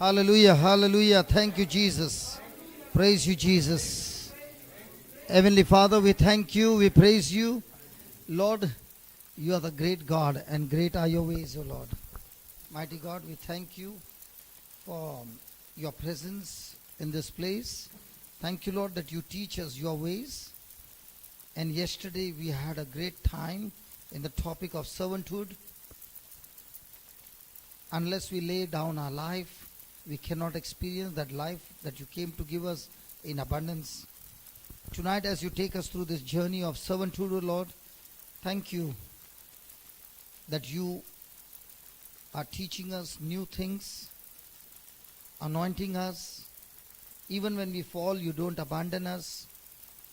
Hallelujah, hallelujah. Thank you, Jesus. Praise you, Jesus. Heavenly Father, we thank you, we praise you. Lord, you are the great God, and great are your ways, O Lord. Mighty God, we thank you for your presence in this place. Thank you, Lord, that you teach us your ways. And yesterday we had a great time in the topic of servanthood. Unless we lay down our life, we cannot experience that life that you came to give us in abundance. Tonight, as you take us through this journey of servanthood, O Lord, thank you that you are teaching us new things, anointing us. Even when we fall, you don't abandon us,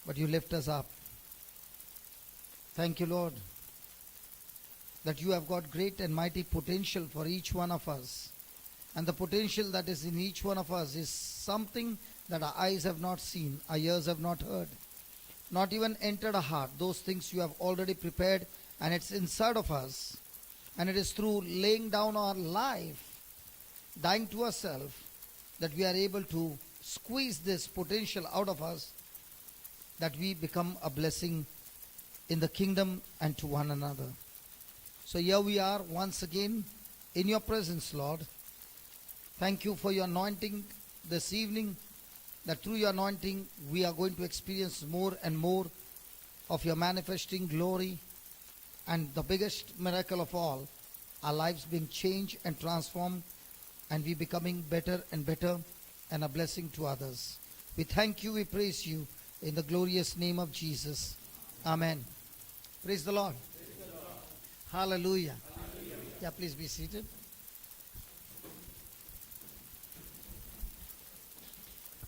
but you lift us up. Thank you, Lord, that you have got great and mighty potential for each one of us. And the potential that is in each one of us is something that our eyes have not seen, our ears have not heard, not even entered our heart. Those things you have already prepared, and it's inside of us. And it is through laying down our life, dying to ourselves, that we are able to squeeze this potential out of us, that we become a blessing in the kingdom and to one another. So here we are once again in your presence, Lord. Thank you for your anointing this evening, that through your anointing we are going to experience more and more of your manifesting glory. And the biggest miracle of all, our lives being changed and transformed, and we becoming better and better and a blessing to others. We thank you, we praise you in the glorious name of Jesus. Amen. Praise the Lord. Praise the Lord. Hallelujah. Hallelujah. Yeah, please be seated.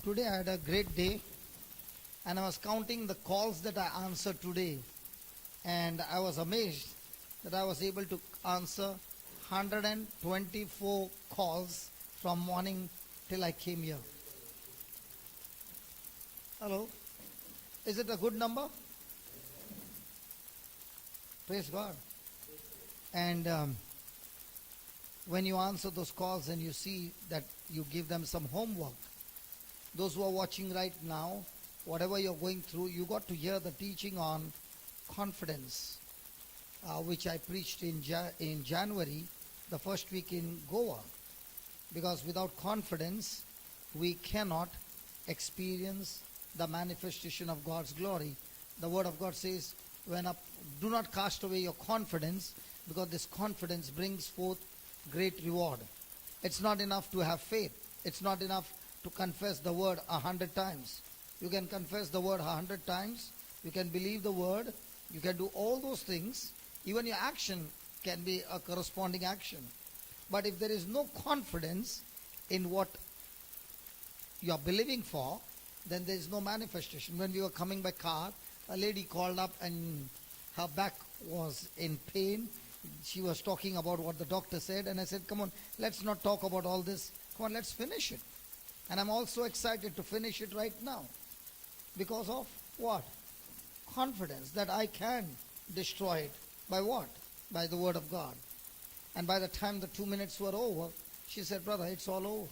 Today I had a great day, and I was counting the calls that I answered today, and I was amazed that I was able to answer 124 calls from morning till I came here. Hello? Is it a good number? Praise God. And when you answer those calls and you see that you give them some homework, those who are watching right now, whatever you're going through, you got to hear the teaching on confidence, which I preached in January, the first week in Goa. Because without confidence, we cannot experience the manifestation of God's glory. The Word of God says, do not cast away your confidence, because this confidence brings forth great reward. It's not enough to have faith. It's not enough to confess the word 100 times. You can confess the word 100 times. You can believe the word. You can do all those things. Even your action can be a corresponding action. But if there is no confidence in what you are believing for, then there is no manifestation. When we were coming by car, a lady called up and her back was in pain. She was talking about what the doctor said, and I said, come on, let's not talk about all this. Come on, let's finish it. And I'm also excited to finish it right now. Because of what? Confidence that I can destroy it. By what? By the word of God. And by the time the 2 minutes were over, she said, brother, it's all over.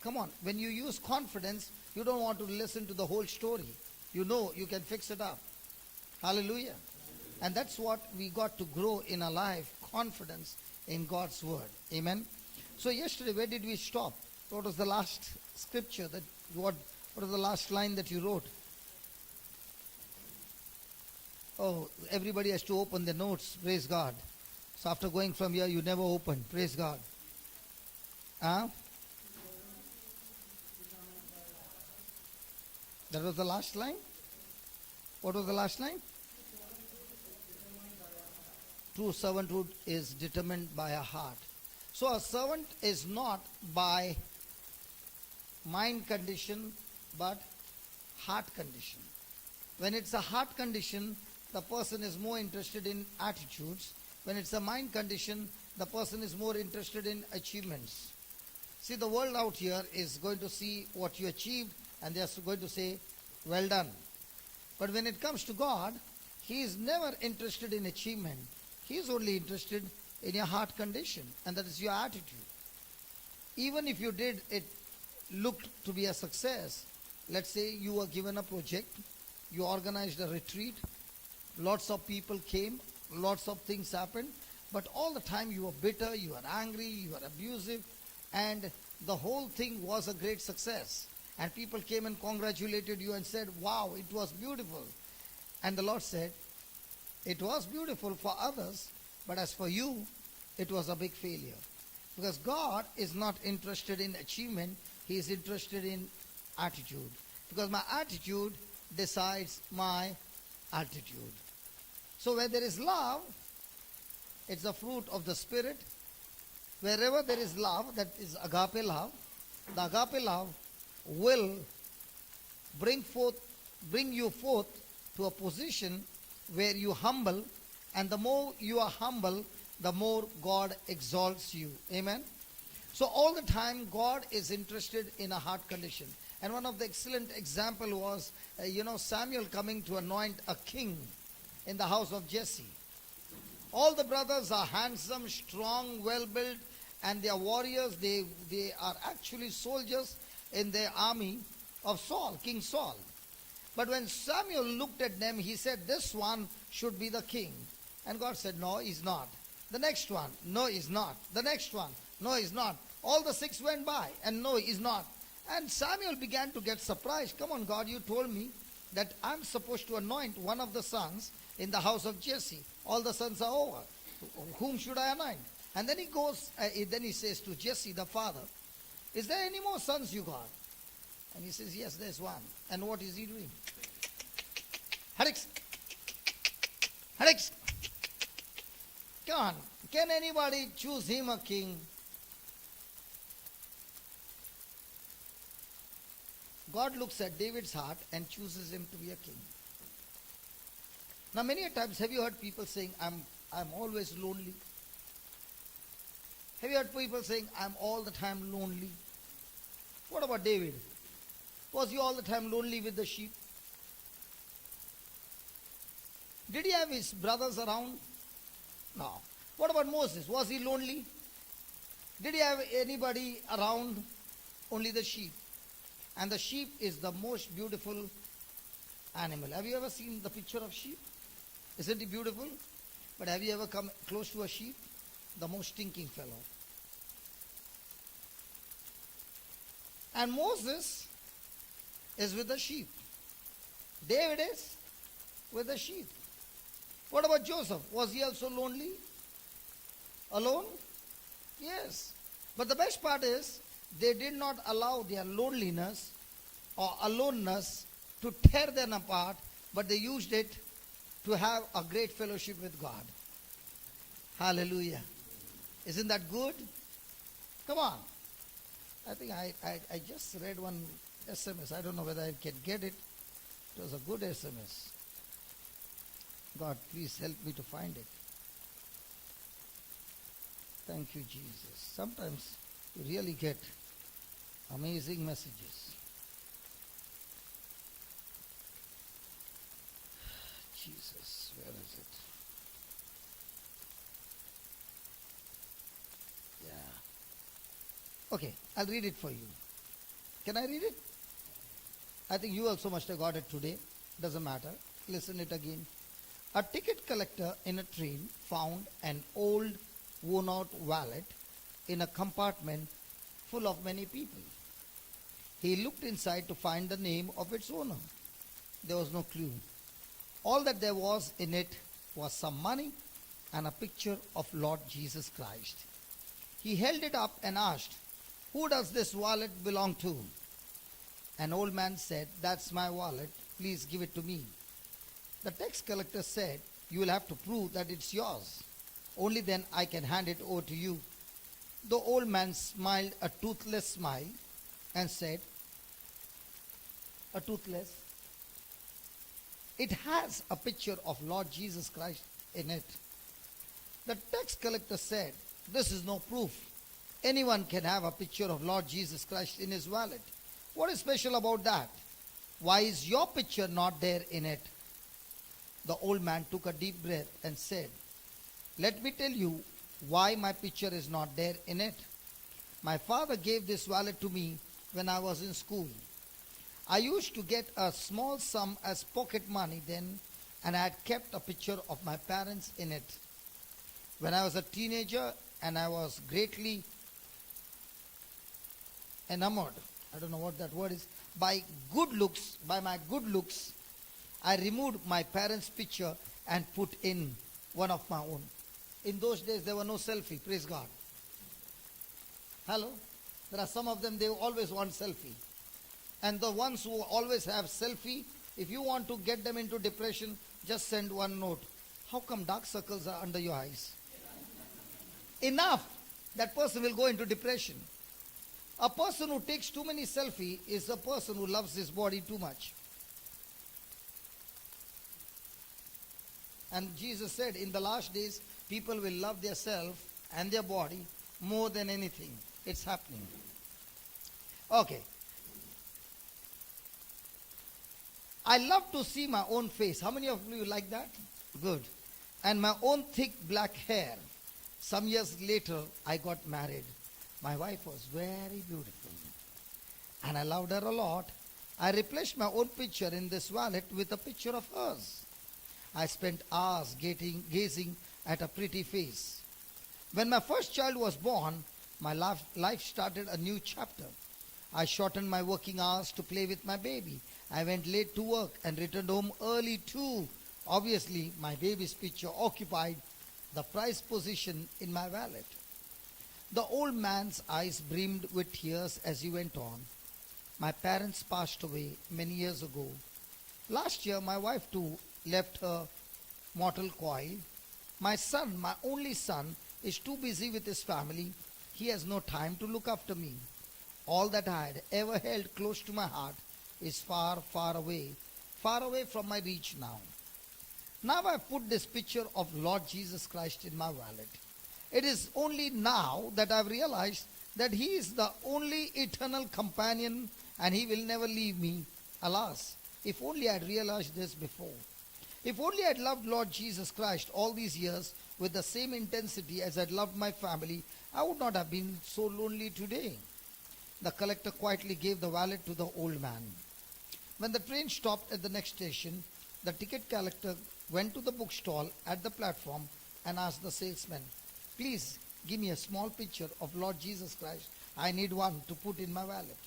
Come on, when you use confidence, you don't want to listen to the whole story. You know you can fix it up. Hallelujah. And that's what we got to grow in our life, confidence in God's word. Amen. So yesterday, where did we stop? What was the last scripture that what was the last line that you wrote? Oh, everybody has to open their notes. Praise God. So after going from here, you never open. Praise God. Huh? That was the last line? What was the last line? True servanthood is determined by a heart. So a servant is not by mind condition, but heart condition. When it's a heart condition, the person is more interested in attitudes. When it's a mind condition, the person is more interested in achievements. See, the world out here is going to see what you achieved, and they are going to say, well done. But when it comes to God, He is never interested in achievement. He is only interested in your heart condition, and that is your attitude. even if you did it looked to be a success, let's say you were given a project, you organized a retreat, lots of people came, lots of things happened, but all the time you were bitter, you were angry, you were abusive, and the whole thing was a great success. And people came and congratulated you and said, wow, it was beautiful. And the Lord said, it was beautiful for others, but as for you, it was a big failure. Because God is not interested in achievement, He is interested in attitude. Because my attitude decides my altitude. So where there is love, it's the fruit of the Spirit. Wherever there is love, that is agape love, the agape love will bring you forth to a position where you humble, and the more you are humble, the more God exalts you. Amen. So all the time God is interested in a heart condition. And one of the excellent example was, Samuel coming to anoint a king in the house of Jesse. All the brothers are handsome, strong, well-built, and they are warriors. They are actually soldiers in the army of Saul, King Saul. But when Samuel looked at them, he said, this one should be the king. And God said, no, he's not. The next one, no, he's not. The next one, no, he's not. All the 6 went by, and no, he's not. And Samuel began to get surprised. Come on, God, you told me that I'm supposed to anoint one of the sons in the house of Jesse. All the sons are over. Whom should I anoint? And then he goes, then he says to Jesse, the father, is there any more sons you got? And he says, yes, there's one. And what is he doing? Hadix. Hadix. Come on. Can anybody choose him a king? God looks at David's heart and chooses him to be a king. Now many a times have you heard people saying, I'm always lonely? Have you heard people saying, I'm all the time lonely? What about David? Was he all the time lonely with the sheep? Did he have his brothers around? No. What about Moses? Was he lonely? Did he have anybody around? Only the sheep. And the sheep is the most beautiful animal. Have you ever seen the picture of sheep? Isn't it beautiful? But have you ever come close to a sheep? The most stinking fellow. And Moses is with the sheep. David is with the sheep. What about Joseph? Was he also lonely? Alone? Yes. But the best part is, they did not allow their loneliness or aloneness to tear them apart, but they used it to have a great fellowship with God. Hallelujah. Isn't that good? Come on. I think I just read one SMS. I don't know whether I can get it. It was a good SMS. God, please help me to find it. Thank you, Jesus. Sometimes you really get amazing messages. Jesus, where is it? Yeah. Okay, I'll read it for you. Can I read it? I think you also must have got it today. Doesn't matter. Listen it again. A ticket collector in a train found an old, worn-out wallet in a compartment full of many people. He looked inside to find the name of its owner. There was no clue. All that there was in it was some money and a picture of Lord Jesus Christ. He held it up and asked, "Who does this wallet belong to?" An old man said, "That's my wallet. Please give it to me." The tax collector said, "You will have to prove that it's yours. Only then I can hand it over to you." The old man smiled a toothless smile and said, "A toothless? It has a picture of Lord Jesus Christ in it." The tax collector said, "This is no proof. Anyone can have a picture of Lord Jesus Christ in his wallet. What is special about that? Why is your picture not there in it?" The old man took a deep breath and said, "Let me tell you why my picture is not there in it. My father gave this wallet to me when I was in school. I used to get a small sum as pocket money then, and I had kept a picture of my parents in it. When I was a teenager and I was greatly enamored, I don't know what that word is, by my good looks, I removed my parents' picture and put in one of my own. In those days, there were no selfie, praise God. Hello? There are some of them, they always want selfie. And the ones who always have selfie, if you want to get them into depression, just send one note. How come dark circles are under your eyes? Enough. That person will go into depression. A person who takes too many selfie is a person who loves his body too much. And Jesus said, in the last days, people will love their self and their body more than anything. It's happening. Okay. I love to see my own face. How many of you like that? Good. And my own thick black hair. Some years later, I got married. My wife was very beautiful. And I loved her a lot. I replaced my own picture in this wallet with a picture of hers. I spent hours gazing at a pretty face. When my first child was born, my life started a new chapter. I shortened my working hours to play with my baby. I went late to work and returned home early too. Obviously, my baby's picture occupied the prized position in my wallet. The old man's eyes brimmed with tears as he went on. My parents passed away many years ago. Last year, my wife too left her mortal coil. My son, my only son, is too busy with his family. He has no time to look after me. All that I had ever held close to my heart is far, far away from my reach now. Now I put this picture of Lord Jesus Christ in my wallet. It is only now that I've realized that He is the only eternal companion and He will never leave me. Alas, if only I'd realized this before. If only I'd loved Lord Jesus Christ all these years with the same intensity as I'd loved my family, I would not have been so lonely today. The collector quietly gave the wallet to the old man. When the train stopped at the next station, the ticket collector went to the bookstall at the platform and asked the salesman, "Please give me a small picture of Lord Jesus Christ. I need one to put in my wallet."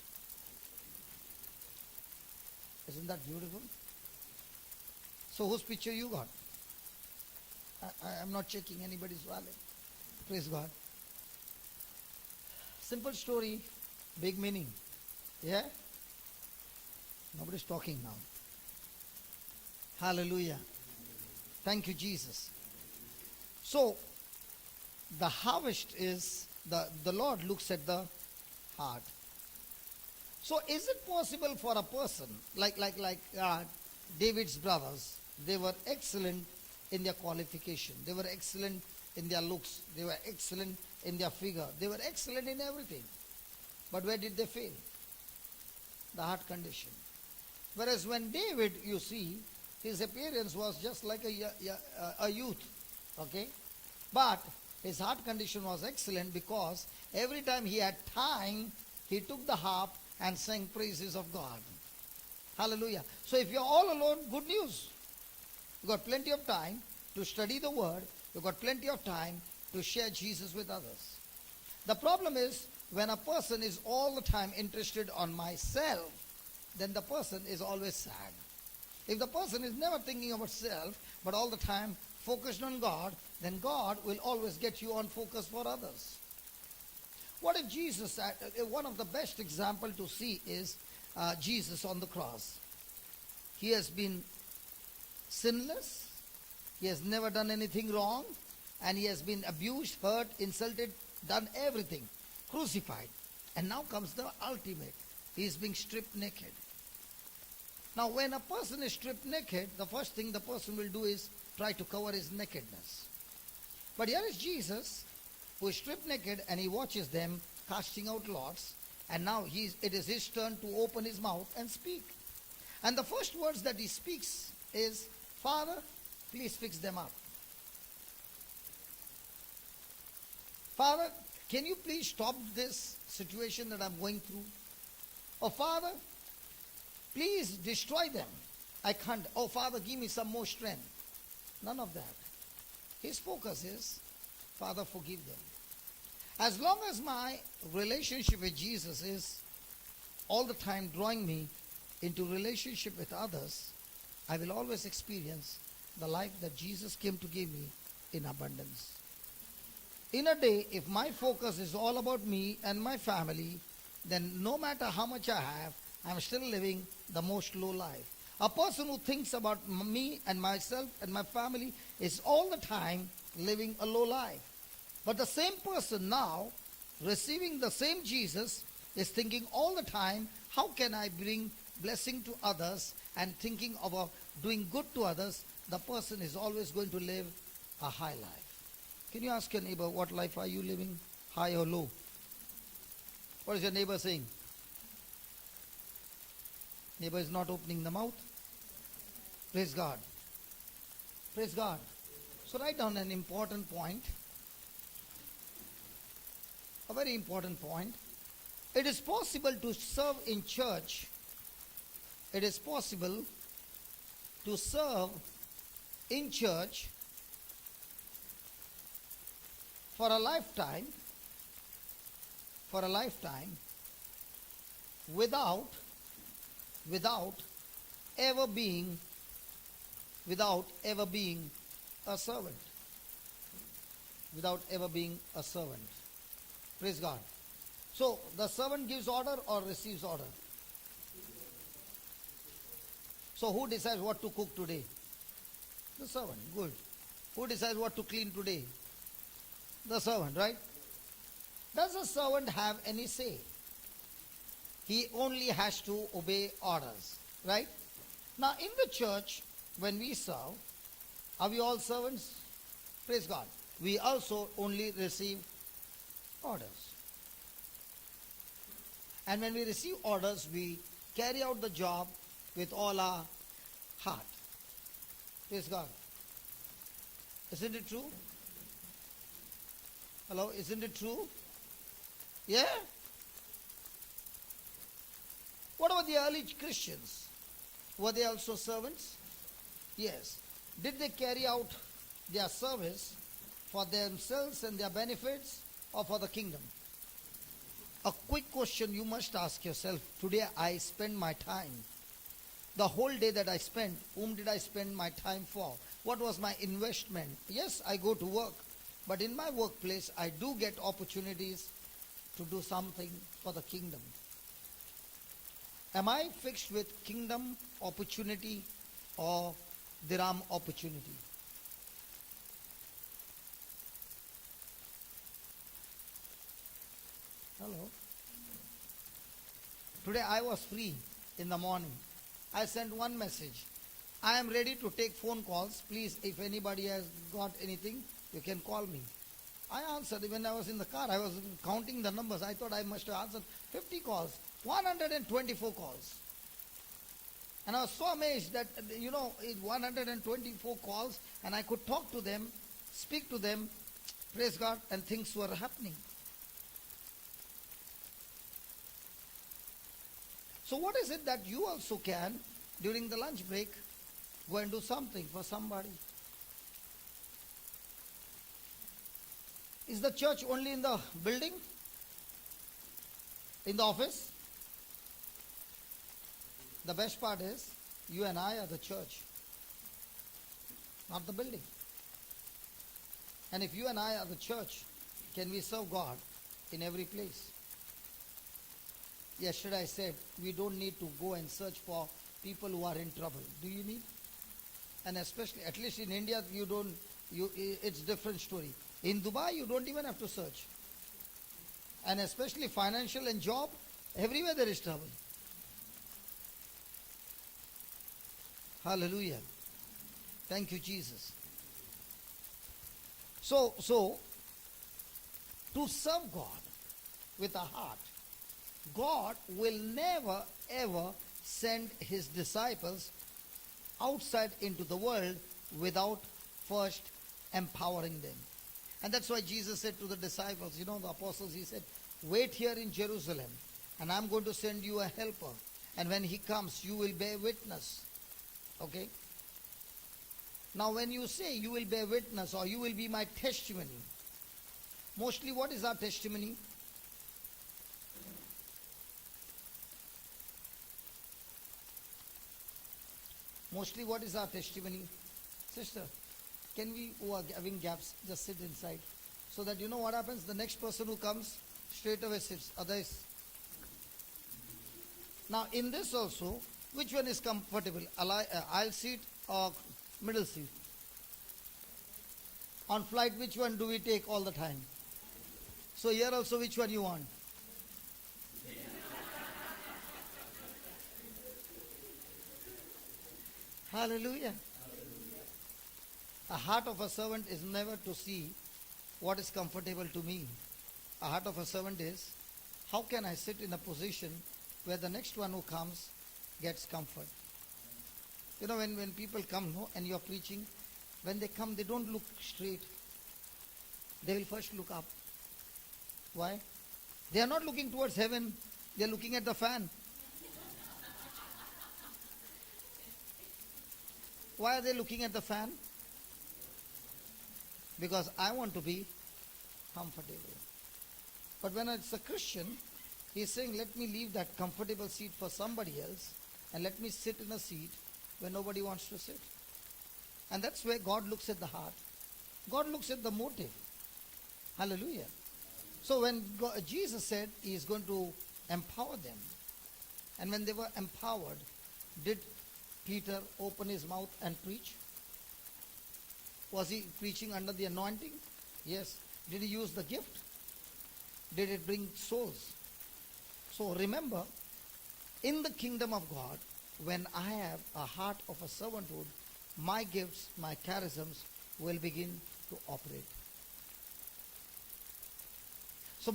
Isn't that beautiful? So whose picture you got? I'm not checking anybody's wallet. Praise God. Simple story, big meaning. Yeah? Nobody's talking now. Hallelujah. Thank you, Jesus. So, the harvest is, the Lord looks at the heart. So, is it possible for a person, like David's brothers, they were excellent in their qualification. They were excellent in their looks. They were excellent in their figure. They were excellent in everything. But where did they fail? The heart condition. Whereas when David, you see, his appearance was just like a youth. Okay? But his heart condition was excellent because every time he had time, he took the harp and sang praises of God. Hallelujah. So if you're all alone, good news. You've got plenty of time to study the word. You've got plenty of time to share Jesus with others. The problem is when a person is all the time interested on myself, then the person is always sad. If the person is never thinking about self, but all the time focused on God, then God will always get you on focus for others. What if Jesus, one of the best example to see is Jesus on the cross. He has been sinless. He has never done anything wrong. And he has been abused, hurt, insulted, done everything. Crucified. And now comes the ultimate. He is being stripped naked. Now when a person is stripped naked, the first thing the person will do is try to cover his nakedness. But here is Jesus, who is stripped naked, and he watches them casting out lots. And now it is his turn to open his mouth and speak. And the first words that he speaks is, "Father, please fix them up. Father, can you please stop this situation that I'm going through? Oh, Father, please destroy them. I can't. Oh, Father, give me some more strength. None of that. His focus is, Father, forgive them. As long as my relationship with Jesus is all the time drawing me into relationship with others, I will always experience the life that Jesus came to give me in abundance. In a day, if my focus is all about me and my family, then no matter how much I have, I'm still living the most low life. A person who thinks about me and myself and my family is all the time living a low life. But the same person now, receiving the same Jesus, is thinking all the time, how can I bring blessing to others, and thinking about doing good to others. The person is always going to live a high life. Can you ask your neighbor, what life are you living? High or low? What is your neighbor saying? Neighbor is not opening the mouth. Praise God. Praise God. So write down an important point. A very important point. It is possible to serve in church. It is possible to serve in church for a lifetime without ever being a servant. Without ever being a servant. Praise God. So the servant gives order or receives order? So who decides what to cook today? The servant. Good. Who decides what to clean today? The servant, right? Does the servant have any say? He only has to obey orders, right? Now in the church, when we serve, are we all servants? Praise God. We also only receive orders. And when we receive orders, we carry out the job with all our heart. Praise God. Isn't it true? Hello, isn't it true? Yeah? What about the early Christians? Were they also servants? Yes. Did they carry out their service for themselves and their benefits, or for the kingdom? A quick question you must ask yourself. Today I spend my time. The whole day that I spent, whom did I spend my time for? What was my investment? Yes, I go to work. But in my workplace, I do get opportunities to do something for the kingdom. Am I fixed with kingdom opportunity or dirham opportunity? Hello. Today I was free in the morning. I sent one message. I am ready to take phone calls. Please, if anybody has got anything, you can call me. I answered. When I was in the car, I was counting the numbers. I thought I must have answered 50 calls, 124 calls. And I was so amazed that, 124 calls, and I could talk to them, speak to them, praise God, and things were happening. So what is it that you also can, during the lunch break, go and do something for somebody? Is the church only in the building? In the office? The best part is, you and I are the church, not the building. And if you and I are the church, can we serve God in every place? Yesterday I said, we don't need to go and search for people who are in trouble. Do you need? And especially, at least in India, it's different story. In Dubai, you don't even have to search. And especially financial and job, everywhere there is trouble. Hallelujah. Thank you, Jesus. So, to serve God with a heart, God will never ever send his disciples outside into the world without first empowering them. And that's why Jesus said to the disciples, the apostles, he said, wait here in Jerusalem, and I'm going to send you a helper. And when he comes, you will bear witness. Okay? Now when you say you will bear witness or you will be my testimony, mostly what is our testimony? Mostly what is our testimony? Sister, can we who are having gaps just sit inside? So that what happens? The next person who comes straight away sits. Others. Now in this also, which one is comfortable? Aisle seat or middle seat? On flight, which one do we take all the time? So here also, which one you want? Hallelujah. A heart of a servant is never to see what is comfortable to me. A heart of a servant is, how can I sit in a position where the next one who comes gets comfort? When people come and you're preaching, when they come, they don't look straight. They will first look up. Why? They are not looking towards heaven. They are looking at the fan. Why are they looking at the fan? Because I want to be comfortable. But when it's a Christian, he's saying, let me leave that comfortable seat for somebody else and let me sit in a seat where nobody wants to sit. And that's where God looks at the heart. God looks at the motive. Hallelujah. So when Jesus said he is going to empower them, and when they were empowered, did Peter open his mouth and preach? Was he preaching under the anointing? Yes. Did he use the gift? Did it bring souls? So remember, in the kingdom of God, when I have a heart of a servanthood, my gifts, my charisms will begin to operate. So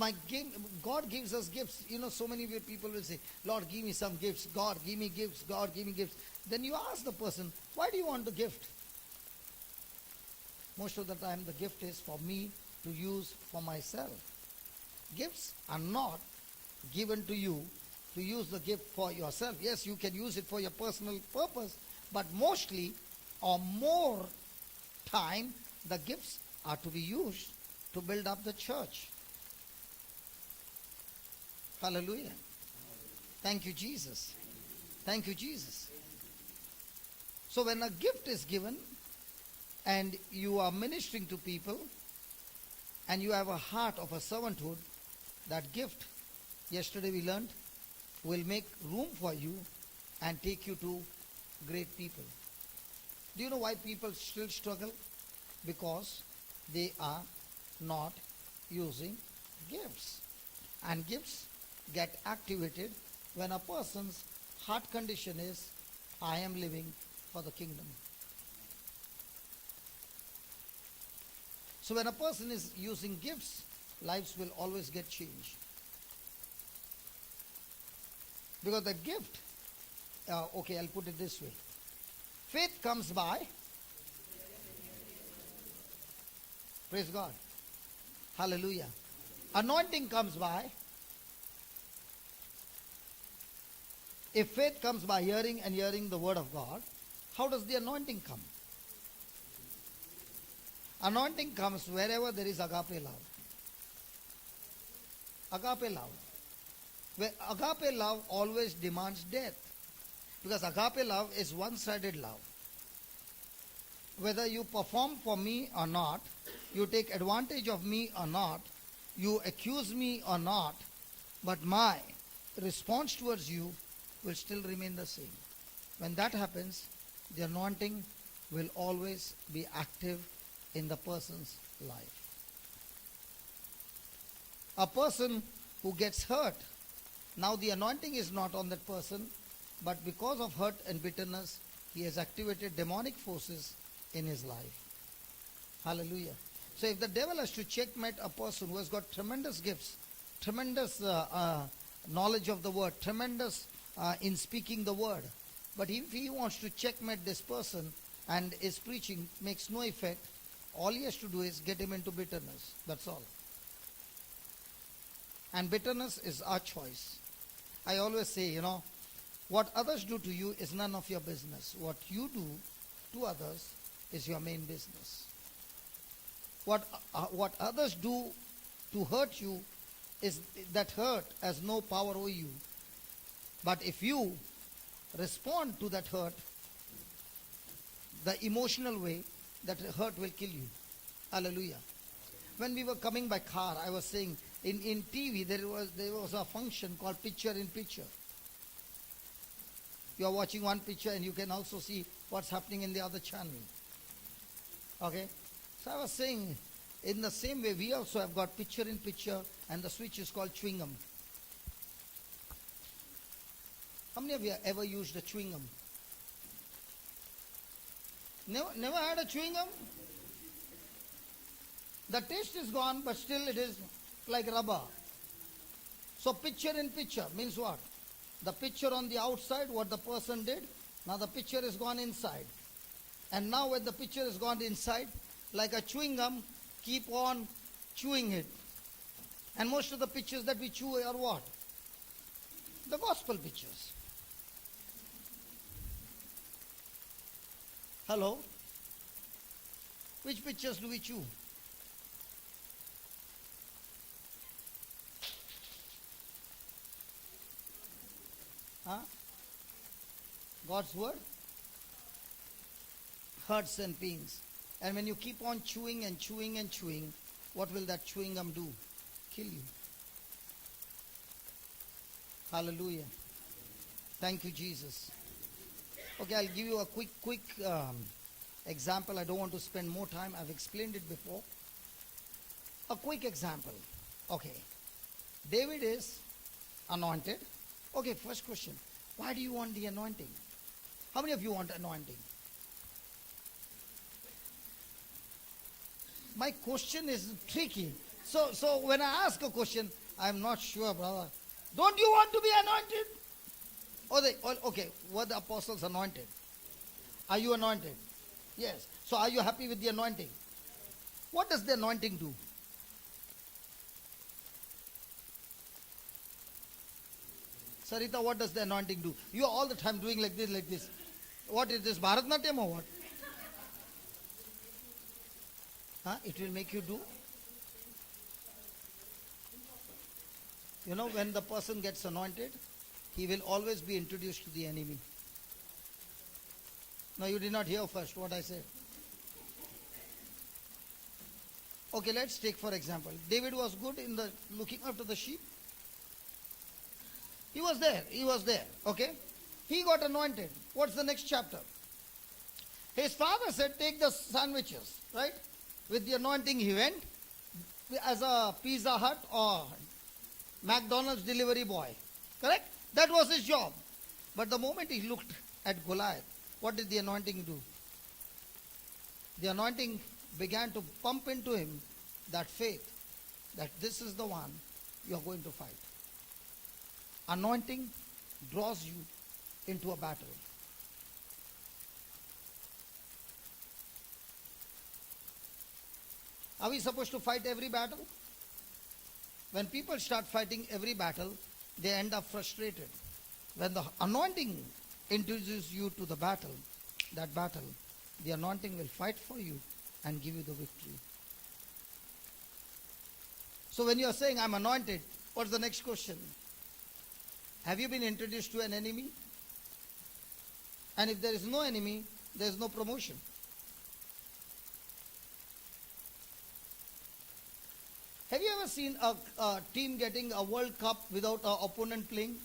God gives us gifts. So many people will say, Lord, give me some gifts. God, give me gifts. God, give me gifts. Then you ask the person, why do you want the gift? Most of the time, the gift is for me to use for myself. Gifts are not given to you to use the gift for yourself. Yes, you can use it for your personal purpose, but mostly or more time, the gifts are to be used to build up the church. Hallelujah. Thank you, Jesus. Thank you, Jesus. So when a gift is given and you are ministering to people and you have a heart of a servanthood, that gift, yesterday we learned, will make room for you and take you to great people. Do you know why people still struggle? Because they are not using gifts. And gifts get activated when a person's heart condition is, I am living for the kingdom. So when a person is using gifts, lives will always get changed. Because the gift, okay, I'll put it this way. Faith comes by. Praise God. Hallelujah. Anointing comes by. If faith comes by hearing and hearing the word of God, how does the anointing come? Anointing comes wherever there is agape love. Agape love. Where agape love always demands death. Because agape love is one-sided love. Whether you perform for me or not, you take advantage of me or not, you accuse me or not, but my response towards you will still remain the same. When that happens, the anointing will always be active in the person's life. A person who gets hurt, now the anointing is not on that person, but because of hurt and bitterness, he has activated demonic forces in his life. Hallelujah. So if the devil has to checkmate a person who has got tremendous gifts, tremendous knowledge of the word, tremendous in speaking the word, but if he wants to checkmate this person and his preaching makes no effect, All he has to do is get him into bitterness. That's all. And bitterness is our choice. I always say, what others do to you is none of your business. What you do to others is your main business. What others do to hurt you is that hurt has no power over you. But if you respond to that hurt, the emotional way, that hurt will kill you. Hallelujah. When we were coming by car, I was saying, in TV there was a function called picture in picture. You are watching one picture and you can also see what's happening in the other channel. Okay? So I was saying, in the same way, we also have got picture in picture, and the switch is called chewing gum. How many of you have ever used a chewing gum? Never had a chewing gum? The taste is gone, but still it is like rubber. So picture in picture means what? The picture on the outside, what the person did, now the picture is gone inside. And now when the picture is gone inside, like a chewing gum, keep on chewing it. And most of the pictures that we chew are what? The gospel pictures. Hello? Which pictures do we chew? Huh? God's word hurts and pains. And when you keep on chewing and chewing and chewing, what will that chewing gum do? Kill you. Hallelujah. Thank you, Jesus. Okay, I'll give you a quick example. I don't want to spend more time. I've explained it before. A quick example. Okay. David is anointed. Okay, first question. Why do you want the anointing? How many of you want anointing? My question is tricky. So when I ask a question, I'm not sure, brother. Don't you want to be anointed? Okay, were the apostles anointed? Are you anointed? Yes. So are you happy with the anointing? What does the anointing do? Sarita, what does the anointing do? You are all the time doing like this, like this. What is this, Bharatnatyam or what? Huh? It will make you do? You know, when the person gets anointed, he will always be introduced to the enemy. No, you did not hear first what I said. Okay, let's take for example. David was good in the looking after the sheep. He was there, okay? He got anointed. What's the next chapter? His father said, take the sandwiches, right? With the anointing he went as a Pizza Hut or McDonald's delivery boy, correct? That was his job. But the moment he looked at Goliath, what did the anointing do? The anointing began to pump into him that faith that this is the one you are going to fight. Anointing draws you into a battle. Are we supposed to fight every battle? When people start fighting every battle, they end up frustrated. When the anointing introduces you to the battle, that battle, the anointing will fight for you and give you the victory. So when you are saying, I'm anointed, what's the next question? Have you been introduced to an enemy? And if there is no enemy, there is no promotion. Have you ever seen a team getting a World Cup without an opponent playing?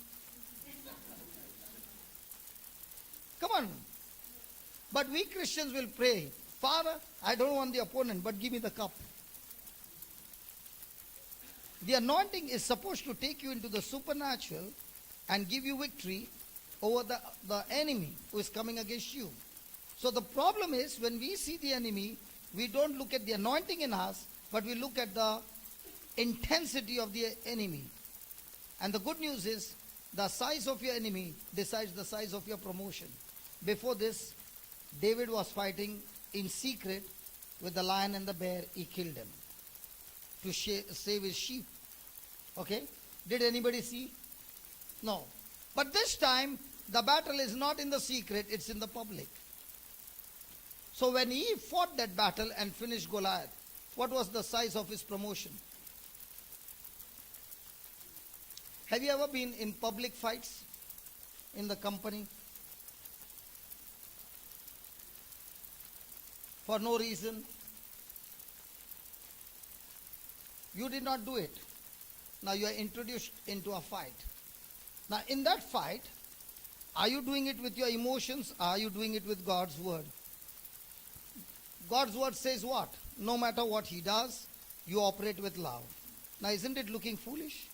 Come on. But we Christians will pray, Father, I don't want the opponent, but give me the cup. The anointing is supposed to take you into the supernatural and give you victory over the enemy who is coming against you. So the problem is, when we see the enemy, we don't look at the anointing in us, but we look at the intensity of the enemy. And the good news is, the size of your enemy decides the size of your promotion. Before this, David was fighting in secret with the lion and the bear, he killed him to save his sheep. Okay? Did anybody see? No. But this time, the battle is not in the secret, it's in the public. So when he fought that battle and finished Goliath, what was the size of his promotion? Have you ever been in public fights in the company? For no reason? You did not do it. Now you are introduced into a fight. Now in that fight, are you doing it with your emotions? Or are you doing it with God's word? God's word says what? No matter what he does, you operate with love. Now isn't it looking foolish?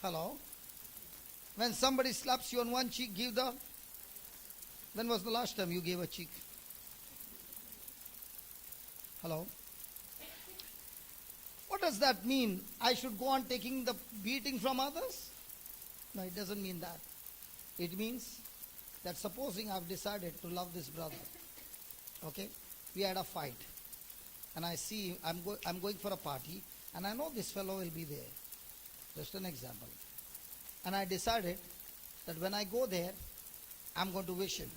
Hello? When somebody slaps you on one cheek, give the... When was the last time you gave a cheek? Hello? What does that mean? I should go on taking the beating from others? No, it doesn't mean that. It means that supposing I've decided to love this brother, okay? We had a fight. And I see I'm going for a party, and I know this fellow will be there. Just an example. And I decided that when I go there, I'm going to wish him.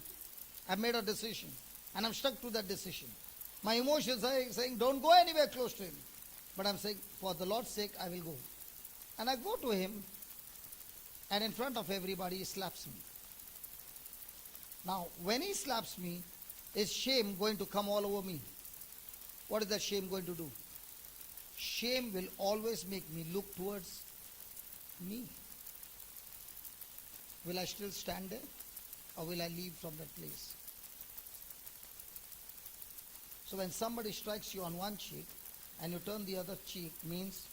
I've made a decision, and I'm stuck to that decision. My emotions are saying, don't go anywhere close to him. But I'm saying, for the Lord's sake, I will go. And I go to him, and in front of everybody, he slaps me. Now, when he slaps me, is shame going to come all over me? What is that shame going to do? Shame will always make me look towards me. Will I still stand there? Or will I leave from that place? So when somebody strikes you on one cheek and you turn the other cheek, means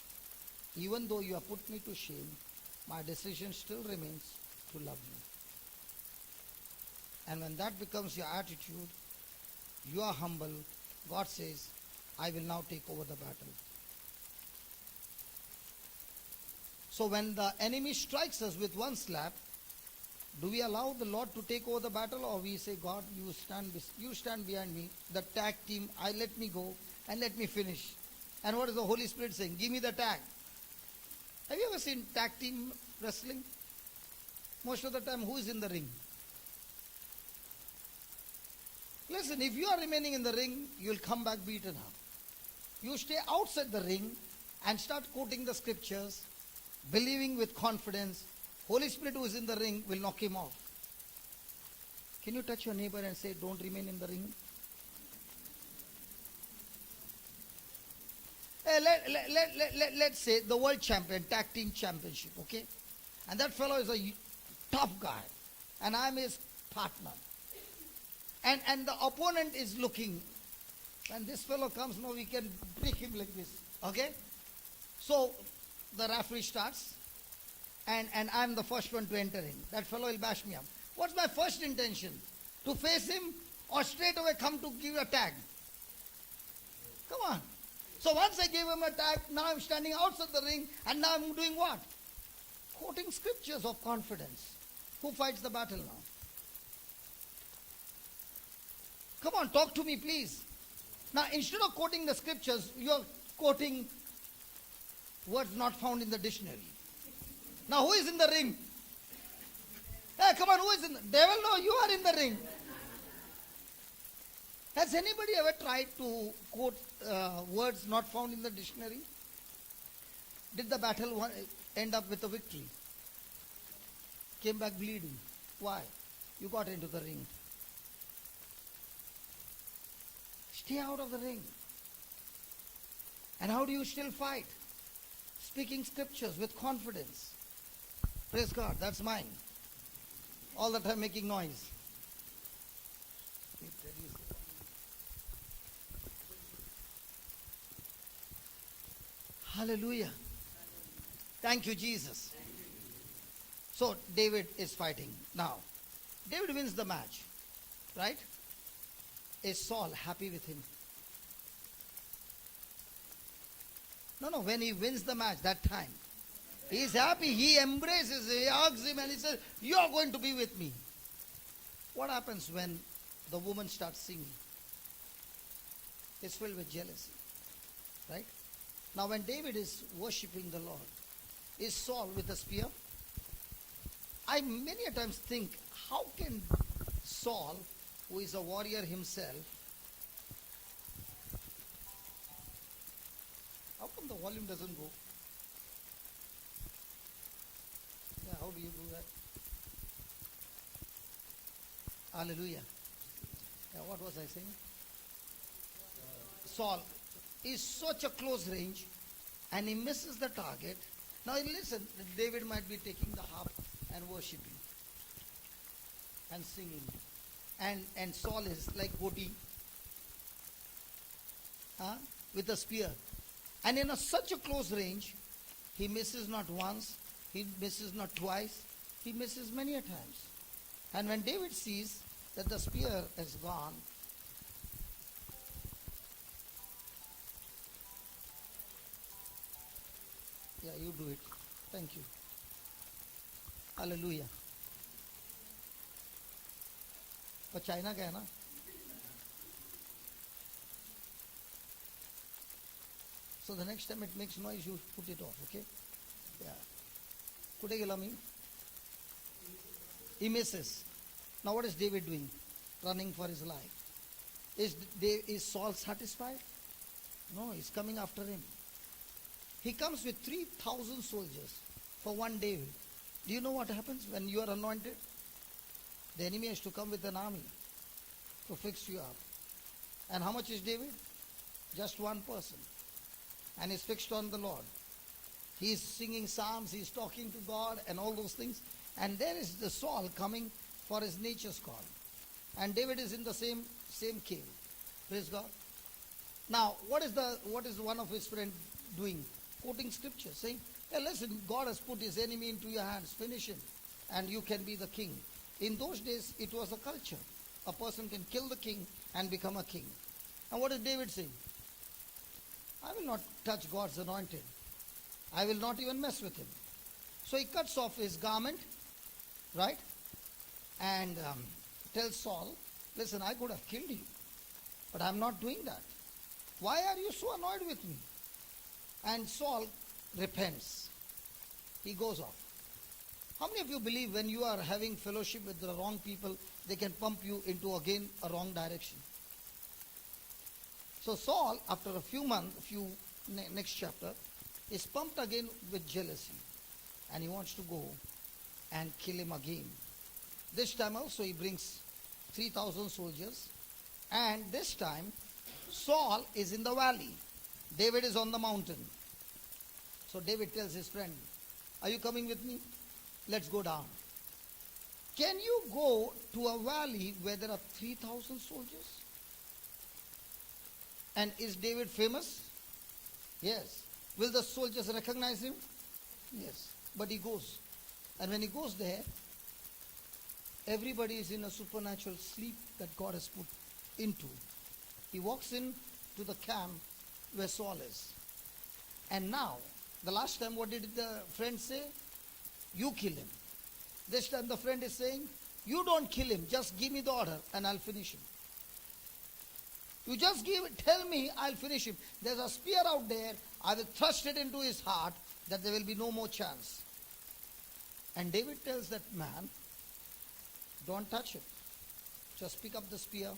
even though you have put me to shame, my decision still remains to love you. And when that becomes your attitude, you are humble. God says, I will now take over the battle. So when the enemy strikes us with one slap, do we allow the Lord to take over the battle, or we say, God, you stand behind me, the tag team, let me go and let me finish. And what is the Holy Spirit saying? Give me the tag. Have you ever seen tag team wrestling? Most of the time, who is in the ring? Listen, if you are remaining in the ring, you will come back beaten up. You stay outside the ring and start quoting the scriptures, believing with confidence. Holy Spirit who is in the ring will knock him off. Can you touch your neighbor and say, don't remain in the ring? Hey, let's say the world champion, tag team championship, okay? And that fellow is a tough guy. And I'm his partner. And the opponent is looking. When this fellow comes, now we can break him like this. Okay? So the referee starts. And I'm the first one to enter in. That fellow will bash me up. What's my first intention? To face him or straight away come to give a tag? Come on. So once I gave him a tag, now I'm standing outside the ring, and now I'm doing what? Quoting scriptures of confidence. Who fights the battle now? Come on, talk to me, please. Now, instead of quoting the scriptures, you're quoting words not found in the dictionary. Now, who is in the ring? Hey, come on, who is in the... Devil, no, you are in the ring. Has anybody ever tried to quote words not found in the dictionary? Did the battle end up with a victory? Came back bleeding. Why? You got into the ring. Stay out of the ring. And how do you still fight? Speaking scriptures with confidence. Praise God, that's mine. All the time making noise. Hallelujah. Thank you, Jesus. So David is fighting. Now, David wins the match. Right? Is Saul happy with him? No, when he wins the match, that time. He is happy, he embraces, he hugs him and he says, you are going to be with me. What happens when the woman starts singing. It's filled with jealousy. Right? Now when David is worshipping the Lord, is Saul with a spear? I many a times think, how can Saul, who is a warrior himself, how come the volume doesn't go? Yeah, how do you do that? Hallelujah. Yeah, what was I saying? Saul is such a close range and he misses the target. Now listen, David might be taking the harp and worshipping and singing. And Saul is like Goti with a spear. And in such a close range, he misses not once, he misses not twice, he misses many a times. And when David sees that the spear is gone, yeah, you do it. Thank you. Hallelujah. और China का है ना? So the next time it makes noise, you put it off, okay? Yeah. कुठे गेला मी? He misses. Now what is David doing? Running for his life. Is Saul satisfied? No, he's coming after him. He comes with 3,000 soldiers for one David. Do you know what happens when you are anointed? The enemy has to come with an army to fix you up. And how much is David? Just one person. And he's fixed on the Lord. He's singing psalms, he's talking to God and all those things. And there is the Saul coming for his nature's call. And David is in the same cave. Praise God. Now, what is one of his friends doing? Quoting scripture, saying, hey, listen, God has put his enemy into your hands. Finish him. And you can be the king. In those days, it was a culture. A person can kill the king and become a king. And what is David saying? I will not touch God's anointed. I will not even mess with him. So he cuts off his garment, right? And tells Saul, listen, I could have killed you, but I'm not doing that. Why are you so annoyed with me? And Saul repents. He goes off. How many of you believe when you are having fellowship with the wrong people, they can pump you into again a wrong direction? So Saul, after a few months, next chapter, is pumped again with jealousy. And he wants to go and kill him again. This time also he brings 3,000 soldiers. And this time, Saul is in the valley. David is on the mountain. So David tells his friend, are you coming with me? Let's go down. Can you go to a valley where there are 3,000 soldiers? And is David famous? Yes. Will the soldiers recognize him? Yes. But he goes. And when he goes there, everybody is in a supernatural sleep that God has put into. He walks in to the camp where Saul is. And now, the last time what did the friend say? You kill him. This time the friend is saying, you don't kill him, just give me the order and I'll finish him. You just tell me, I'll finish him. There's a spear out there, I will thrust it into his heart that there will be no more chance. And David tells that man, don't touch it. Just pick up the spear,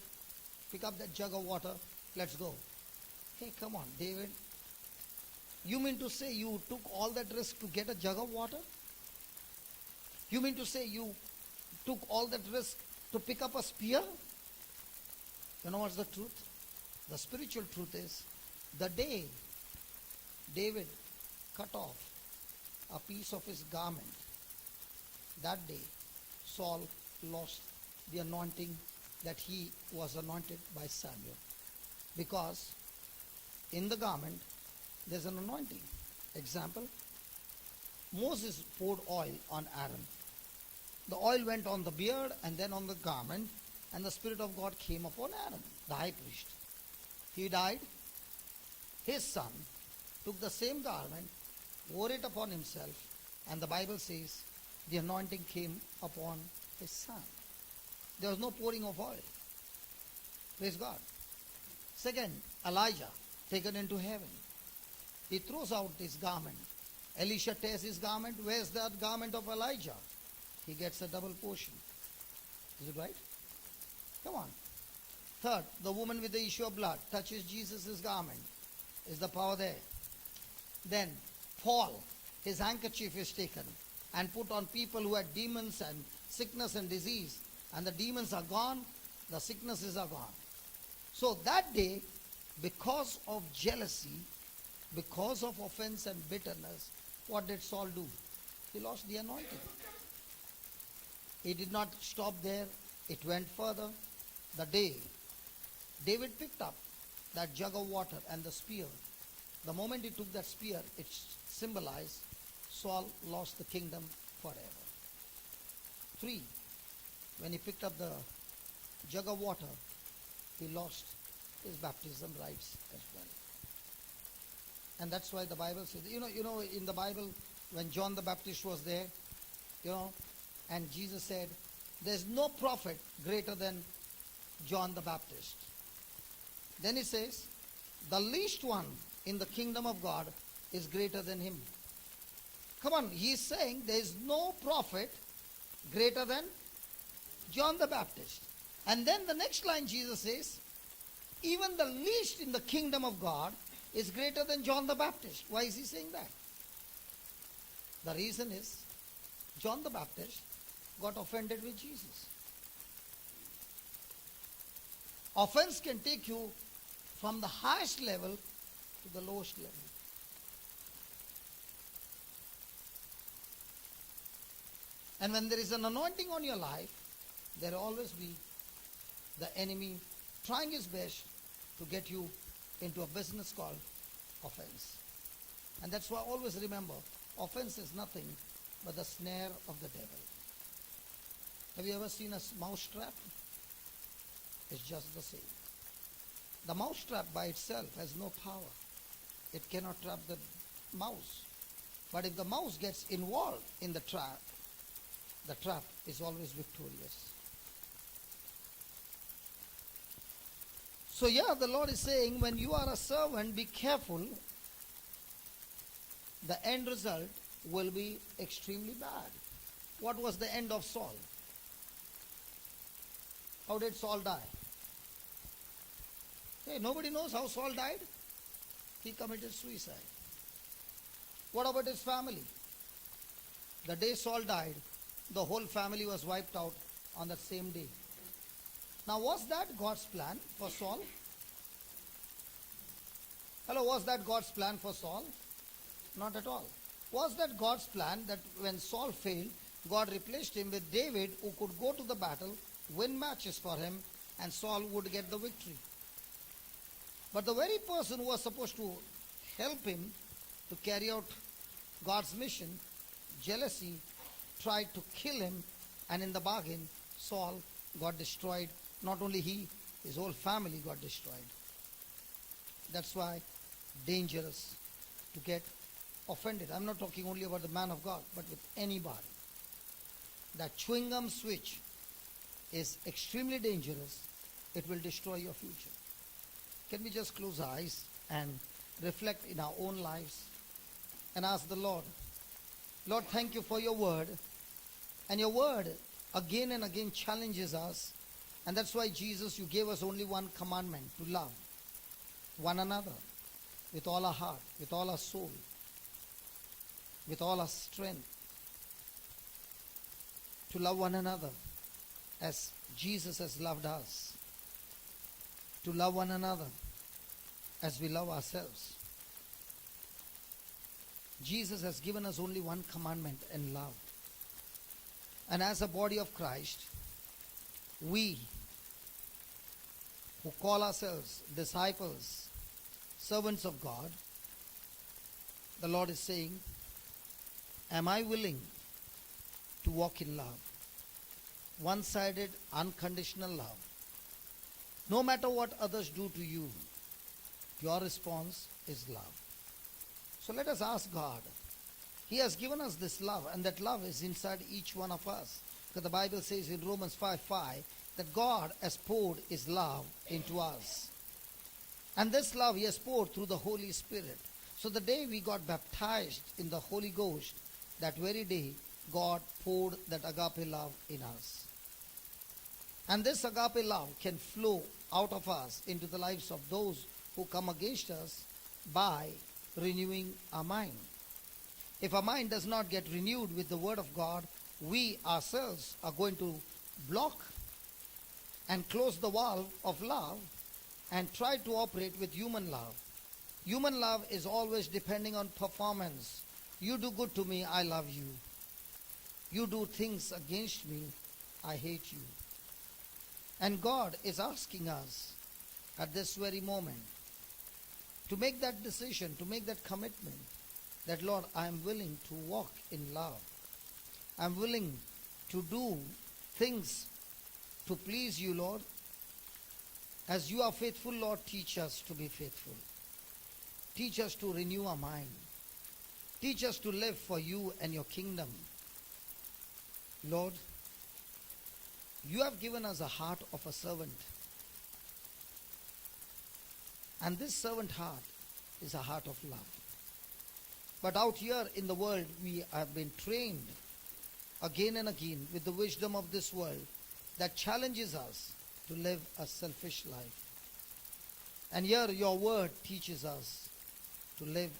pick up that jug of water, let's go. Hey, come on, David. You mean to say you took all that risk to get a jug of water? You mean to say you took all that risk to pick up a spear? You know what's the truth? The spiritual truth is, the day David cut off a piece of his garment, that day Saul lost the anointing that he was anointed by Samuel. Because in the garment, there's an anointing. Example, Moses poured oil on Aaron. The oil went on the beard and then on the garment, and the Spirit of God came upon Aaron, the high priest. He died. His son took the same garment, wore it upon himself, and the Bible says the anointing came upon his son. There was no pouring of oil. Praise God. Second, Elijah taken into heaven. He throws out his garment. Elisha tears his garment. Where's that garment of Elijah? He gets a double portion. Is it right? Come on. Third, the woman with the issue of blood touches Jesus' garment. Is the power there? Then Paul, his handkerchief is taken and put on people who had demons and sickness and disease. And the demons are gone, the sicknesses are gone. So that day, because of jealousy, because of offense and bitterness, what did Saul do? He lost the anointing. He did not stop there. It went further. The day David picked up that jug of water and the spear, the moment he took that spear, it symbolized Saul lost the kingdom forever. 3, when he picked up the jug of water, he lost his baptism rights as well. And that's why the Bible says, you know, in the Bible, when John the Baptist was there, and Jesus said, there's no prophet greater than John the Baptist. Then he says, the least one in the kingdom of God is greater than him. Come on, he's saying there is no prophet greater than John the Baptist. And then the next line Jesus says, even the least in the kingdom of God is greater than John the Baptist. Why is he saying that? The reason is, John the Baptist got offended with Jesus. Offense can take you from the highest level to the lowest level. And when there is an anointing on your life, there will always be the enemy trying his best to get you into a business called offense. And that's why I always remember, offense is nothing but the snare of the devil. Have you ever seen a mouse trap? It's just the same. The mouse trap by itself has no power. It cannot trap the mouse. But if the mouse gets involved in the trap is always victorious. So the Lord is saying, when you are a servant, be careful. The end result will be extremely bad. What was the end of Saul? How did Saul die? Hey, nobody knows how Saul died. He committed suicide. What about his family? The day Saul died, the whole family was wiped out on that same day. Now, was that God's plan for Saul? Hello, was that God's plan for Saul? Not at all. Was that God's plan that when Saul failed, God replaced him with David, who could go to the battle, win matches for him, and Saul would get the victory? But the very person who was supposed to help him to carry out God's mission, jealousy, tried to kill him, and in the bargain, Saul got destroyed. Not only he, his whole family got destroyed. That's why dangerous to get offended. I'm not talking only about the man of God, but with anybody. That chewing gum switch is extremely dangerous. It will destroy your future. Can we just close our eyes and reflect in our own lives and ask the Lord, Lord, thank you for your word. And your word again and again challenges us. And that's why, Jesus, you gave us only one commandment, to love one another with all our heart, with all our soul, with all our strength. To love one another as Jesus has loved us. To love one another as we love ourselves. Jesus has given us only one commandment, and love. And as a body of Christ, we who call ourselves disciples, servants of God, the Lord is saying, am I willing to walk in love? One-sided, unconditional love. No matter what others do to you, your response is love. So let us ask God. He has given us this love, and that love is inside each one of us. Because the Bible says in Romans 5:5, that God has poured his love into us. And this love he has poured through the Holy Spirit. So the day we got baptized in the Holy Ghost, that very day God poured that agape love in us. And this agape love can flow out of us into the lives of those who come against us by renewing our mind. If our mind does not get renewed with the Word of God, we ourselves are going to block and close the valve of love and try to operate with human love. Human love is always depending on performance. You do good to me, I love you. You do things against me, I hate you. And God is asking us at this very moment to make that decision, to make that commitment that, Lord, I am willing to walk in love. I am willing to do things to please you, Lord. As you are faithful, Lord, teach us to be faithful. Teach us to renew our mind. Teach us to live for you and your kingdom. Lord, you have given us a heart of a servant. And this servant heart is a heart of love. But out here in the world, we have been trained again and again with the wisdom of this world that challenges us to live a selfish life. And here your word teaches us to live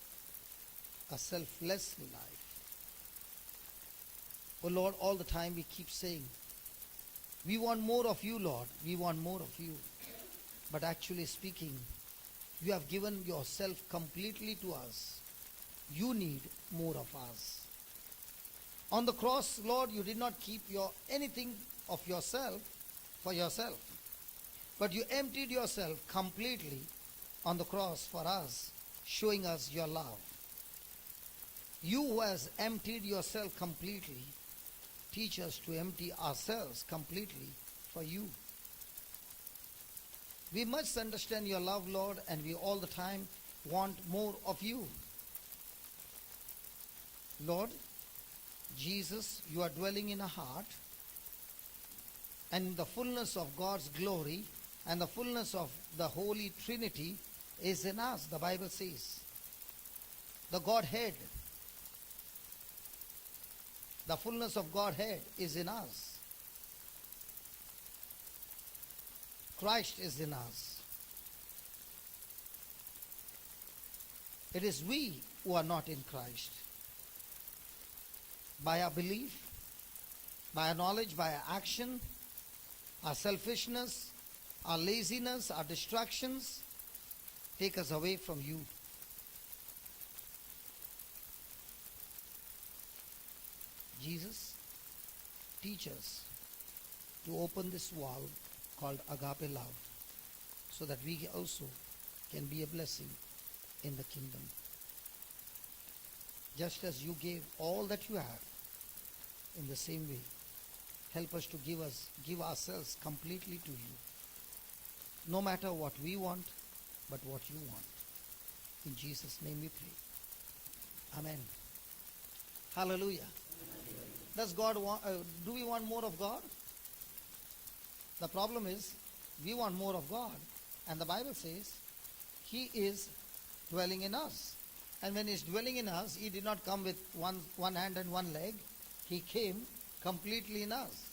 a selfless life. Oh Lord, all the time we keep saying, we want more of you, Lord. We want more of you. But actually speaking, you have given yourself completely to us. You need more of us. On the cross, Lord, you did not keep anything of yourself for yourself. But you emptied yourself completely on the cross for us, showing us your love. You who has emptied yourself completely, teach us to empty ourselves completely for you. We must understand your love, Lord, and we all the time want more of you. Lord, Jesus, you are dwelling in a heart, and the fullness of God's glory and the fullness of the Holy Trinity is in us, the Bible says. The Godhead, the fullness of Godhead is in us. Christ is in us. It is we who are not in Christ. By our belief, by our knowledge, by our action, our selfishness, our laziness, our distractions take us away from you. Jesus, teach us to open this valve called agape love so that we also can be a blessing in the kingdom. Just as you gave all that you have, in the same way, help us to give ourselves completely to you. No matter what we want, but what you want. In Jesus' name we pray. Amen. Hallelujah. Does God want, do we want more of God? The problem is, we want more of God. And the Bible says, He is dwelling in us. And when He's dwelling in us, He did not come with one hand and one leg. He came completely in us.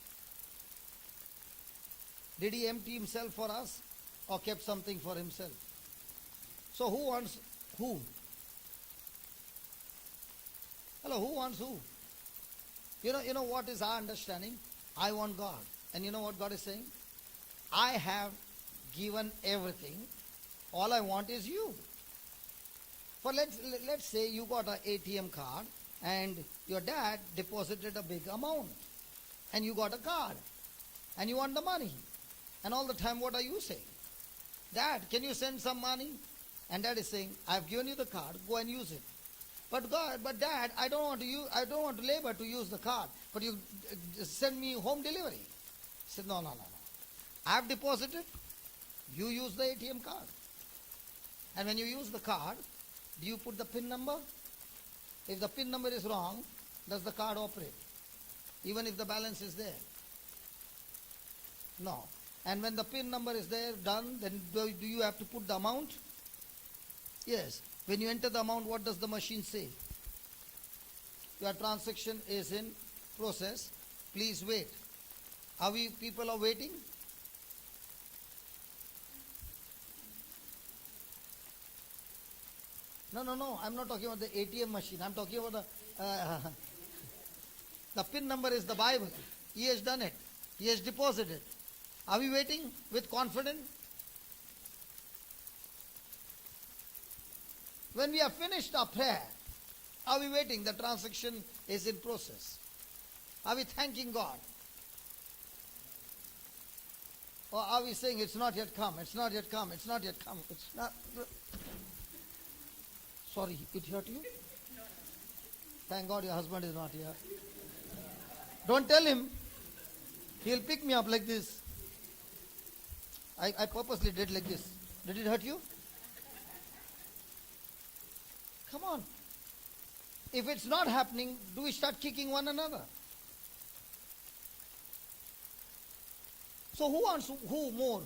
Did He empty Himself for us or kept something for Himself? So who wants who? Hello, who wants who? You know what is our understanding? I want God. And you know what God is saying? I have given everything. All I want is you. For let's say you got an ATM card and your dad deposited a big amount and you got a card and you want the money. And all the time what are you saying? Dad, can you send some money? And dad is saying, I've given you the card, go and use it. But Dad, I don't want to labor to use the card, but you send me home delivery. He said, no. I've deposited, you use the ATM card. And when you use the card, do you put the PIN number? If the PIN number is wrong, does the card operate? Even if the balance is there. No. And when the PIN number is there, done, then do you have to put the amount? Yes. When you enter the amount, what does the machine say? Your transaction is in process. Please wait. People are waiting? No. I'm not talking about the ATM machine. I'm talking about the PIN number is the Bible. He has done it. He has deposited. Are we waiting with confidence? When we have finished our prayer, are we waiting? The transaction is in process. Are we thanking God? Or are we saying it's not yet come, it's not yet come, it's not yet come, it's not... Sorry, it hurt you? Thank God your husband is not here. Don't tell him. He'll pick me up like this. I purposely did like this. Did it hurt you? Come on. If it's not happening, do we start kicking one another? So who wants who more?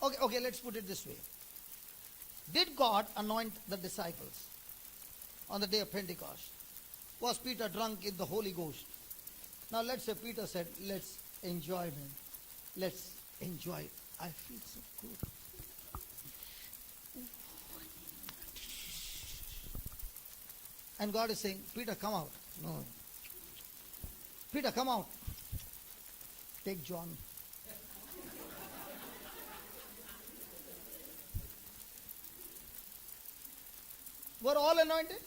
Okay, let's put it this way. Did God anoint the disciples on the day of Pentecost? Was Peter drunk in the Holy Ghost? Now let's say Peter said, let's enjoy, man. Let's enjoy. I feel so good. And God is saying, Peter, come out. No. Peter, come out. Take John. Were all anointed?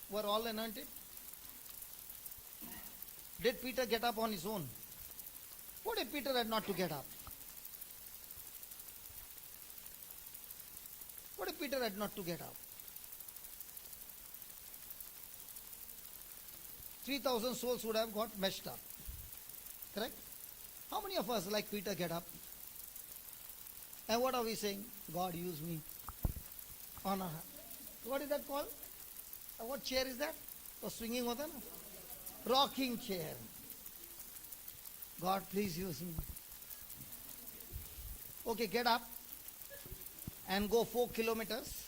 Were all anointed? Did Peter get up on his own? What if Peter had not to get up? What if Peter had not to get up? 3,000 souls would have got messed up. Correct? How many of us, like Peter, get up? And what are we saying? God, use me. On a, what is that called? What chair is that? तो swinging hota na? Rocking chair. God, please use me. Okay, get up and go 4 kilometers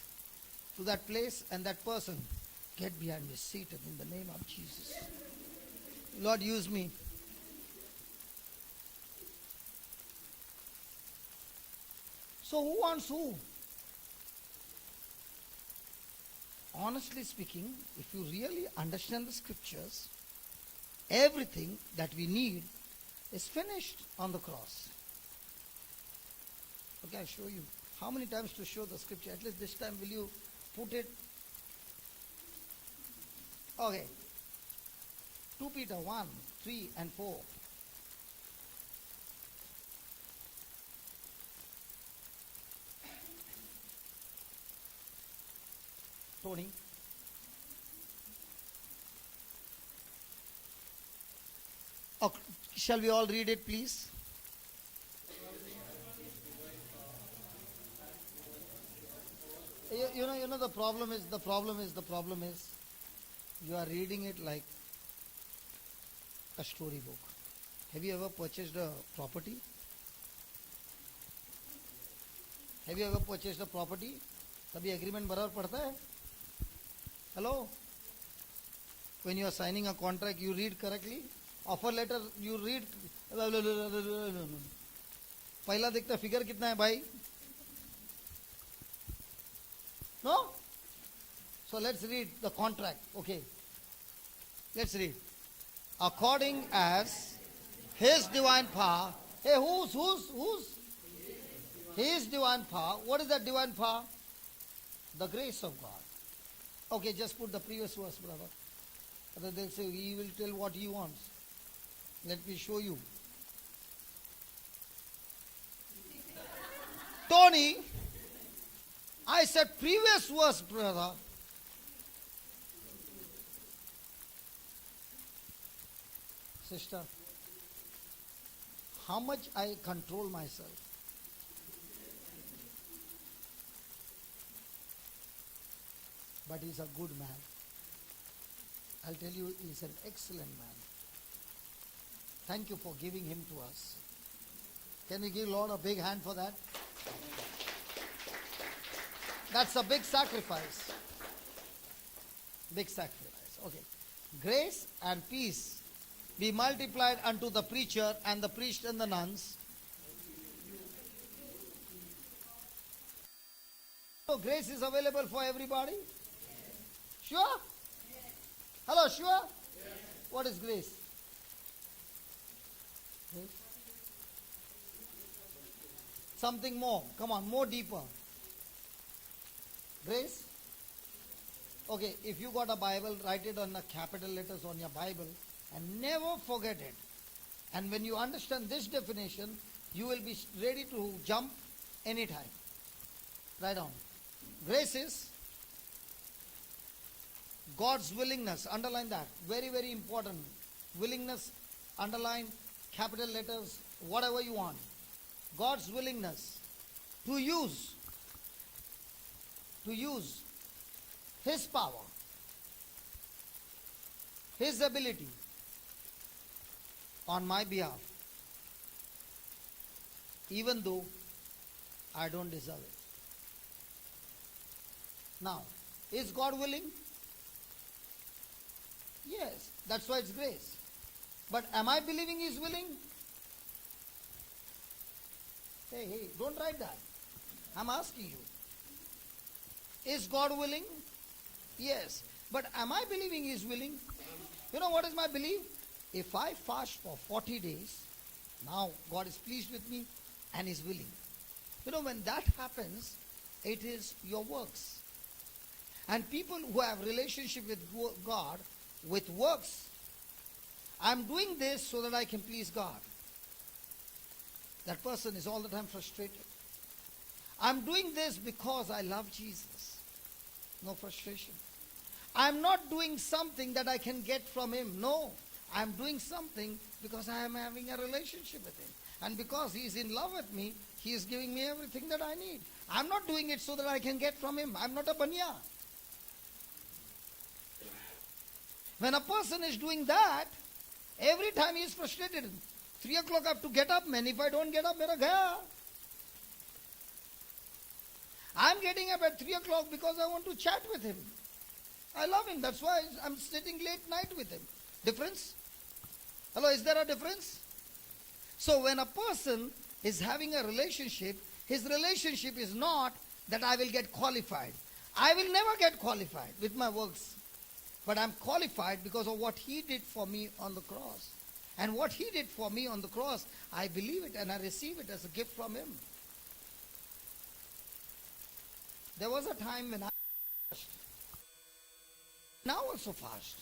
to that place, and that person get behind me, seated in the name of Jesus. Lord, use me. So who wants who? Honestly speaking, if you really understand the scriptures, everything that we need is finished on the cross. Okay, I'll show you. How many times to show the scripture? At least this time will you put it? Okay. 2 Peter 1, 3 and 4. Tony. Okay, shall we all read it, please? You know the problem is you are reading it like a storybook. Have you ever purchased a property? Have you ever purchased a property? तभी agreement बराबर पढ़ता है? Hello? When you are signing a contract, you read correctly? Offer letter, you read? पहला देखता figure कितना है भाई? No? So let's read the contract. Okay. Let's read. According as His divine power. Hey, whose? His divine power. What is that divine power? The grace of God. Okay, just put the previous verse, brother. Other they'll say he will tell what he wants. Let me show you. Tony, I said previous verse, brother. Sister, how much I control myself. But he's a good man. I'll tell you, he's an excellent man. Thank you for giving him to us. Can we give Lord a big hand for that? That's a big sacrifice. Big sacrifice. Okay. Grace and peace be multiplied unto the preacher and the priest and the nuns. So grace is available for everybody? Sure? Hello, sure? What is grace? Something more. Come on, more deeper. Grace? Okay, if you got a Bible, write it on the capital letters on your Bible and never forget it. And when you understand this definition, you will be ready to jump anytime. Write down. Grace is God's willingness. Underline that. Very, very important. Willingness, underline, capital letters, whatever you want. God's willingness to use His power, His ability on my behalf, even though I don't deserve it. Now, is God willing? Yes, that's why it's grace. But am I believing He is willing? Hey, don't write that. I'm asking you. Is God willing? Yes. But am I believing He is willing? You know what is my belief? If I fast for 40 days, now God is pleased with me and is willing. You know, when that happens, it is your works. And people who have relationship with God with works, I'm doing this so that I can please God. That person is all the time frustrated. I'm doing this because I love Jesus. No frustration. I'm not doing something that I can get from Him. No. I'm doing something because I am having a relationship with Him. And because He is in love with me, He is giving me everything that I need. I'm not doing it so that I can get from Him. I'm not a banya. When a person is doing that, every time he is frustrated. 3 o'clock I have to get up, man. If I don't get up, mera gaya. I'm getting up at 3 o'clock because I want to chat with him. I love him. That's why I'm sitting late night with him. Difference? Hello, is there a difference? So when a person is having a relationship, his relationship is not that I will get qualified. I will never get qualified with my works. But I'm qualified because of what He did for me on the cross. And what He did for me on the cross, I believe it and I receive it as a gift from Him. There was a time when I fasted. Now also fast.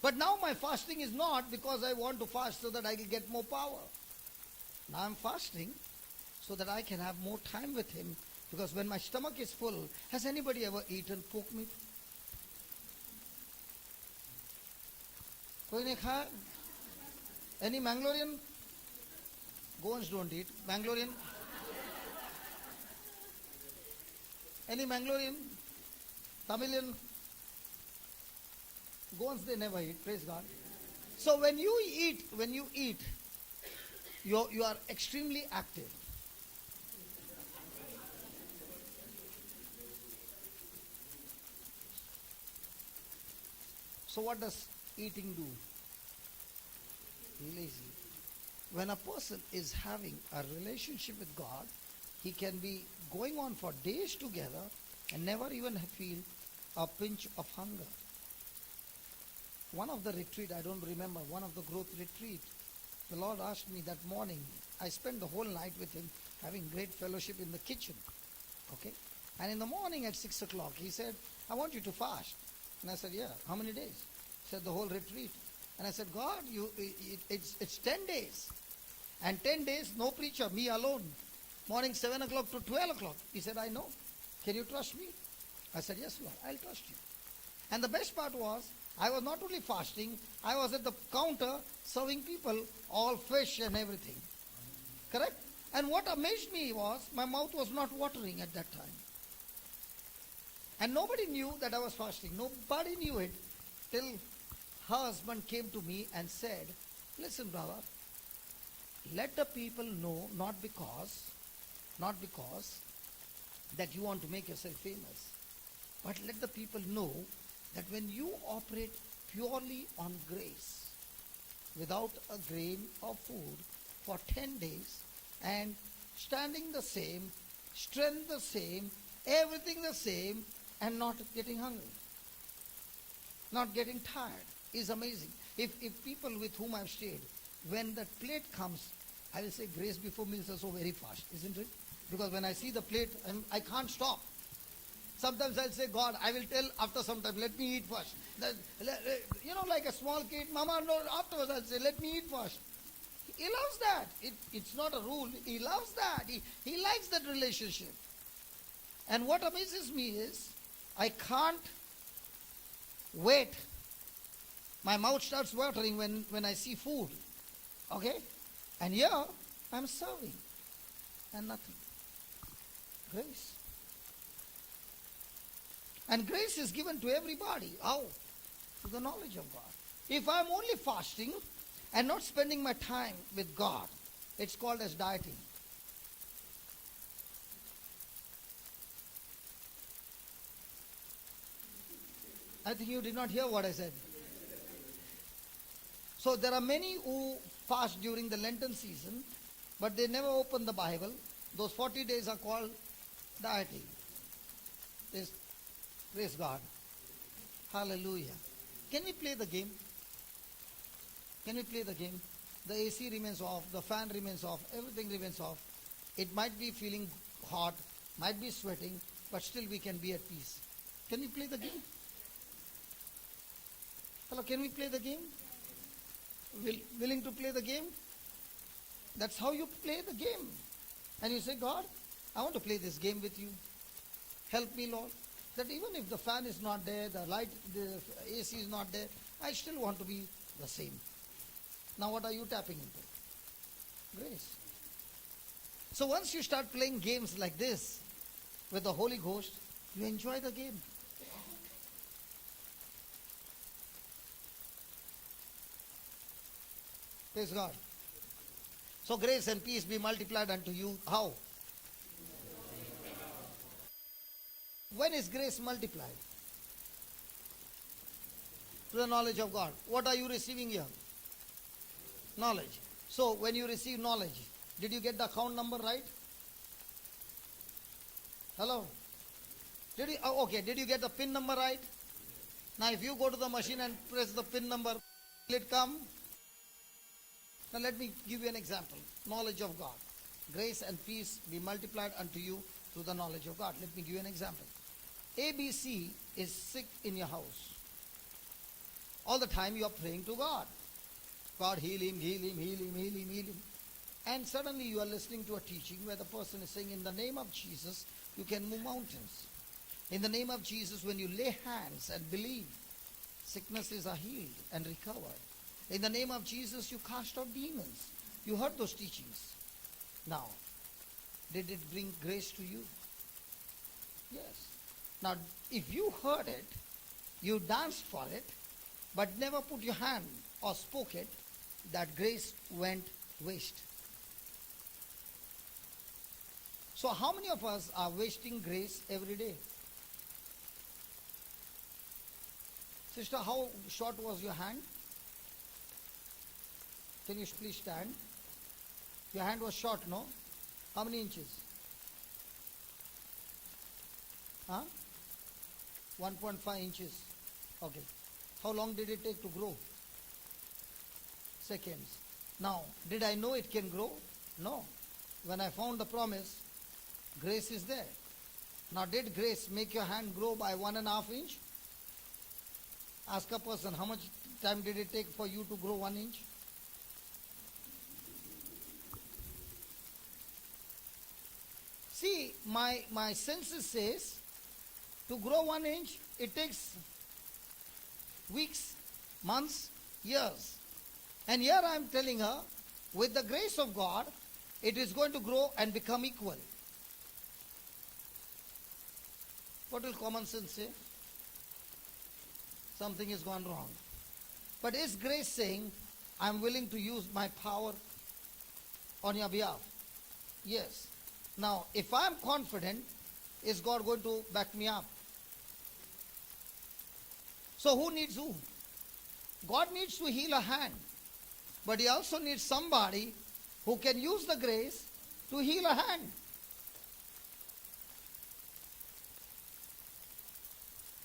But now my fasting is not because I want to fast so that I will get more power. Now I'm fasting so that I can have more time with Him. Because when my stomach is full, has anybody ever eaten pork meat? कोई नहीं खाया? Any Mangalorean? Goans don't eat. Mangalorean? Any Mangalorean? Tamilian? Goans they never eat. Praise God. So when you eat, you are extremely active. So what does eating do? Lazy. When a person is having a relationship with God, he can be going on for days together and never even feel a pinch of hunger. One of the retreat, I don't remember, one of the growth retreat, the Lord asked me that morning, I spent the whole night with Him having great fellowship in the kitchen. Okay? And in the morning at 6 o'clock, He said, I want you to fast. And I said, yeah, how many days? He said, the whole retreat. And I said, God, it's 10 days. And 10 days, no preacher, me alone. Morning 7 o'clock to 12 o'clock. He said, I know. Can you trust me? I said, yes, Lord, I'll trust you. And the best part was, I was not only fasting, I was at the counter serving people all fish and everything. Correct? And what amazed me was, my mouth was not watering at that time. And nobody knew that I was fasting. Nobody knew it till her husband came to me and said, Listen, brother, let the people know, not because that you want to make yourself famous, but let the people know that when you operate purely on grace, without a grain of food for 10 days, and standing the same, strength the same, everything the same, and not getting hungry, not getting tired, is amazing. If people with whom I've stayed, when the plate comes, I will say grace before meals are so very fast, isn't it? Because when I see the plate, I can't stop. Sometimes I'll say, God, I will tell after some time, let me eat first. Like a small kid, Mama, no, afterwards I'll say, let me eat first. He loves that. It's not a rule. He loves that. He likes that relationship. And what amazes me is, I can't wait. My mouth starts watering when I see food. Okay? And here, I'm serving. And nothing. Grace. And grace is given to everybody. How? Through the knowledge of God. If I'm only fasting and not spending my time with God, it's called as dieting. I think you did not hear what I said. So there are many who fast during the Lenten season, but they never open the Bible. Those 40 days are called dieting. Praise God. Hallelujah. Can we play the game? Can we play the game? The AC remains off, the fan remains off, everything remains off. It might be feeling hot, might be sweating, but still we can be at peace. Can we play the game? Hello, can we play the game? Willing to play the game? That's how you play the game. And you say, God, I want to play this game with you. Help me, Lord. That even if the fan is not there, the AC is not there, I still want to be the same. Now what are you tapping into? Grace. So once you start playing games like this with the Holy Ghost, you enjoy the game. Praise God. So grace and peace be multiplied unto you. How? When is grace multiplied? To the knowledge of God. What are you receiving here? Knowledge. So when you receive knowledge, did you get the account number right? Hello? Did you get the PIN number right? Now if you go to the machine and press the PIN number, will it come? Now let me give you an example. Knowledge of God. Grace and peace be multiplied unto you through the knowledge of God. Let me give you an example. ABC is sick in your house. All the time you are praying to God. God, heal him, heal him, heal him, heal him, heal him. And suddenly you are listening to a teaching where the person is saying, in the name of Jesus, you can move mountains. In the name of Jesus, when you lay hands and believe, sicknesses are healed and recovered. In the name of Jesus, you cast out demons. You heard those teachings. Now, did it bring grace to you? Yes. Now, if you heard it, you danced for it, but never put your hand or spoke it, that grace went waste. So how many of us are wasting grace every day? Sister, how short was your hand? Can you please stand? Your hand was short, no? How many inches? Huh? 1.5 inches. Okay. How long did it take to grow? Seconds. Now, did I know it can grow? No. When I found the promise, grace is there. Now, did grace make your hand grow by 1.5 inch? Ask a person, how much time did it take for you to grow 1 inch? See, my senses says, to grow 1 inch, it takes weeks, months, years. And here I am telling her, with the grace of God, it is going to grow and become equal. What will common sense say? Something has gone wrong. But is grace saying, I'm willing to use my power on your behalf. Yes. Now, if I'm confident, is God going to back me up? So who needs who? God needs to heal a hand. But he also needs somebody who can use the grace to heal a hand.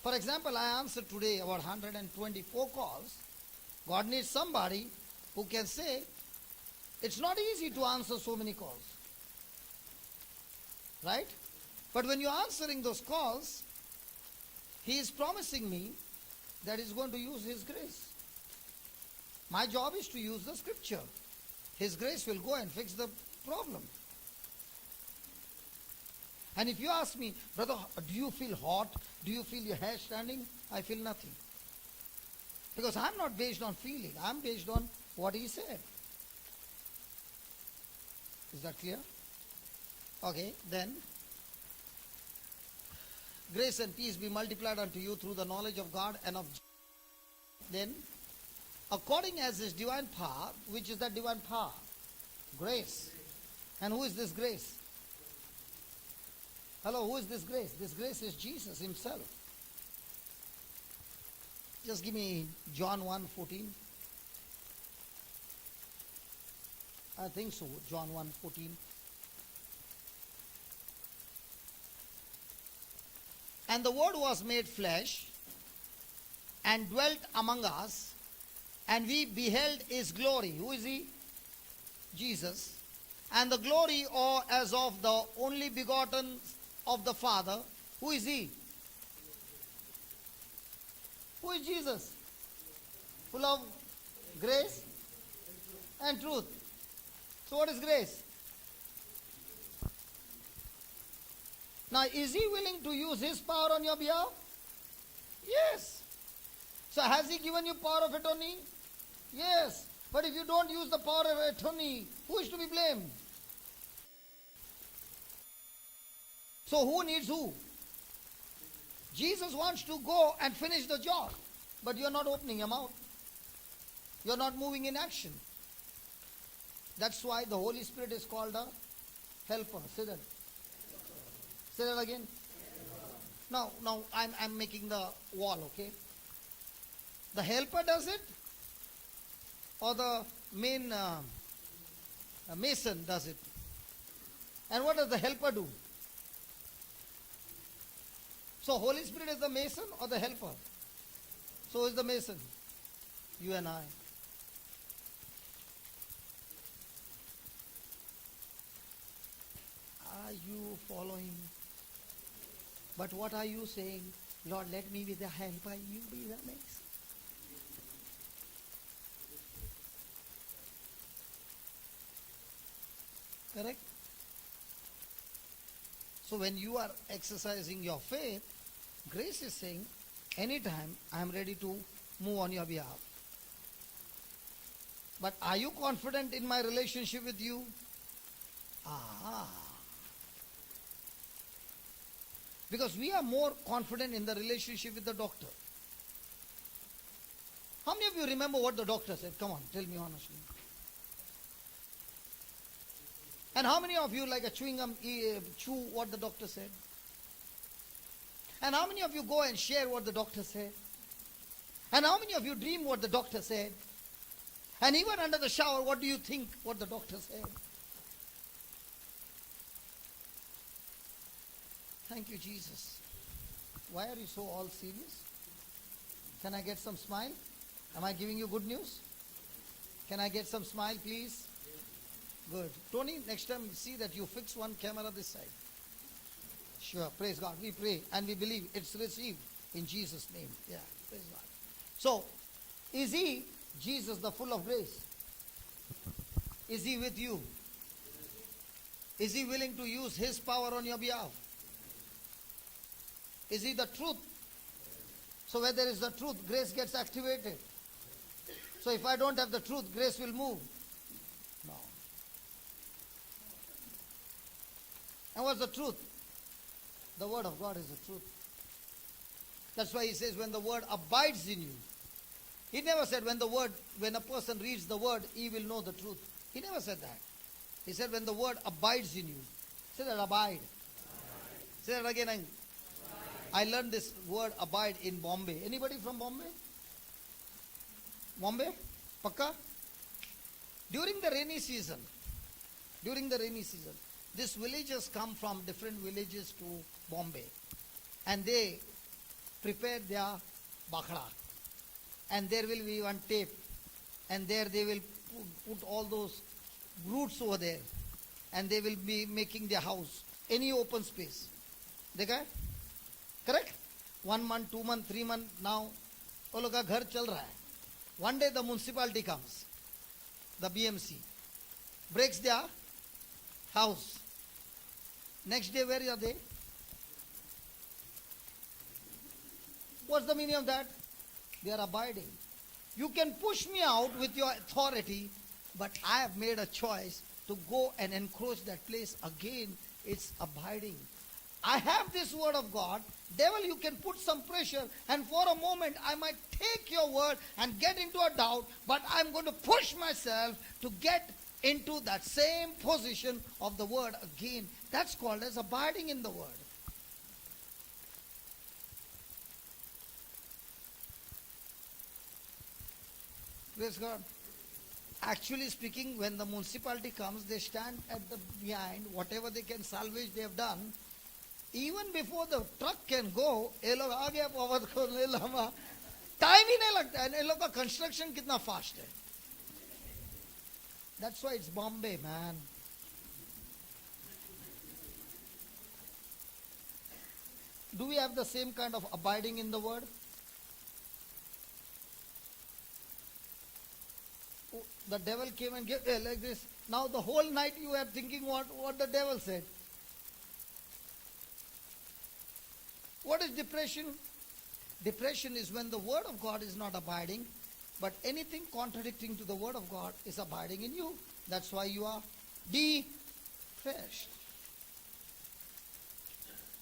For example, I answered today about 124 calls. God needs somebody who can say, it's not easy to answer so many calls. Right? But when you're answering those calls, he is promising me that he's going to use his grace. My job is to use the scripture. His grace will go and fix the problem. And if you ask me, brother, do you feel hot? Do you feel your hair standing? I feel nothing. Because I'm not based on feeling. I'm based on what he said. Is that clear? Okay, then. Grace and peace be multiplied unto you through the knowledge of God and of Jesus. Then, according as his divine power, which is that divine power? Grace. And who is this grace? Hello, who is this grace? This grace is Jesus himself. Just give me John 1:14. I think so, John 1:14. And the Word was made flesh and dwelt among us, and we beheld his glory. Who is he? Jesus. And the glory as of the only begotten of the Father. Who is he? Who is Jesus? Full of grace and truth. So what is grace? Now, is he willing to use his power on your behalf? Yes. So has he given you power of attorney? Yes. But if you don't use the power of attorney, who is to be blamed? So who needs who? Jesus wants to go and finish the job, but you're not opening your mouth. You're not moving in action. That's why the Holy Spirit is called a helper. Say that. Say that again. Now I'm making the wall, okay? The helper does it, or the main mason does it? And what does the helper do? So Holy Spirit is the mason or the helper? So is the mason. You and I. Are you following? But what are you saying? Lord, let me be the helper, you be the mason. Correct? So when you are exercising your faith, grace is saying, anytime I am ready to move on your behalf. But are you confident in my relationship with you? Because we are more confident in the relationship with the doctor. How many of you remember what the doctor said? Come on, tell me honestly. And how many of you, like a chewing gum, chew what the doctor said? And how many of you go and share what the doctor said? And how many of you dream what the doctor said? And even under the shower, what do you think what the doctor said? Thank you, Jesus. Why are you so all serious? Can I get some smile? Am I giving you good news? Can I get some smile, please? Good. Tony, next time see that you fix one camera this side. Sure. Praise God. We pray and we believe it's received in Jesus' name. Yeah. Praise God. So, is he, Jesus, the full of grace? Is he with you? Is he willing to use his power on your behalf? Is he the truth? So where there is the truth, grace gets activated. So if I don't have the truth, grace will move. No. And what's the truth? The word of God is the truth. That's why he says when the word abides in you, He never said when a person reads the word, he will know the truth. He never said that. He said when the word abides in you. Say that, abide. Say that again. I learned this word abide in Bombay. Anybody from Bombay? Bombay? Pakka? During the rainy season, these villagers come from different villages to Bombay. And they prepare their bakhra. And there will be one tape. And there they will put all those roots over there. And they will be making their house. Any open space. Dekha hai? Correct? 1 month, 2 month, 3 month, now, वो लोग का घर चल रहा है. One day the municipality comes, the BMC, breaks their house. Next day, where are they? What's the meaning of that? They are abiding. You can push me out with your authority, but I have made a choice to go and encroach that place again. It's abiding. I have this word of God. Devil, you can put some pressure, and for a moment I might take your word and get into a doubt, but I'm going to push myself to get into that same position of the word again. That's called as abiding in the word. Praise God. Actually speaking, when the municipality comes, they stand at the behind, whatever they can salvage they have done. Even before the truck can go, ये लोग आ गया power को ले लगा, time ही नहीं लगता है. ये लोग का कंस्ट्रक्शन कितना फास्ट है. That's why it's Bombay, man. Do we have the same kind of abiding in the word? The devil came and gave like this. Now the whole night you are thinking what the devil said. What is depression? Depression is when the word of God is not abiding, but anything contradicting to the word of God is abiding in you. That's why you are depressed.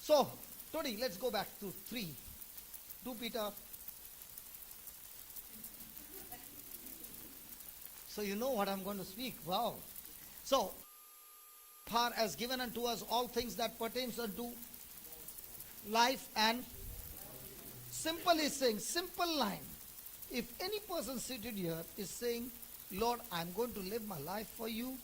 So, Tony, let's go back to 3. 2 Peter. So you know what I'm going to speak. Wow. So, power has given unto us all things that pertains unto life and simple is saying, simple line. If any person seated here is saying, Lord, I'm going to live my life for you,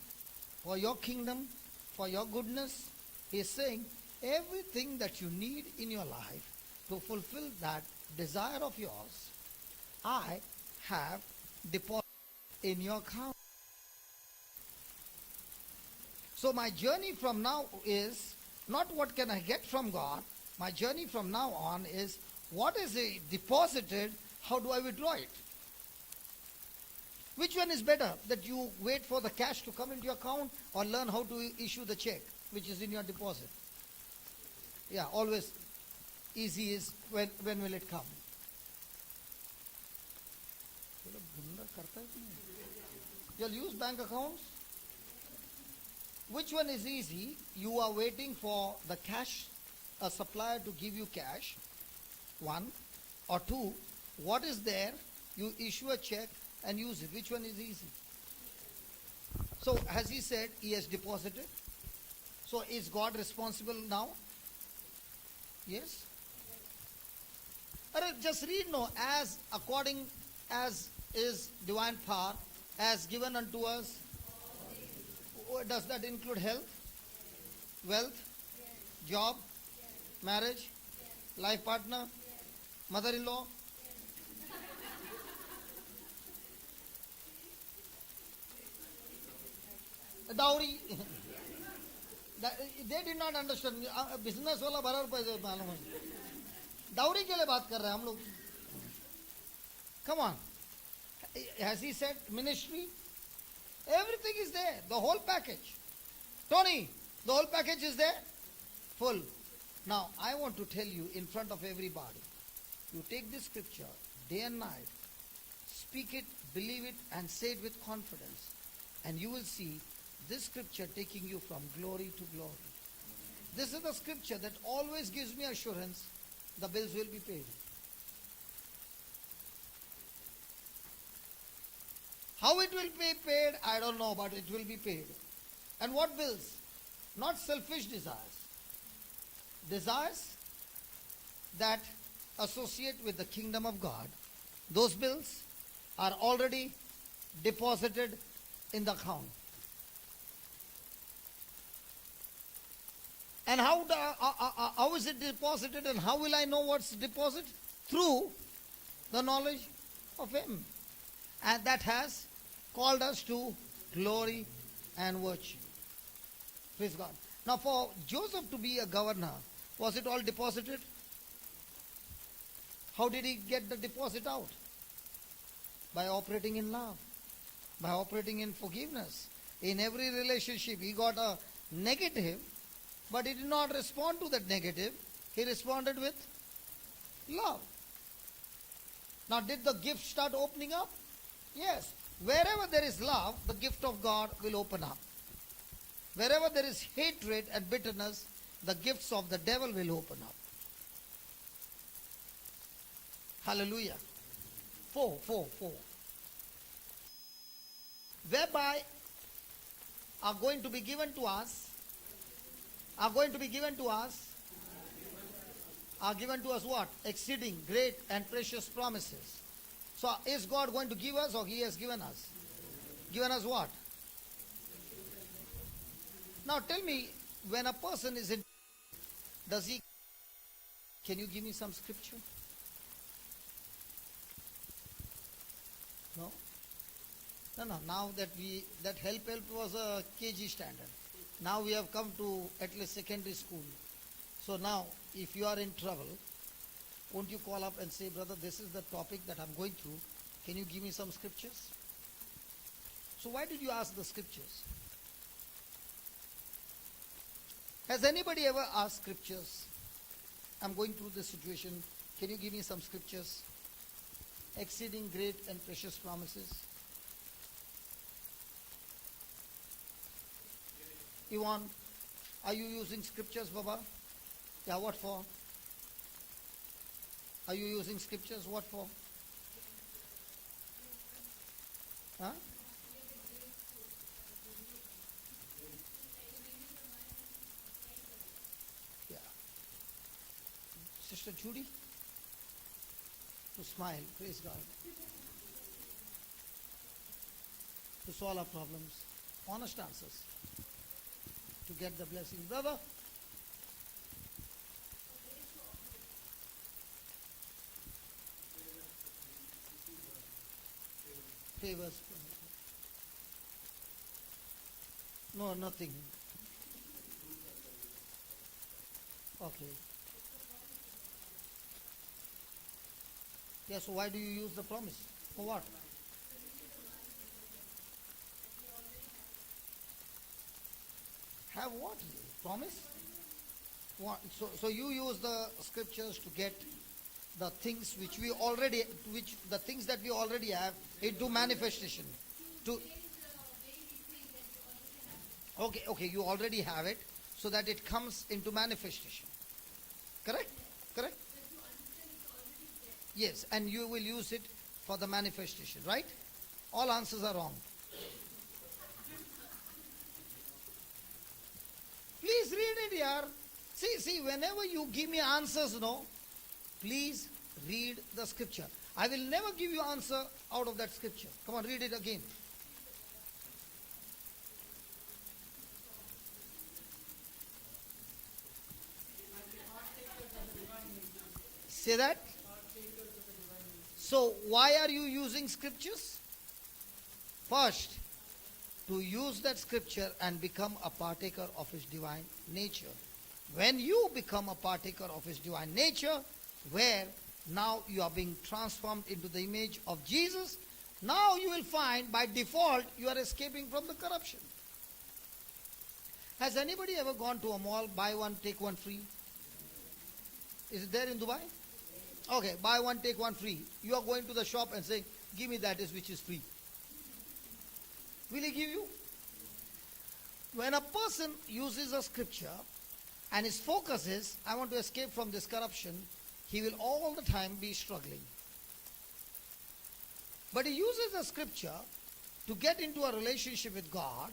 for your kingdom, for your goodness, he's saying everything that you need in your life to fulfill that desire of yours, I have deposited in your account. So my journey from now is not what can I get from God. My journey from now on is what is deposited, how do I withdraw it? Which one is better? That you wait for the cash to come into your account or learn how to issue the check which is in your deposit? Yeah, always easy is when will it come? You'll use bank accounts? Which one is easy? You are waiting for the cash, a supplier to give you cash, 1, or 2, what is there, you issue a check and use it. Which one is easy? So, has he said he has deposited? So, is God responsible now? Yes? Just read, no, as according as is divine power, as given unto us. Does that include health, wealth, job, marriage, life partner, mother-in-law? Dowry. They did not understand. Business वाला बराबर पैसे मालूम है. Dowry के लिए बात कर रहे हैं हम लोग. Come on. Has he said ministry? Everything is there. The whole package. Tony, the whole package is there? Full. Now, I want to tell you in front of everybody. You take this scripture day and night. Speak it, believe it, and say it with confidence. And you will see this scripture taking you from glory to glory. This is the scripture that always gives me assurance the bills will be paid. How it will be paid, I don't know, but it will be paid. And what bills? Not selfish desires. Desires that associate with the kingdom of God. Those bills are already deposited in the account. And how is it deposited, and how will I know what's deposited? Through the knowledge of Him. And that has called us to glory and virtue. Praise God. Now for Joseph to be a governor, was it all deposited? How did he get the deposit out? By operating in love, by operating in forgiveness. In every relationship, he got a negative, but he did not respond to that negative. He responded with love. Now, did the gift start opening up? Yes. Wherever there is love, the gift of God will open up. Wherever there is hatred and bitterness, the gifts of the devil will open up. Hallelujah. 4. Whereby are going to be given to us, are given to us what? Exceeding great and precious promises. So is God going to give us, or He has given us? Given us what? Now tell me, when a person is in, does he, can you give me some scripture? No? No. Now that help was a KG standard. Now we have come to at least secondary school. So now, if you are in trouble, won't you call up and say, brother, this is the topic that I'm going through. Can you give me some scriptures? So why did you ask the scriptures? Has anybody ever asked scriptures? I'm going through this situation. Can you give me some scriptures? Exceeding great and precious promises. Ivan, are you using scriptures, Baba? Yeah, what for? Are you using scriptures? What for? Huh? Yeah. Sister Judy? To smile, praise God. To solve our problems. Honest answers. To get the blessing. Brother? Favors. No, nothing. Okay. Yeah, so why do you use the promise? For what? Have what? Promise? What? So you use the scriptures to get the things the things that we already have into manifestation. Okay, you already have it, so that it comes into manifestation. Correct? Yes, and you will use it for the manifestation, right? All answers are wrong. Please read it here. See, whenever you give me answers, please read the scripture. I will never give you answer out of that scripture. Come on, read it again. Say that. So why are you using scriptures? First, to use that scripture and become a partaker of His divine nature. When you become a partaker of His divine nature, where now you are being transformed into the image of Jesus, now you will find by default you are escaping from the corruption. Has anybody ever gone to a mall, buy one, take one free? Is it there in Dubai? Okay, buy one, take one free. You are going to the shop and saying, give me that which is free. Will He give you? When a person uses a scripture and his focus is, I want to escape from this corruption, he will all the time be struggling. But he uses the scripture to get into a relationship with God,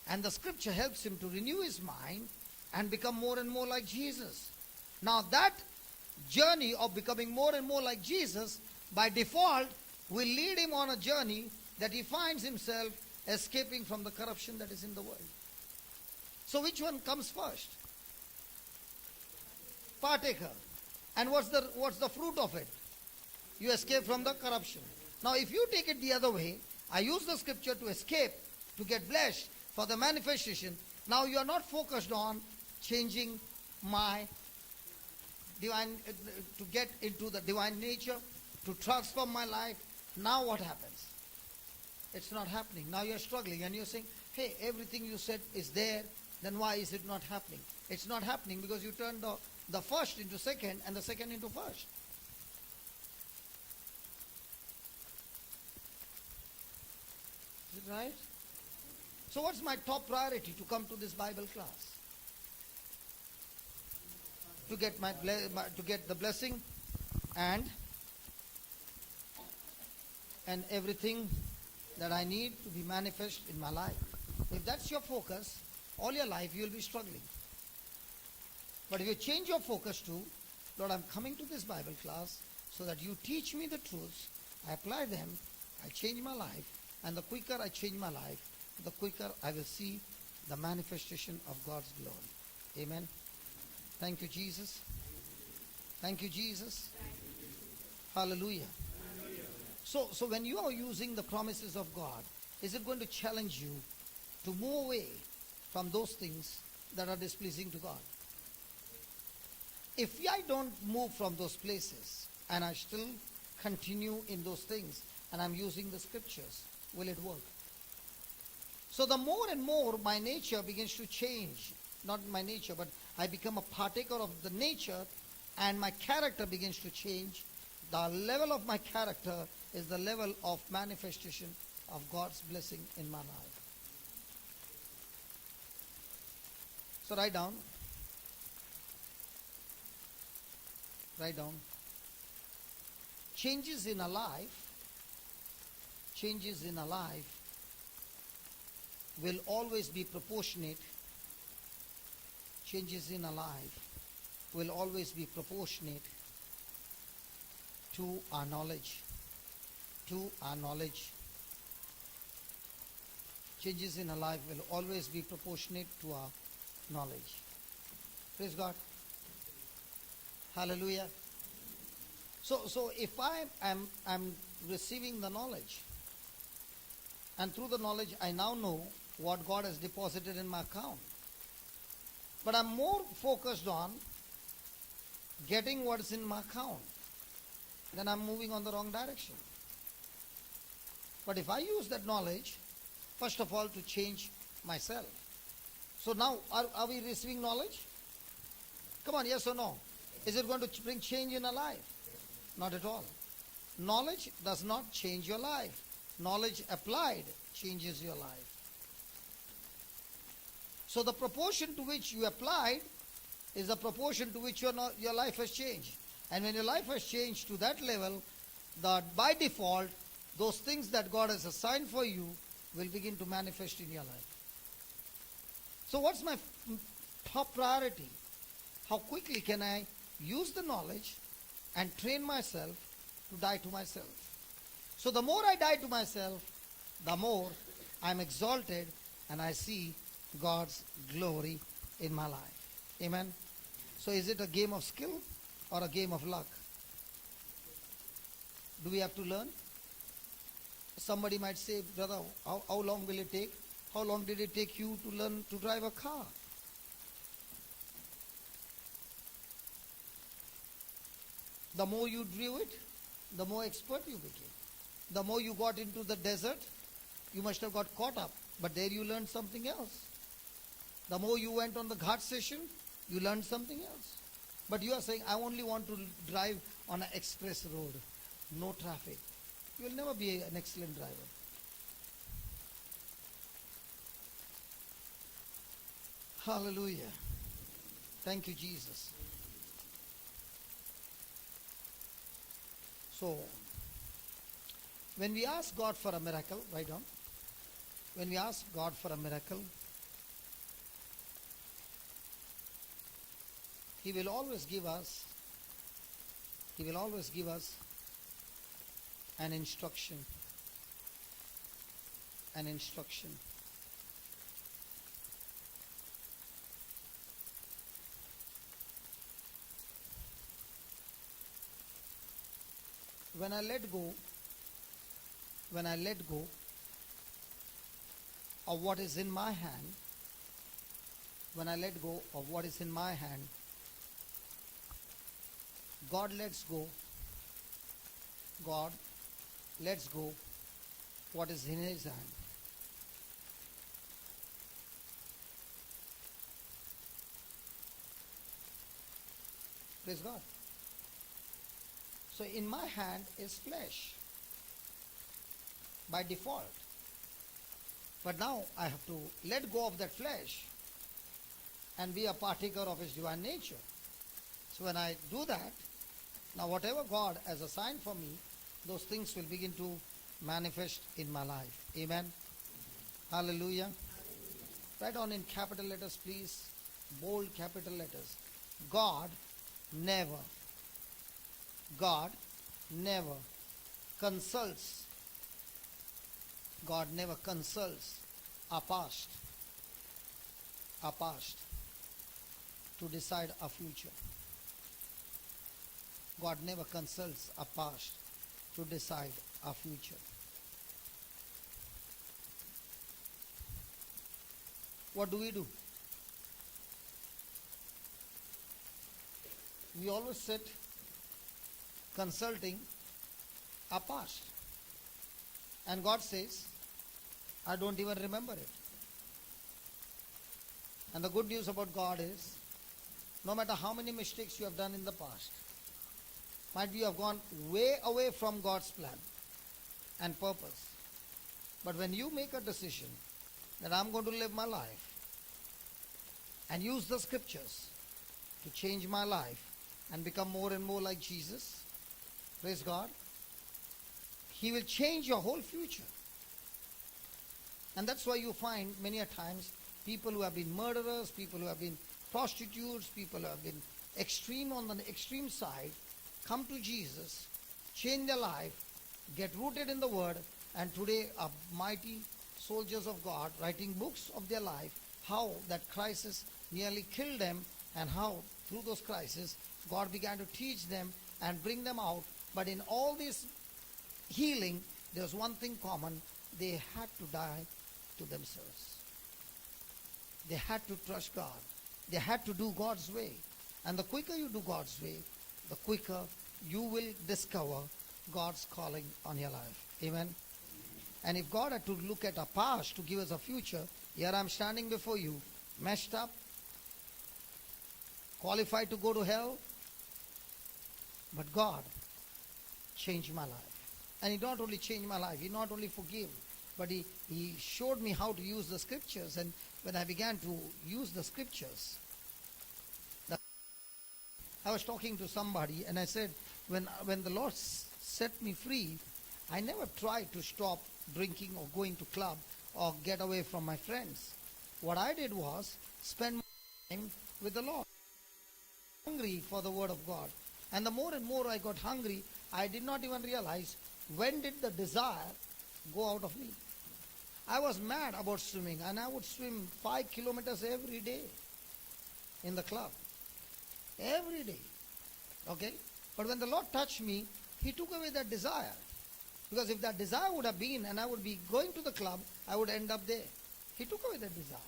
and the scripture helps him to renew his mind and become more and more like Jesus. Now that journey of becoming more and more like Jesus, by default, will lead him on a journey that he finds himself escaping from the corruption that is in the world. So which one comes first? Partaker. And what's the fruit of it? You escape from the corruption. Now if you take it the other way, I use the scripture to escape, to get blessed for the manifestation. Now you are not focused on changing my divine, to get into the divine nature, to transform my life. Now what happens? It's not happening. Now you're struggling and you're saying, hey, everything you said is there, then why is it not happening? It's not happening because you turned the first into second and the second into first. Is it right? So what's my top priority to come to this Bible class? To get to get the blessing and everything that I need to be manifest in my life. If that's your focus, all your life you will be struggling. But if you change your focus to, Lord, I'm coming to this Bible class so that you teach me the truths, I apply them, I change my life, and the quicker I change my life, the quicker I will see the manifestation of God's glory. Amen. Thank you, Jesus. Thank you, Jesus. Hallelujah. So when you are using the promises of God, is it going to challenge you to move away from those things that are displeasing to God? If I don't move from those places and I still continue in those things and I'm using the scriptures, will it work? So the more and more my nature begins to change, not my nature, but I become a partaker of the nature and my character begins to change. The level of my character is the level of manifestation of God's blessing in my life. So write down. Write down. Changes in a life will always be proportionate. Changes in a life will always be proportionate to our knowledge. To our knowledge. Changes in our life will always be proportionate to our knowledge. Praise God. Hallelujah. So if I'm receiving the knowledge, and through the knowledge I now know what God has deposited in my account, but I'm more focused on getting what's in my account, then I'm moving on the wrong direction. But if I use that knowledge, first of all, to change myself. So now, are we receiving knowledge? Come on, yes or no? Is it going to bring change in our life? Not at all. Knowledge does not change your life. Knowledge applied changes your life. So the proportion to which you applied is the proportion to which your life has changed. And when your life has changed to that level, that by default, those things that God has assigned for you will begin to manifest in your life. So what's my top priority? How quickly can I use the knowledge and train myself to die to myself? So the more I die to myself, the more I'm exalted and I see God's glory in my life. Amen. So is it a game of skill or a game of luck? Do we have to learn? Somebody might say, brother, how long will it take? How long did it take you to learn to drive a car? The more you drew it, the more expert you became. The more you got into the desert, you must have got caught up. But there you learned something else. The more you went on the Ghat session, you learned something else. But you are saying, I only want to drive on an express road, no traffic. You will never be an excellent driver. Hallelujah. Thank you, Jesus. So, when we ask God for a miracle, write down. When we ask God for a miracle, He will always give us an instruction. An instruction. When I let go of what is in my hand, when I let go of what is in my hand, God lets go. God lets go what is in His hand. Praise God. So in my hand is flesh by default. But now I have to let go of that flesh and be a partaker of His divine nature. So when I do that, now whatever God has assigned for me, those things will begin to manifest in my life. Amen. Hallelujah. Write on in capital letters, please. Bold capital letters. God never consults. God never consults our past to decide our future. God never consults our past to decide our future. What do? We always sit consulting our past. And God says, I don't even remember it. And the good news about God is, no matter how many mistakes you have done in the past, might be you have gone way away from God's plan and purpose. But when you make a decision that I'm going to live my life and use the scriptures to change my life and become more and more like Jesus, praise God, He will change your whole future. And that's why you find many a times people who have been murderers, people who have been prostitutes, people who have been extreme on the extreme side, come to Jesus, change their life, get rooted in the Word, and today are mighty soldiers of God writing books of their life, how that crisis nearly killed them and how through those crises God began to teach them and bring them out. But in all this healing, there was one thing common. They had to die to themselves. They had to trust God. They had to do God's way. And the quicker you do God's way, the quicker you will discover God's calling on your life. Amen. And if God had to look at our past to give us a future, here I'm standing before you, messed up, qualified to go to hell. But God changed my life. And He not only changed my life, He not only forgave, but He showed me how to use the scriptures. And when I began to use the scriptures, I was talking to somebody and I said, when the Lord set me free, I never tried to stop drinking or going to club or get away from my friends. What I did was spend time with the Lord. Hungry for the Word of God. And the more and more I got hungry, I did not even realize when did the desire go out of me. I was mad about swimming and I would swim 5 kilometers every day in the club. Every day. Okay? But when the Lord touched me, He took away that desire. Because if that desire would have been and I would be going to the club, I would end up there. He took away that desire.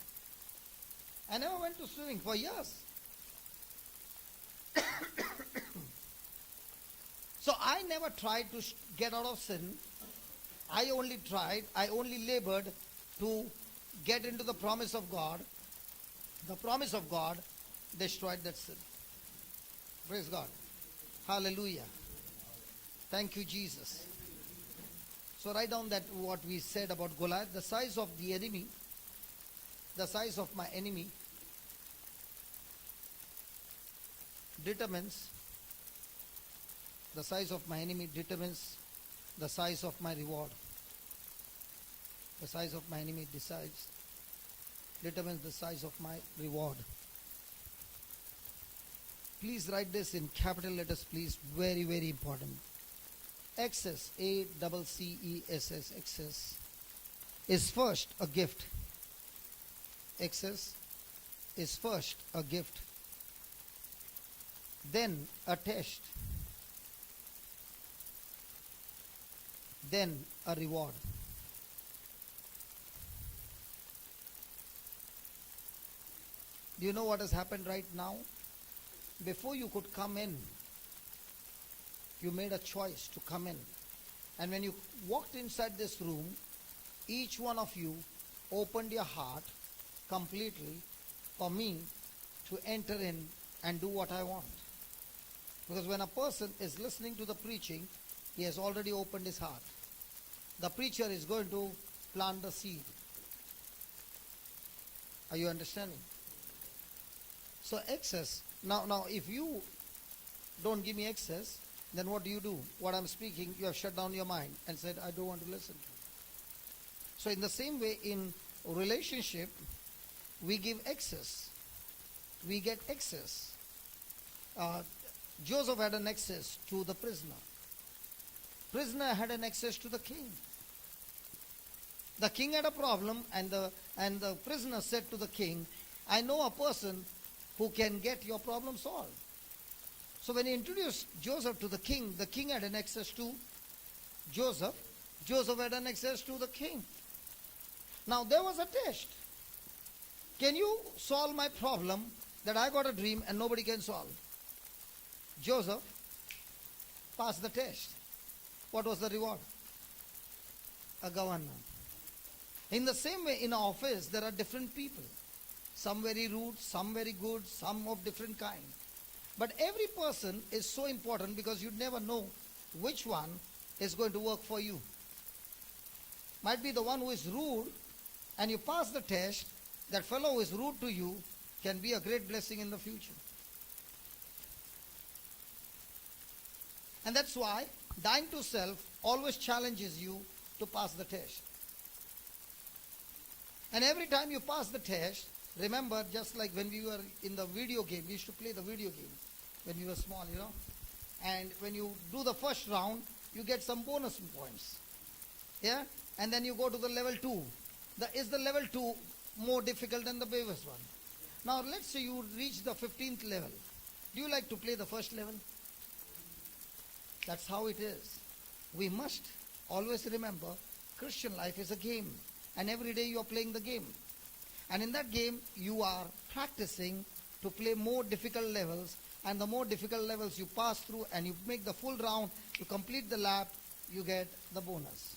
I never went to swimming for years. So I never tried to get out of sin. I only labored to get into the promise of God. The promise of God destroyed that sin. Praise God. Hallelujah. Thank you, Jesus. So write down that what we said about Goliath. The size of the enemy, the size of my enemy determines the size of my size of my reward. The size of my enemy determines the size of my reward. Please write this in capital letters, please. Very, very important. Access, ACCESS, access, is first a gift. Access is first a gift, then a test, then a reward. Do you know what has happened right now? Before you could come in, you made a choice to come in. And when you walked inside this room, each one of you opened your heart completely for me to enter in and do what I want. Because when a person is listening to the preaching, he has already opened his heart. The preacher is going to plant the seed. Are you understanding? So access. Now if you don't give me access, then what do? What I'm speaking, you have shut down your mind and said, I don't want to listen to you. So in the same way, in relationship, we give access. We get access. Joseph had an access to the prisoner. Prisoner had an access to the king. The king had a problem, and the prisoner said to the king, I know a person who can get your problem solved. So when he introduced Joseph to the king had an access to Joseph. Joseph had an access to the king. Now there was a test. Can you solve my problem that I got a dream and nobody can solve? Joseph passed the test. What was the reward? A governor. In the same way, in our office, there are different people. Some very rude, some very good, some of different kind. But every person is so important because you never know which one is going to work for you. Might be the one who is rude and you pass the test, that fellow who is rude to you can be a great blessing in the future. And that's why dying to self always challenges you to pass the test. And every time you pass the test, remember, just like when we were in the video game, we used to play the video game when we were small, And when you do the first round, you get some bonus points. Yeah? And then you go to the level 2. Is the level 2 more difficult than the previous one? Now, let's say you reach the 15th level. Do you like to play the first level? That's how it is. We must always remember, Christian life is a game. And every day you are playing the game. And in that game, you are practicing to play more difficult levels. And the more difficult levels you pass through and you make the full round, you complete the lap, you get the bonus.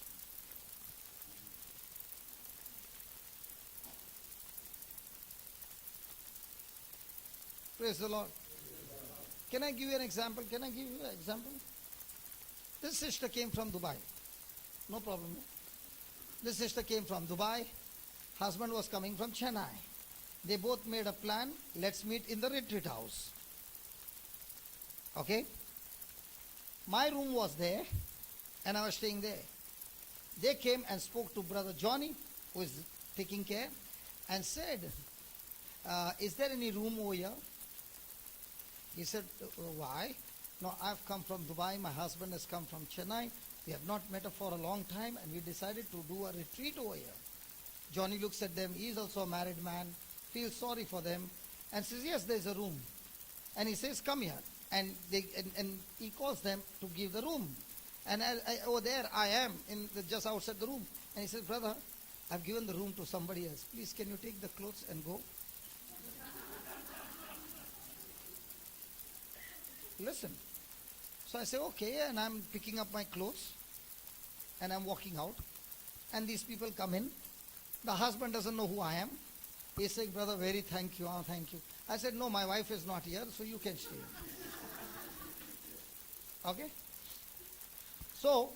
Praise the Lord. Can I give you an example? This sister came from Dubai. No problem. This sister came from Dubai. Husband was coming from Chennai. They both made a plan. Let's meet in the retreat house. Okay? My room was there and I was staying there. They came and spoke to Brother Johnny, who is taking care, and said, is there any room over here? He said, why? No, I've come from Dubai. My husband has come from Chennai. We have not met for a long time and we decided to do a retreat over here. Johnny looks at them. He's also a married man. Feels sorry for them and says, yes, there's a room. And he says, come here. And he calls them to give the room. And over there I am just outside the room. And he says, brother, I've given the room to somebody else. Please, can you take the clothes and go? Listen. So I say, okay, and I'm picking up my clothes and I'm walking out. And these people come in. The husband doesn't know who I am. He's saying, brother, very thank you. Thank you. I said, no, my wife is not here, so you can stay. Okay? So,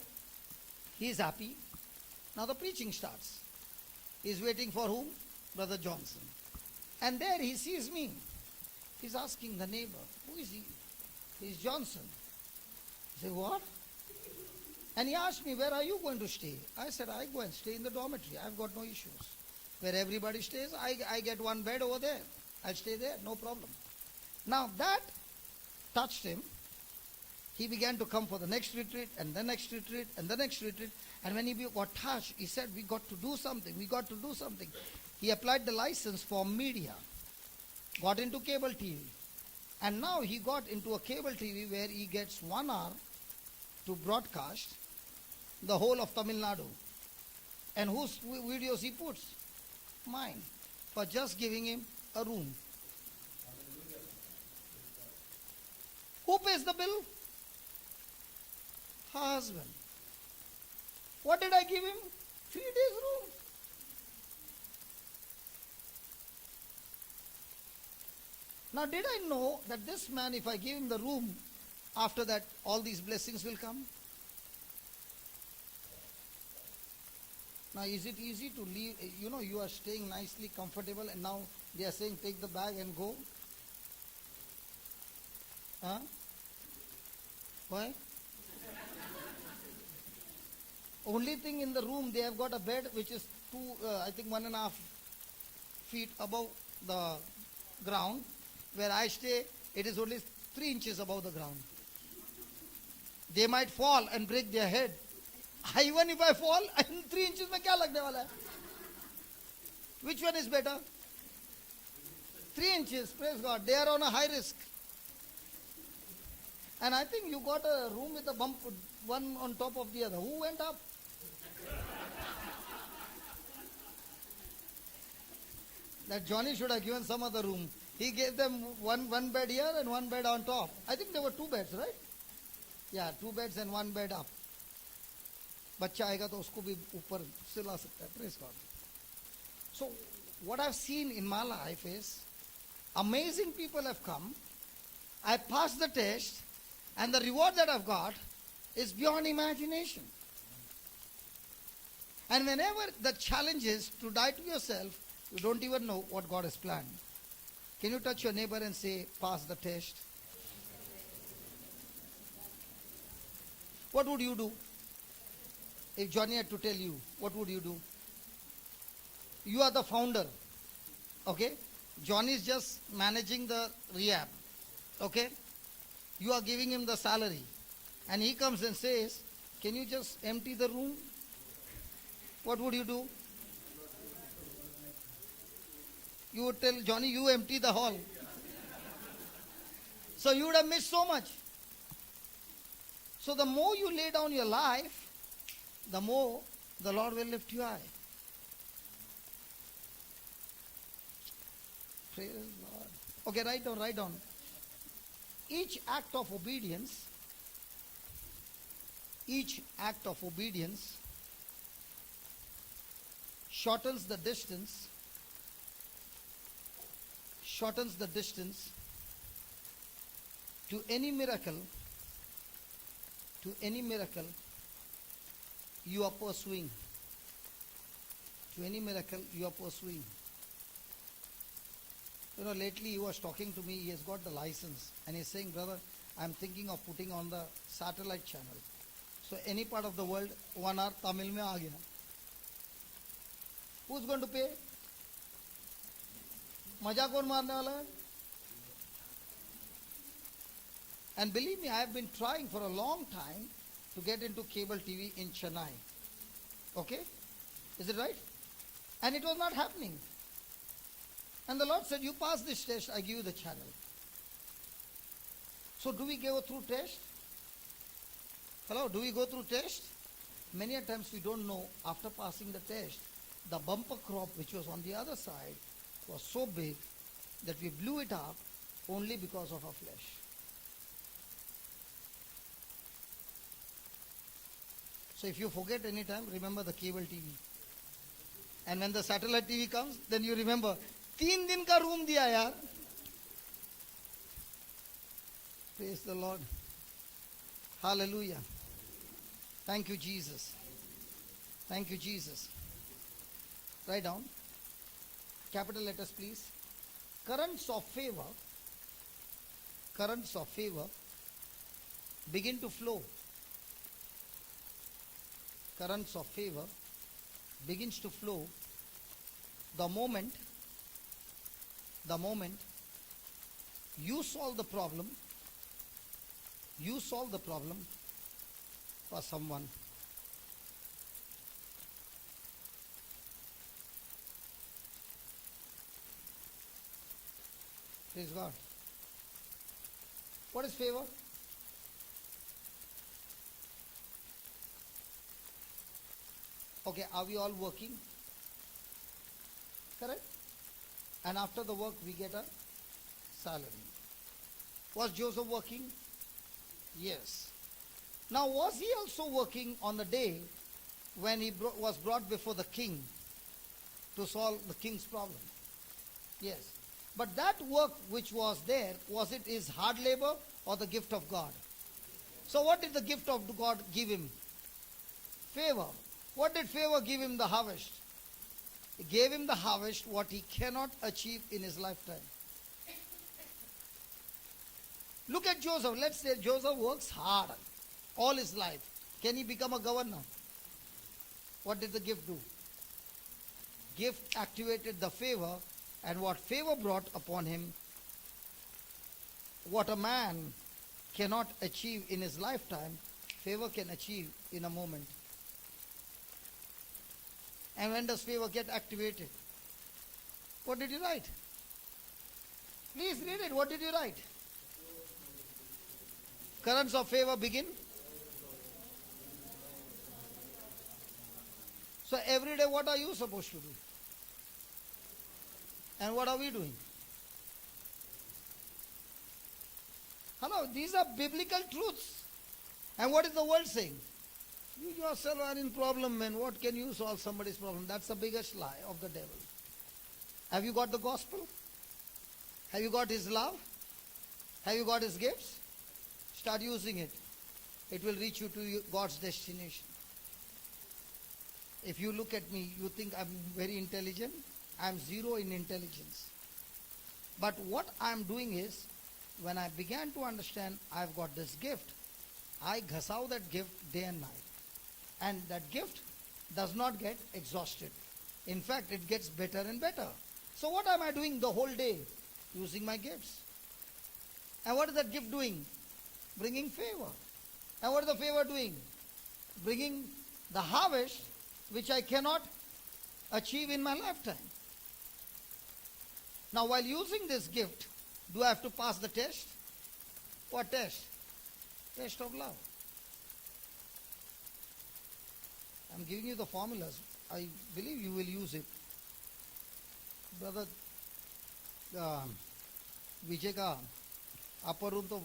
he's happy. Now the preaching starts. He's waiting for whom? Brother Johnson. And there he sees me. He's asking the neighbor, who is he? He's Johnson. I say, what? And he asked me, where are you going to stay? I said, I go and stay in the dormitory. I've got no issues. Where everybody stays, I get one bed over there. I'll stay there, no problem. Now that touched him. He began to come for the next retreat and the next retreat and the next retreat. And when he got touched, he said, we got to do something. We got to do something. He applied the license for media. Got into cable TV. And now he got into a cable TV where he gets 1 hour to broadcast the whole of Tamil Nadu. And whose videos he puts? Mine. For just giving him a room. Who pays the bill? Husband. What did I give him? 3 days room. Now did I know that this man, if I give him the room, after that all these blessings will come? Now is it easy to leave? You know, you are staying nicely, comfortable, and now they are saying take the bag and go. Huh? Why? Only thing in the room, they have got a bed which is I think 1.5 feet above the ground. Where I stay, it is only 3 inches above the ground. They might fall and break their head. Even if I fall, 3 inches mein kya lagne wala hai? Which one is better? 3 inches, praise God. They are on a high risk. And I think you got a room with a bump, one on top of the other. Who went up? That Johnny should have given some other room. He gave them one bed here and 1 bed on top. I think there were 2 beds, right? Yeah, 2 beds and 1 bed up. बच्चा आएगा तो उसको भी ऊपर सिला सकता है. Praise God. So what I've seen in my life is amazing people have come. I passed the test, and the reward that I've got is beyond imagination. And whenever the challenge is to die to yourself, you don't even know what God has planned. Can you touch your neighbor and say, pass the test? What would you do? If Johnny had to tell you, what would you do? You are the founder. Okay? Johnny is just managing the rehab. Okay? You are giving him the salary. And he comes and says, can you just empty the room? What would you do? You would tell Johnny, you empty the hall. So you would have missed so much. So the more you lay down your life, the more the Lord will lift you high. Praise the Lord. Okay, write down. Each act of obedience shortens the distance to any miracle you are pursuing. To any miracle you are pursuing. You know, lately he was talking to me. He has got the license and he's saying, brother, I'm thinking of putting on the satellite channel. So any part of the world, 1 hour Tamil mein aa gaya. Who's going to pay? मजा कौन मारने वाला है? And believe me, I have been trying for a long time to get into cable TV in Chennai. Okay? Is it right? And it was not happening. And the Lord said, you pass this test, I give you the channel. So do we go through test? Hello, do we go through test? Many a times we don't know, after passing the test, the bumper crop which was on the other side was so big that we blew it up only because of our flesh. So if you forget any time, remember the cable TV. And when the satellite TV comes, then you remember, 3 दिन का room दिया यार. Praise the Lord. Hallelujah. Thank you, Jesus. Thank you, Jesus. Write down. Capital letters, please. Currents of favor begin to flow currents of favor begins to flow the moment you solve the problem for someone. Praise God. What is favor? Okay, are we all working? Correct? And after the work we get a salary. Was Joseph working? Yes. Now was he also working on the day when he was brought before the king to solve the king's problem? Yes. But that work which was there, was it his hard labor or the gift of God? So what did the gift of God give him? Favor. What did favor give him? The harvest. It gave him the harvest what he cannot achieve in his lifetime. Look at Joseph. Let's say Joseph works hard all his life. Can he become a governor? What did the gift do? Gift activated the favor, and what favor brought upon him, what a man cannot achieve in his lifetime, favor can achieve in a moment. And when does favor get activated? What did you write? Please read it. What did you write? Currents of favor begin. So every day what are you supposed to do? And what are we doing? Hello, these are biblical truths. And what is the world saying? You yourself are in problem, man. What can you solve somebody's problem? That's the biggest lie of the devil. Have you got the gospel? Have you got his love? Have you got his gifts? Start using it. It will reach you to God's destination. If you look at me, you think I'm very intelligent. I'm zero in intelligence. But what I'm doing is, when I began to understand I've got this gift, I ghasaw that gift day and night. And that gift does not get exhausted. In fact, it gets better and better. So what am I doing the whole day? Using my gifts. And what is that gift doing? Bringing favor. And what is the favor doing? Bringing the harvest which I cannot achieve in my lifetime. Now while using this gift, do I have to pass the test? What test? Test of love. I'm giving you the formulas. I believe you will use it. Brother विजय का अपर room तो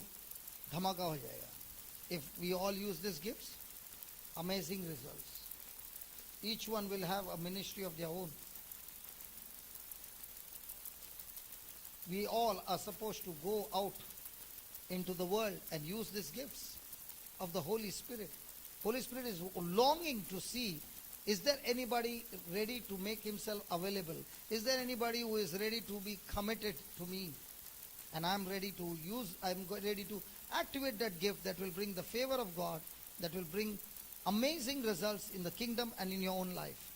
धमाका हो जाएगा. If we all use these gifts, amazing results. Each one will have a ministry of their own. We all are supposed to go out into the world and use these gifts of the Holy Spirit. Holy Spirit is longing to see, is there anybody ready to make himself available? Is there anybody who is ready to be committed to me? And I'm ready to activate that gift that will bring the favor of God, that will bring amazing results in the kingdom and in your own life.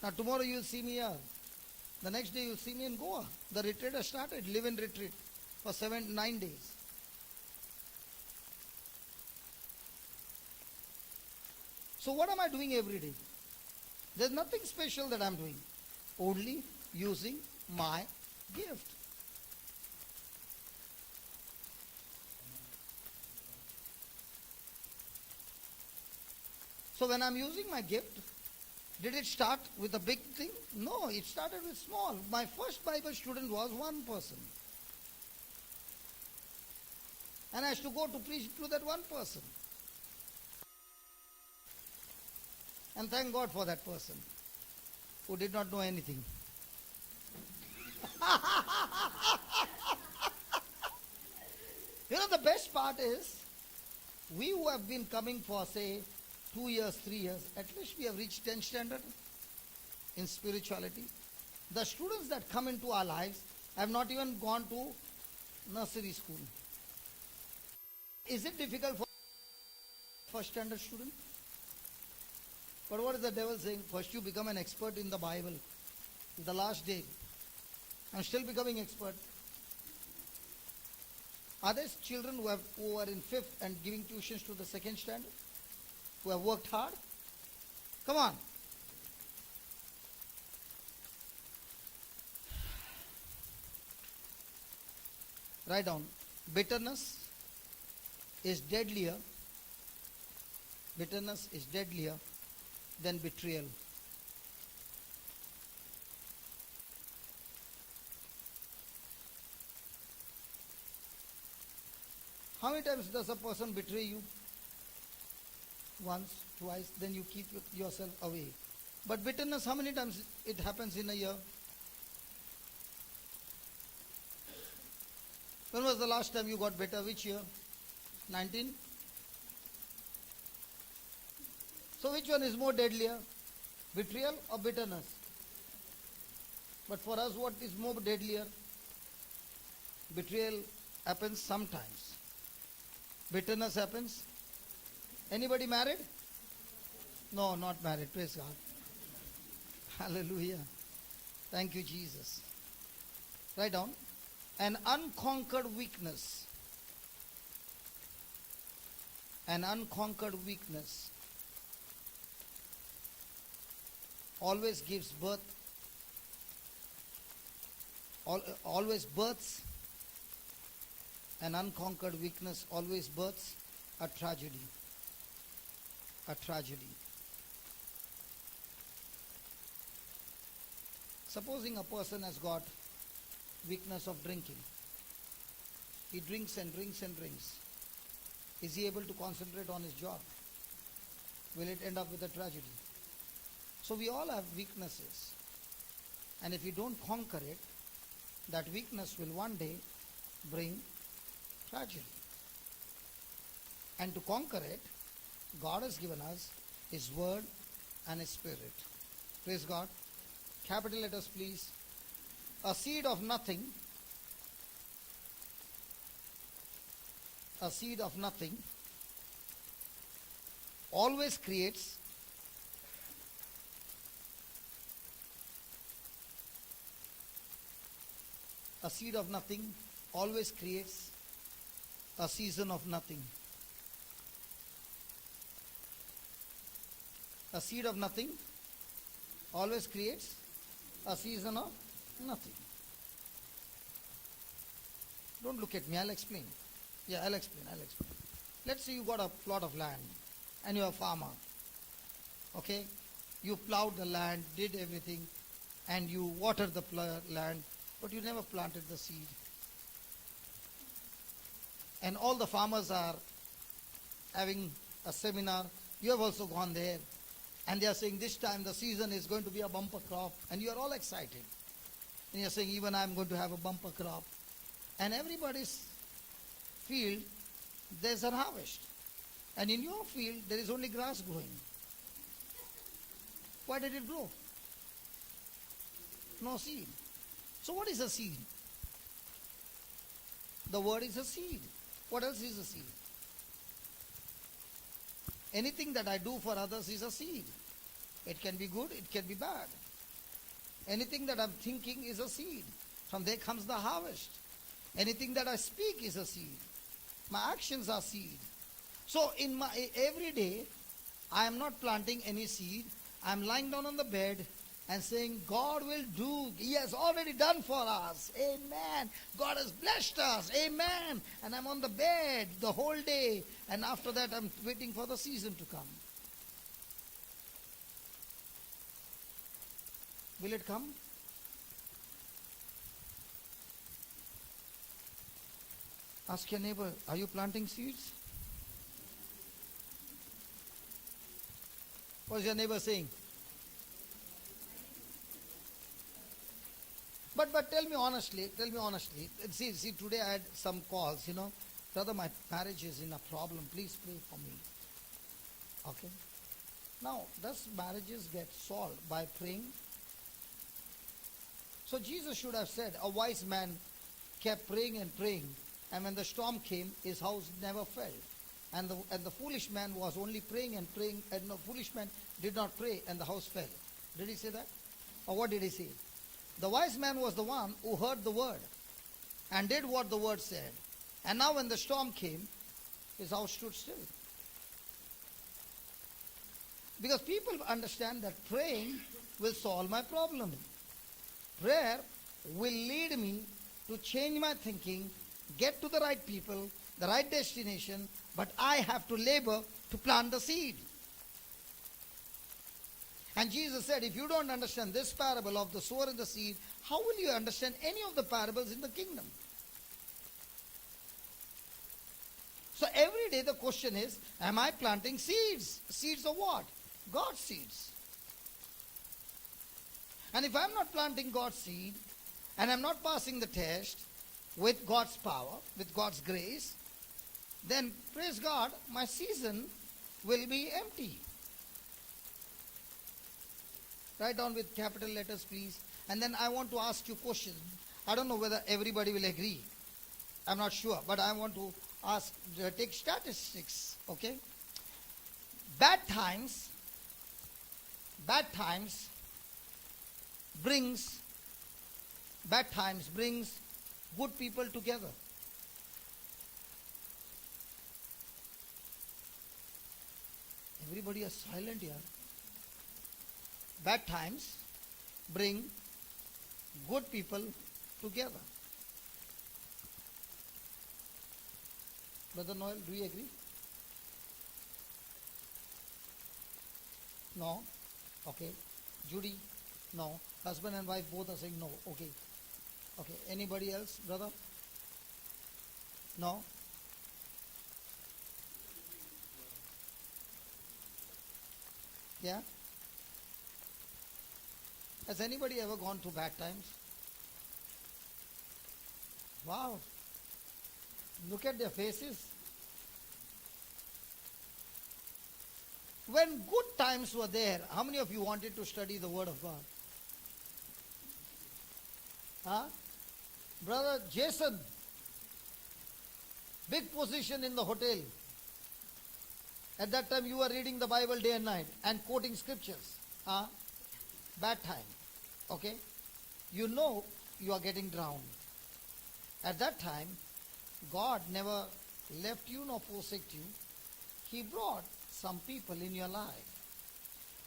Now tomorrow you will see me here. The next day you will see me in Goa. The retreat has started, live-in retreat for 9 days. So what am I doing every day? There's nothing special that I'm doing. Only using my gift. So when I'm using my gift, did it start with a big thing? No, it started with small. My first Bible student was one person. And I used to go to preach to that one person. And thank God for that person who did not know anything. You know, the best part is, we who have been coming for, say, 2 years, 3 years, at least we have reached 10th standard in spirituality. The students that come into our lives have not even gone to nursery school. Is it difficult for first standard student? But what is the devil saying? First you become an expert in the Bible. The last day. I'm still becoming expert. Are there children who are in fifth and giving tuitions to the second standard? Who have worked hard? Come on. Write down. Bitterness is deadlier. Bitterness is deadlier than betrayal. How many times does a person betray you? Once, twice, then you keep yourself away. But bitterness, how many times it happens in a year? When was the last time you got bitter? Which year? 19? So which one is more deadlier? Betrayal or bitterness? But for us, what is more deadlier? Betrayal happens sometimes. Bitterness happens. Anybody married? No, not married. Praise God. Hallelujah. Thank you, Jesus. Write down. An unconquered weakness. An unconquered weakness always gives birth, always births. An unconquered weakness always births a tragedy. A tragedy. Supposing a person has got weakness of drinking. He drinks and drinks and drinks. Is he able to concentrate on his job? Will it end up with a tragedy? So we all have weaknesses. And if you don't conquer it, that weakness will one day bring tragedy. And to conquer it, God has given us His Word and His Spirit. Praise God. Capital letters, please. A seed of nothing. A seed of nothing always creates a seed of nothing always creates a season of nothing. A seed of nothing always creates a season of nothing. Don't look at me, I'll explain. Yeah, I'll explain. Let's say you got a plot of land and you're a farmer. Okay? You plowed the land, did everything, and you watered the land, but you never planted the seed. And all the farmers are having a seminar. You have also gone there. And they are saying this time the season is going to be a bumper crop. And you are all excited. And you are saying even I am going to have a bumper crop. And everybody's field, there's a harvest. And in your field, there is only grass growing. Why did it grow? No seed. So what is a seed? The word is a seed. What else is a seed? Anything that I do for others is a seed. It can be good, it can be bad. Anything that I'm thinking is a seed. From there comes the harvest. Anything that I speak is a seed. My actions are seed. So in my every day, I am not planting any seed. I am lying down on the bed and saying, God will do. He has already done for us. Amen. God has blessed us. Amen. And I'm on the bed the whole day. And after that, I'm waiting for the season to come. Will it come? Ask your neighbor, are you planting seeds? What's your neighbor saying? But tell me honestly, see, today I had some calls, brother, my marriage is in a problem, please pray for me. Okay? Now, does marriages get solved by praying? So Jesus should have said, a wise man kept praying and praying, and when the storm came, his house never fell. And the foolish man was only praying and praying, and the foolish man did not pray, and the house fell. Did he say that? Or what did he say? The wise man was the one who heard the word and did what the word said. And now when the storm came, his house stood still. Because people understand that praying will solve my problem. Prayer will lead me to change my thinking, get to the right people, the right destination, but I have to labor to plant the seed. And Jesus said, if you don't understand this parable of the sower and the seed, how will you understand any of the parables in the kingdom? So every day the question is, am I planting seeds? Seeds of what? God's seeds. And if I'm not planting God's seed, and I'm not passing the test with God's power, with God's grace, then praise God, my season will be empty. Write down with capital letters, please. And then I want to ask you a question. I don't know whether everybody will agree. I'm not sure, but I want to ask, take statistics, okay? Bad times brings good people together. Everybody is silent here. Bad times bring good people together. Brother Noel, do you agree? No? Okay. Judy? No. Husband and wife both are saying no. Okay. Okay. Anybody else, brother? No? Yeah? Has anybody ever gone through bad times? Wow. Look at their faces. When good times were there, how many of you wanted to study the Word of God? Huh? Brother Jason, big position in the hotel. At that time you were reading the Bible day and night and quoting scriptures. Huh? Bad time. Okay? You know you are getting drowned. At that time, God never left you nor forsake you. He brought some people in your life.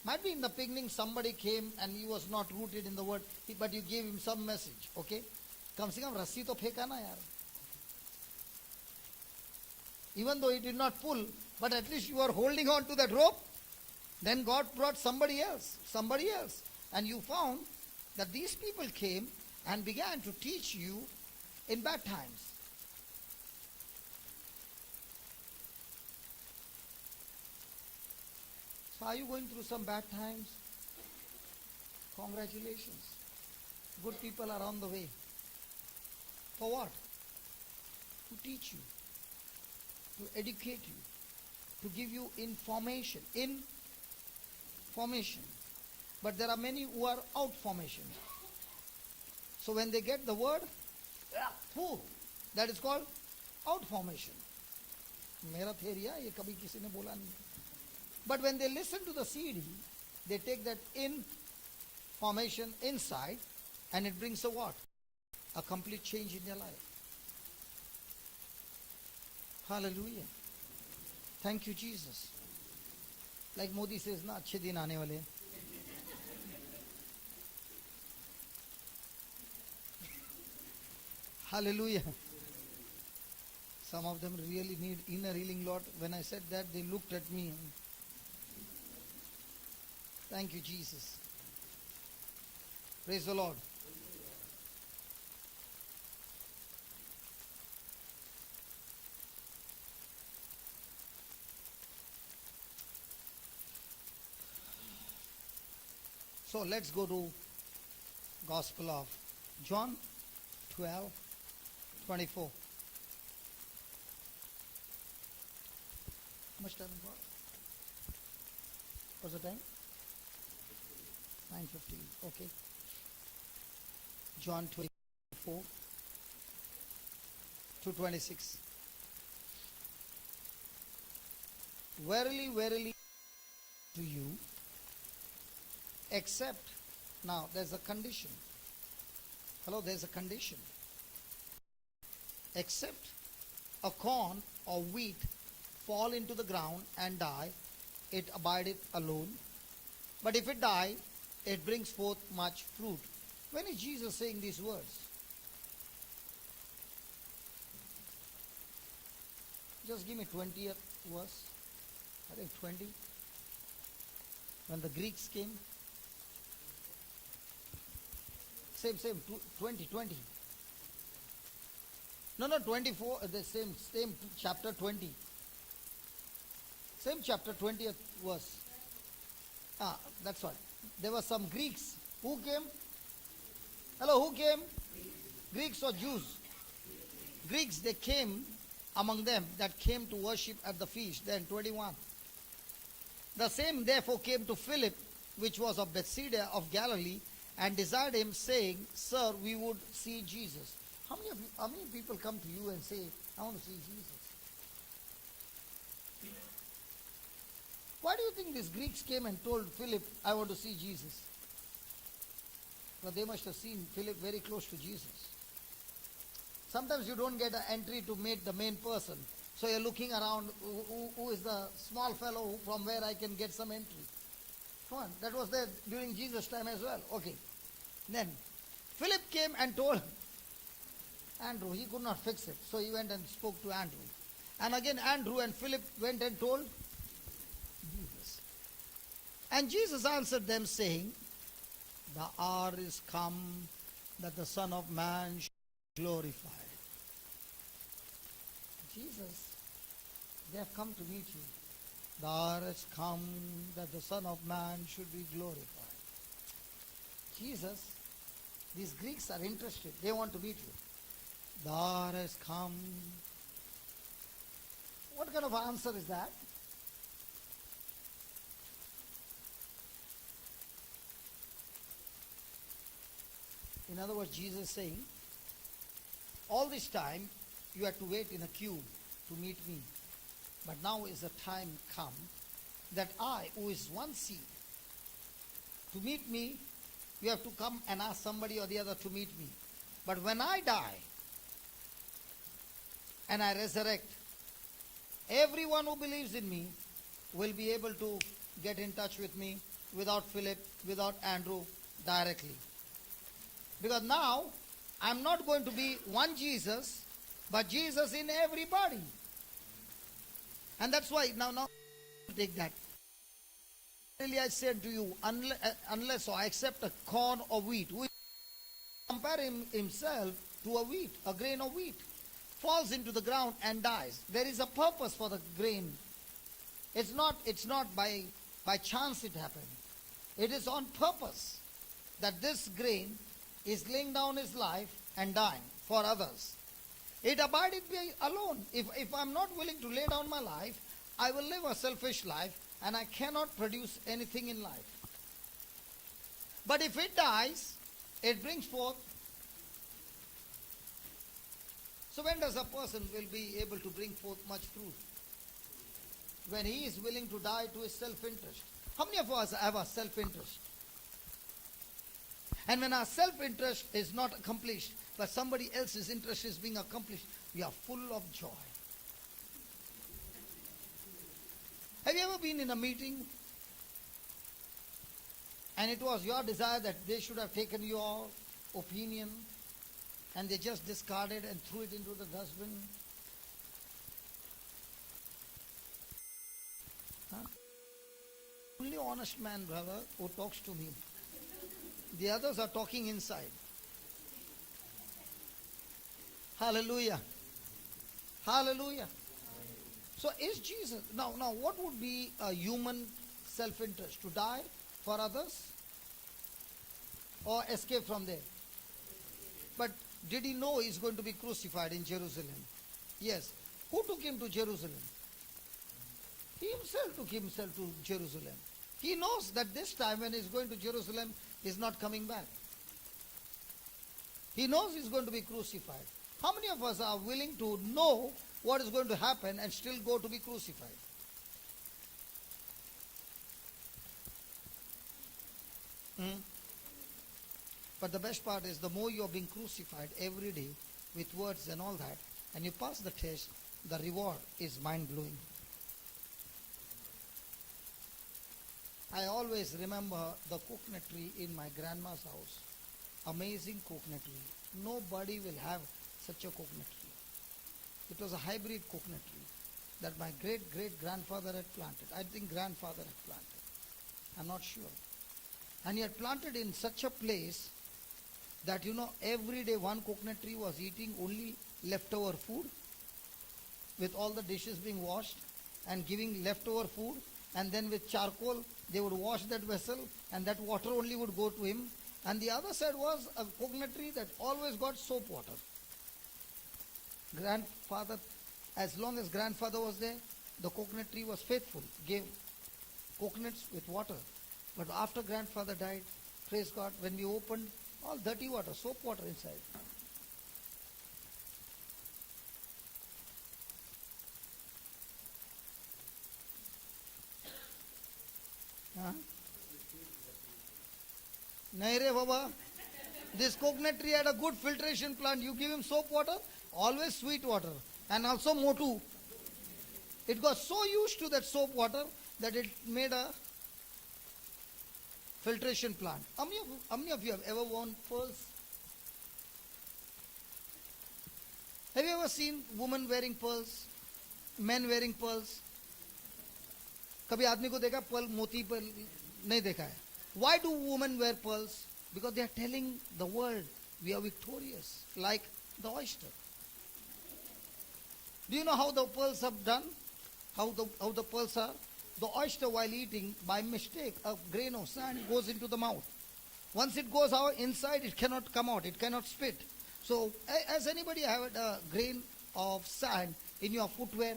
Might be in the beginning somebody came and he was not rooted in the word, but you gave him some message. Okay? Kam se kam rassi to pheka na yaar. Even though he did not pull, but at least you are holding on to that rope. Then God brought somebody else. And you found that these people came and began to teach you in bad times. So are you going through some bad times? Congratulations. Good people are on the way. For what? To teach you, to educate you, to give you information. But there are many who are out formation. So when they get the word, that is called out formation. Mera theory hai, ye kabhi kisi ne bola nahi. But when they listen to the CD, they take that information inside, and it brings a what? A complete change in their life. Hallelujah. Thank you, Jesus. Like Modi says, na achhe din aane wale. Hallelujah. Some of them really need inner healing, Lord. When I said that, they looked at me. Thank you, Jesus. Praise the Lord. So let's go to Gospel of John 12:24. How much time we got? What's the time? 9:15. Okay. John 24 to 26. Verily, verily to you, except, now there's a condition. Hello, there's a condition. Except a corn or wheat fall into the ground and die, it abideth alone. But if it die, it brings forth much fruit. When is Jesus saying these words? Just give me 20th verse. I think 20. When the Greeks came. Same, 20. No, 24, the same chapter 20. Same chapter 20th verse. That's what. There were some Greeks. Who came? Hello, who came? Greeks or Jews? Greeks, they came among them that came to worship at the feast. Then 21. The same therefore came to Philip, which was of Bethsaida of Galilee, and desired him, saying, Sir, we would see Jesus. How many people come to you and say, I want to see Jesus? Why do you think these Greeks came and told Philip, I want to see Jesus? Well, they must have seen Philip very close to Jesus. Sometimes you don't get an entry to meet the main person. So you're looking around, who is the small fellow from where I can get some entry? Come on, that was there during Jesus' time as well. Okay. Then, Philip came and told Andrew. He could not fix it. So he went and spoke to Andrew. And again Andrew and Philip went and told Jesus. And Jesus answered them, saying, The hour is come that the Son of Man should be glorified. Jesus, they have come to meet you. The hour has come that the Son of Man should be glorified. Jesus, these Greeks are interested. They want to meet you. The hour has come. What kind of answer is that? In other words, Jesus is saying, all this time you had to wait in a queue to meet me. But now is the time come that I, who is one seed, to meet me, you have to come and ask somebody or the other to meet me. But when I die and I resurrect, everyone who believes in me will be able to get in touch with me without Philip, without Andrew, directly. Because now, I'm not going to be one Jesus, but Jesus in everybody. And that's why, now take that. Really I said to you, unless or except a corn or wheat, who compare himself to a wheat, a grain of wheat, falls into the ground and dies. There is a purpose for the grain. It's not by chance it happened. It is on purpose that this grain is laying down his life and dying for others. It abideth me alone. If I'm not willing to lay down my life, I will live a selfish life and I cannot produce anything in life. But if it dies, it brings forth. So when does a person will be able to bring forth much fruit? When he is willing to die to his self-interest. How many of us have a self-interest? And when our self-interest is not accomplished, but somebody else's interest is being accomplished, we are full of joy. Have you ever been in a meeting and it was your desire that they should have taken your opinion and they just discarded and threw it into the dustbin? Huh? Only honest man, brother, who talks to me. The others are talking inside. Hallelujah. Hallelujah. So is Jesus, now what would be a human self-interest? To die for others? Or escape from there? But did he know he's going to be crucified in Jerusalem? Yes. Who took him to Jerusalem? He himself took himself to Jerusalem. He knows that this time when he's going to Jerusalem, he's not coming back. He knows he's going to be crucified. How many of us are willing to know what is going to happen and still go to be crucified? Hmm? But the best part is the more you are being crucified every day with words and all that, and you pass the test, the reward is mind blowing. I always remember the coconut tree in my grandma's house. Amazing coconut tree. Nobody will have such a coconut tree. It was a hybrid coconut tree that my great great grandfather had planted. I think grandfather had planted. I'm not sure. And he had planted in such a place that every day one coconut tree was eating only leftover food with all the dishes being washed and giving leftover food, and then with charcoal they would wash that vessel and that water only would go to him. And the other side was a coconut tree that always got soap water. Grandfather, as long as grandfather was there, the coconut tree was faithful, gave coconuts with water. But after grandfather died, praise God, when we opened, all dirty water, soap water inside. Huh? Nahi re baba. This coconut tree had a good filtration plant. You give him soap water, always sweet water. And also motu. It got so used to that soap water that it made a filtration plant. How many of you have ever worn pearls? Have you ever seen women wearing pearls? Men wearing pearls? कभी आदमी को देखा Perl मोती पर नहीं देखा है. Why do women wear pearls? Because they are telling the world we are victorious, like the oyster. Do you know how the pearls are done? How the pearls are? The oyster, while eating, by mistake, a grain of sand goes into the mouth. Once it goes out inside, it cannot come out. It cannot spit. So, has anybody had a grain of sand in your footwear?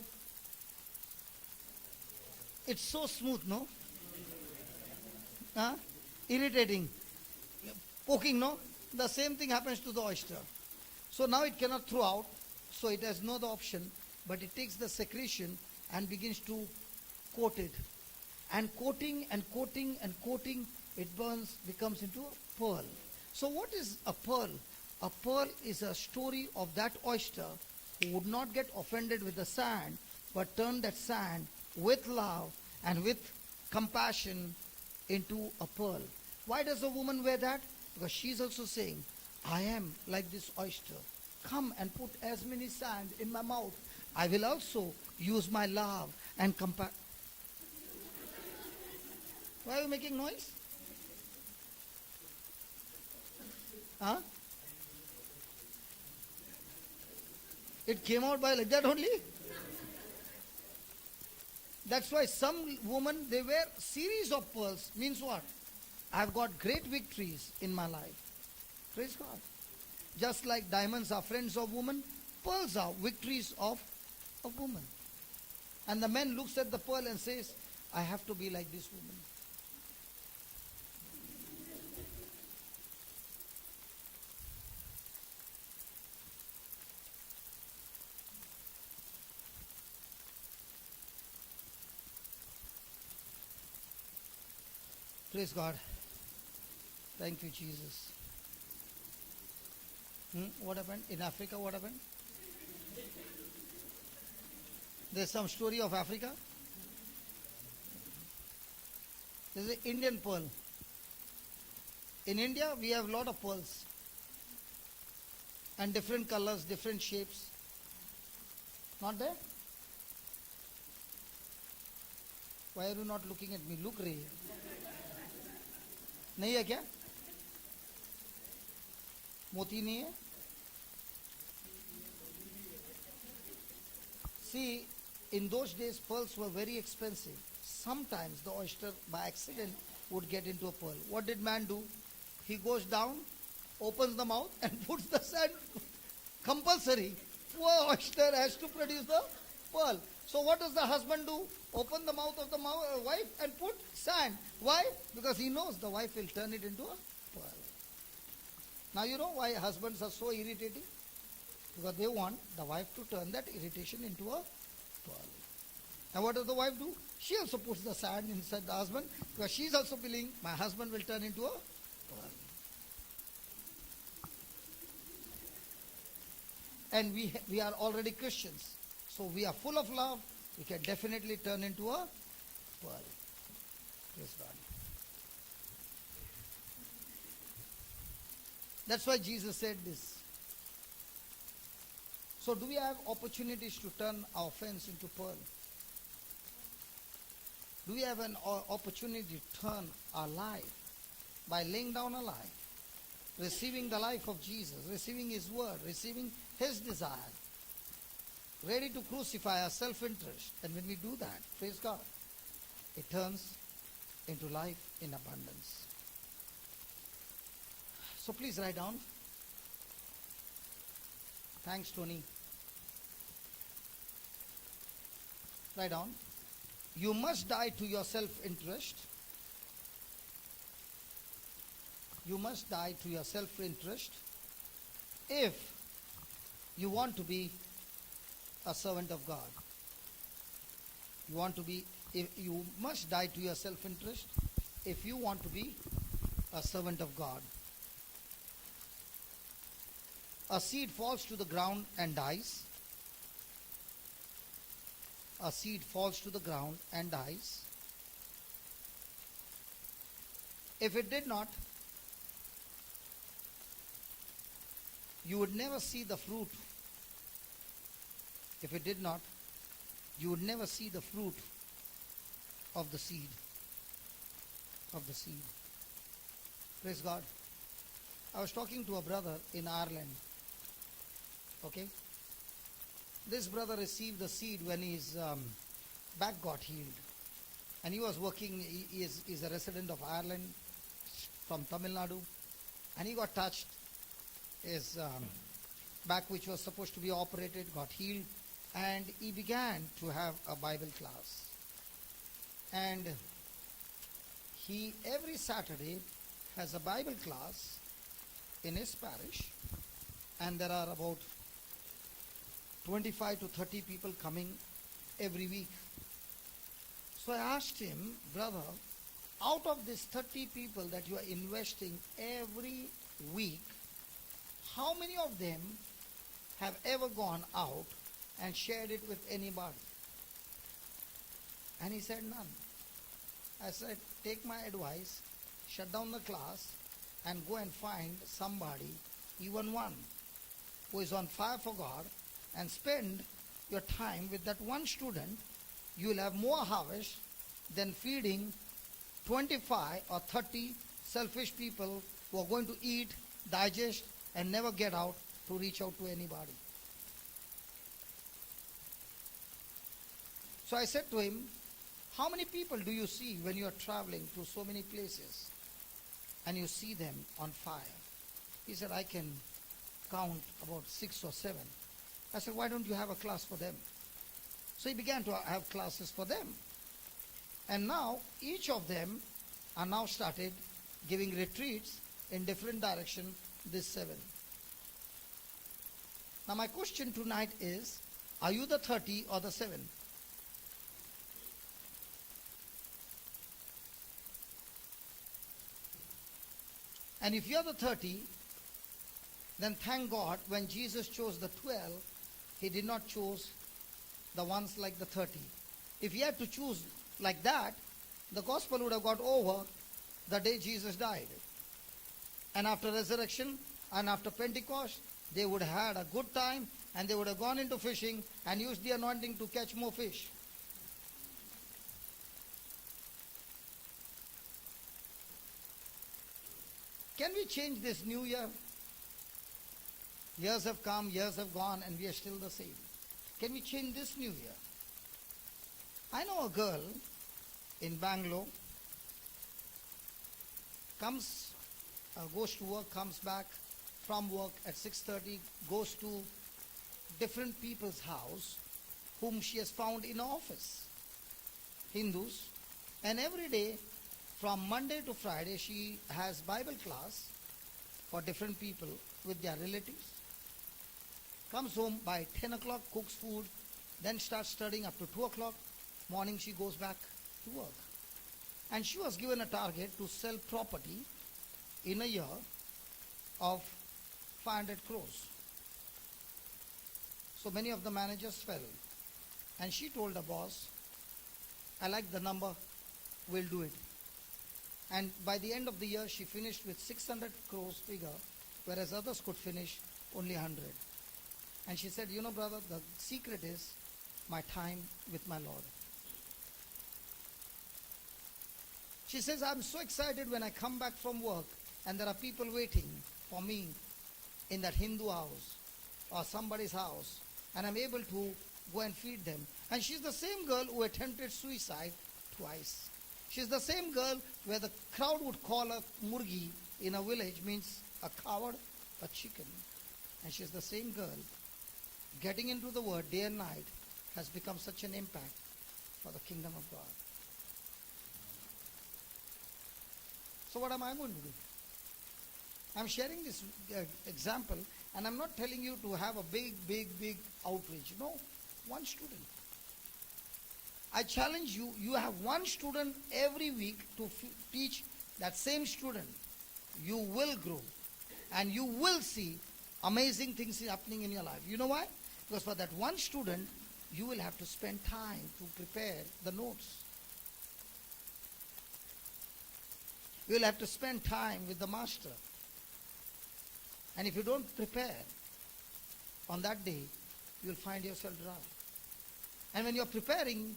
It's so smooth, no? Huh? Irritating. Poking, no? The same thing happens to the oyster. So now it cannot throw out. So it has no other option. But it takes the secretion and begins to coat it. And coating and coating and coating, it becomes into a pearl. So what is a pearl? A pearl is a story of that oyster who would not get offended with the sand, but turn that sand with love and with compassion into a pearl. Why does a woman wear that? Because she's also saying, I am like this oyster. Come and put as many sand in my mouth. I will also use my love and compassion. Why are you making noise? Huh? It came out by like that only? That's why some women, they wear series of pearls. Means what? I've got great victories in my life. Praise God. Just like diamonds are friends of women, pearls are victories of a woman. And the man looks at the pearl and says, I have to be like this woman. Praise God. Thank you, Jesus. What happened? In Africa, what happened? There's some story of Africa. There's an Indian pearl. In India, we have a lot of pearls. And different colors, different shapes. Not there? Why are you not looking at me? Look, Ray. नहीं है क्या? मोती नहीं है? See, in those days pearls were very expensive. Sometimes the oyster by accident would get into a pearl. What did man do? He goes down, opens the mouth and puts the sand. Compulsory. Poor oyster has to produce the pearl. So what does the husband do? Open the mouth of the wife and put sand. Why? Because he knows the wife will turn it into a pearl. Now you know why husbands are so irritating? Because they want the wife to turn that irritation into a pearl. And what does the wife do? She also puts the sand inside the husband because she's also feeling my husband will turn into a pearl. And we are already Christians. So we are full of love. We can definitely turn into a pearl. Praise God. That's why Jesus said this. So do we have opportunities to turn our offense into pearl? Do we have an opportunity to turn our life by laying down our life, receiving the life of Jesus, receiving His word, receiving His desire, ready to crucify our self-interest? And when we do that, praise God, it turns into life in abundance. So please write down. Thanks, Tony. Write down. You must die to your self-interest. You must die to your self-interest if you want to be a servant of God. You must die to your self-interest if you want to be a servant of God. A seed falls to the ground and dies. A seed falls to the ground and dies. If it did not, you would never see the fruit. If it did not, you would never see the fruit of the seed. Of the seed. Praise God. I was talking to a brother in Ireland. Okay? This brother received the seed when his back got healed. And he was working, he is a resident of Ireland from Tamil Nadu. And he got touched. His back, which was supposed to be operated, got healed. And he began to have a Bible class. And he every Saturday has a Bible class in his parish. And there are about 25 to 30 people coming every week. So I asked him, brother, out of these 30 people that you are investing every week, how many of them have ever gone out and shared it with anybody? And he said, none. I said, take my advice, shut down the class and go and find somebody, even one, who is on fire for God, and spend your time with that one student. You will have more harvest than feeding 25 or 30 selfish people who are going to eat, digest, and never get out to reach out to anybody. So I said to him, how many people do you see when you are traveling to so many places and you see them on fire? He said, I can count about 6 or 7. I said, why don't you have a class for them? So he began to have classes for them. And now each of them are now started giving retreats in different direction, this 7. Now my question tonight is, are you the 30 or the 7? And if you're the 30, then thank God when Jesus chose the 12, He did not choose the ones like the 30. If He had to choose like that, the gospel would have got over the day Jesus died. And after resurrection and after Pentecost, they would have had a good time and they would have gone into fishing and used the anointing to catch more fish. Can we change this new year? Years have come, years have gone, and we are still the same. Can we change this new year? I know a girl in Bangalore, goes to work, comes back from work at 6:30, goes to different people's house whom she has found in office, Hindus, and every day from Monday to Friday she has Bible class for different people with their relatives. Comes home by 10 o'clock, cooks food, then starts studying up to 2 o'clock. Morning she goes back to work. And she was given a target to sell property in a year of 500 crores. So many of the managers fell. And she told the boss, I like the number, we'll do it. And by the end of the year, she finished with 600 crores figure, whereas others could finish only 100. And she said, you know, brother, the secret is my time with my Lord. She says, I'm so excited when I come back from work and there are people waiting for me in that Hindu house or somebody's house, and I'm able to go and feed them. And she's the same girl who attempted suicide twice. She's the same girl where the crowd would call a murgi in a village means a coward, a chicken. And she's the same girl getting into the word day and night has become such an impact for the kingdom of God. So what am I going to do? I'm sharing this example, and I'm not telling you to have a big outreach. No, one student. I challenge you, you have one student every week to teach that same student. You will grow and you will see amazing things happening in your life. You know why? Because for that one student, you will have to spend time to prepare the notes. You will have to spend time with the master. And if you don't prepare on that day, you will find yourself dry. And when you're preparing,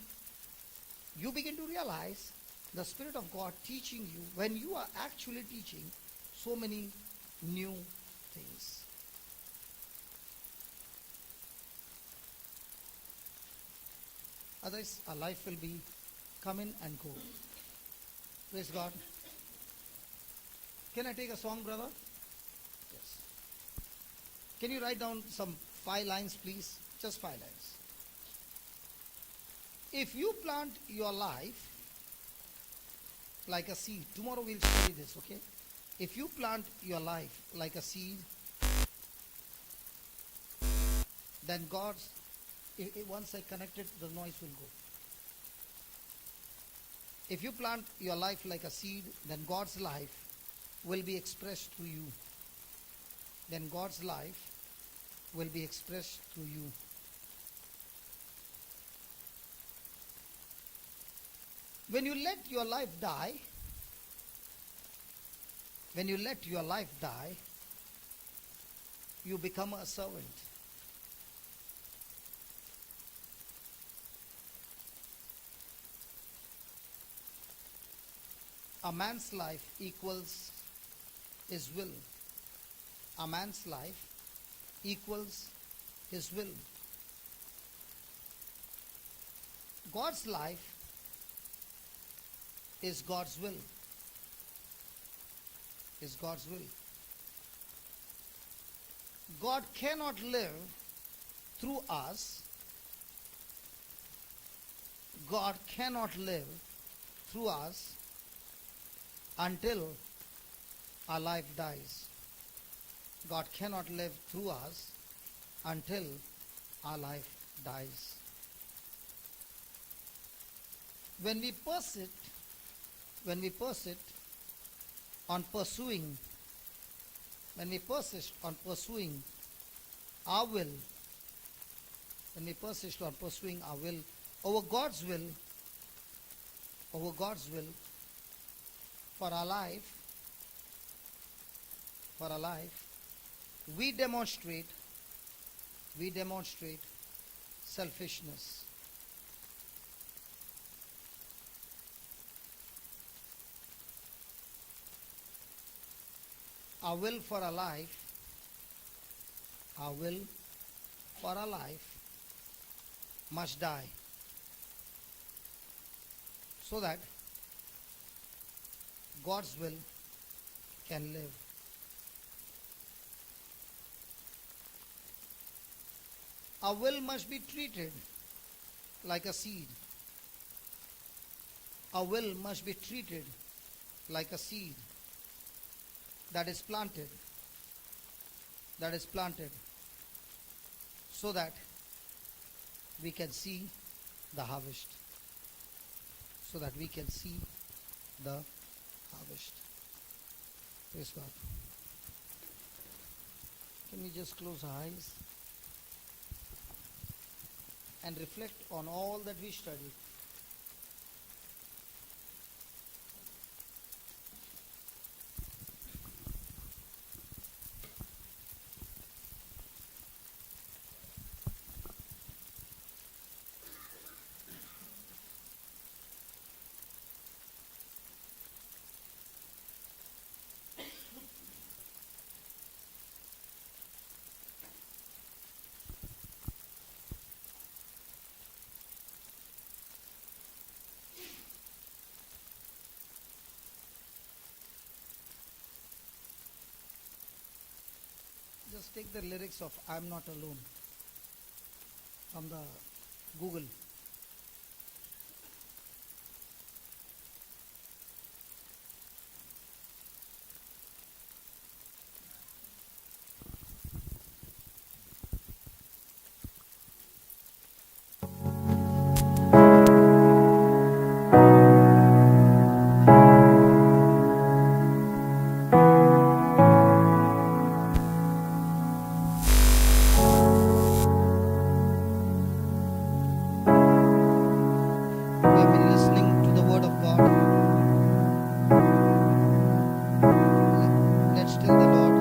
you begin to realize the Spirit of God teaching you, when you are actually teaching so many new things. Otherwise, our life will be come in and go. Praise God. Can I take a song, brother? Yes. Can you write down some 5 lines, please? Just 5 lines. If you plant your life like a seed, tomorrow we'll study this, okay? If you plant your life like a seed, then God's, once I connect it, the noise will go. If you plant your life like a seed, then God's life will be expressed through you. Then God's life will be expressed through you. When you let your life die, you become a servant. A man's life equals his will. A man's life equals his will. God's life is God's will. Is God's will. God cannot live through us. God cannot live through us until our life dies. God cannot live through us until our life dies. When we persist on pursuing our will, over God's will for our life, we demonstrate selfishness. Our will for our life must die so that God's will can live. Our will must be treated like a seed. Our will must be treated like a seed that is planted so that we can see the harvest. Praise God. Can we just close our eyes and reflect on all that we studied? Just take the lyrics of I'm Not Alone from the Google. We have been listening to the Word of God. Let's tell the Lord,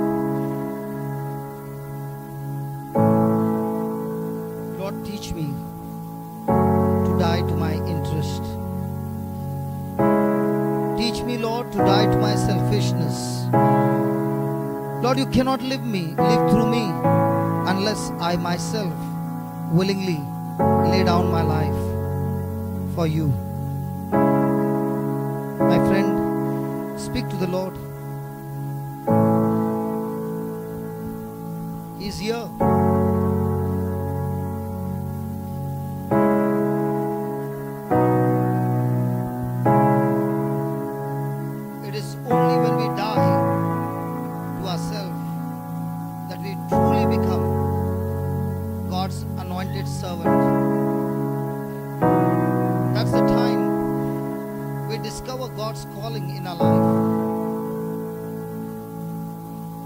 Lord, teach me to die to my interest. Teach me, Lord, to die to my selfishness. Lord, you cannot live through me unless I myself willingly lay down my life for you. My friend, speak to the Lord. He's here. It is only when we die to ourselves that we truly become God's anointed servant. That's the time we discover God's calling in our life.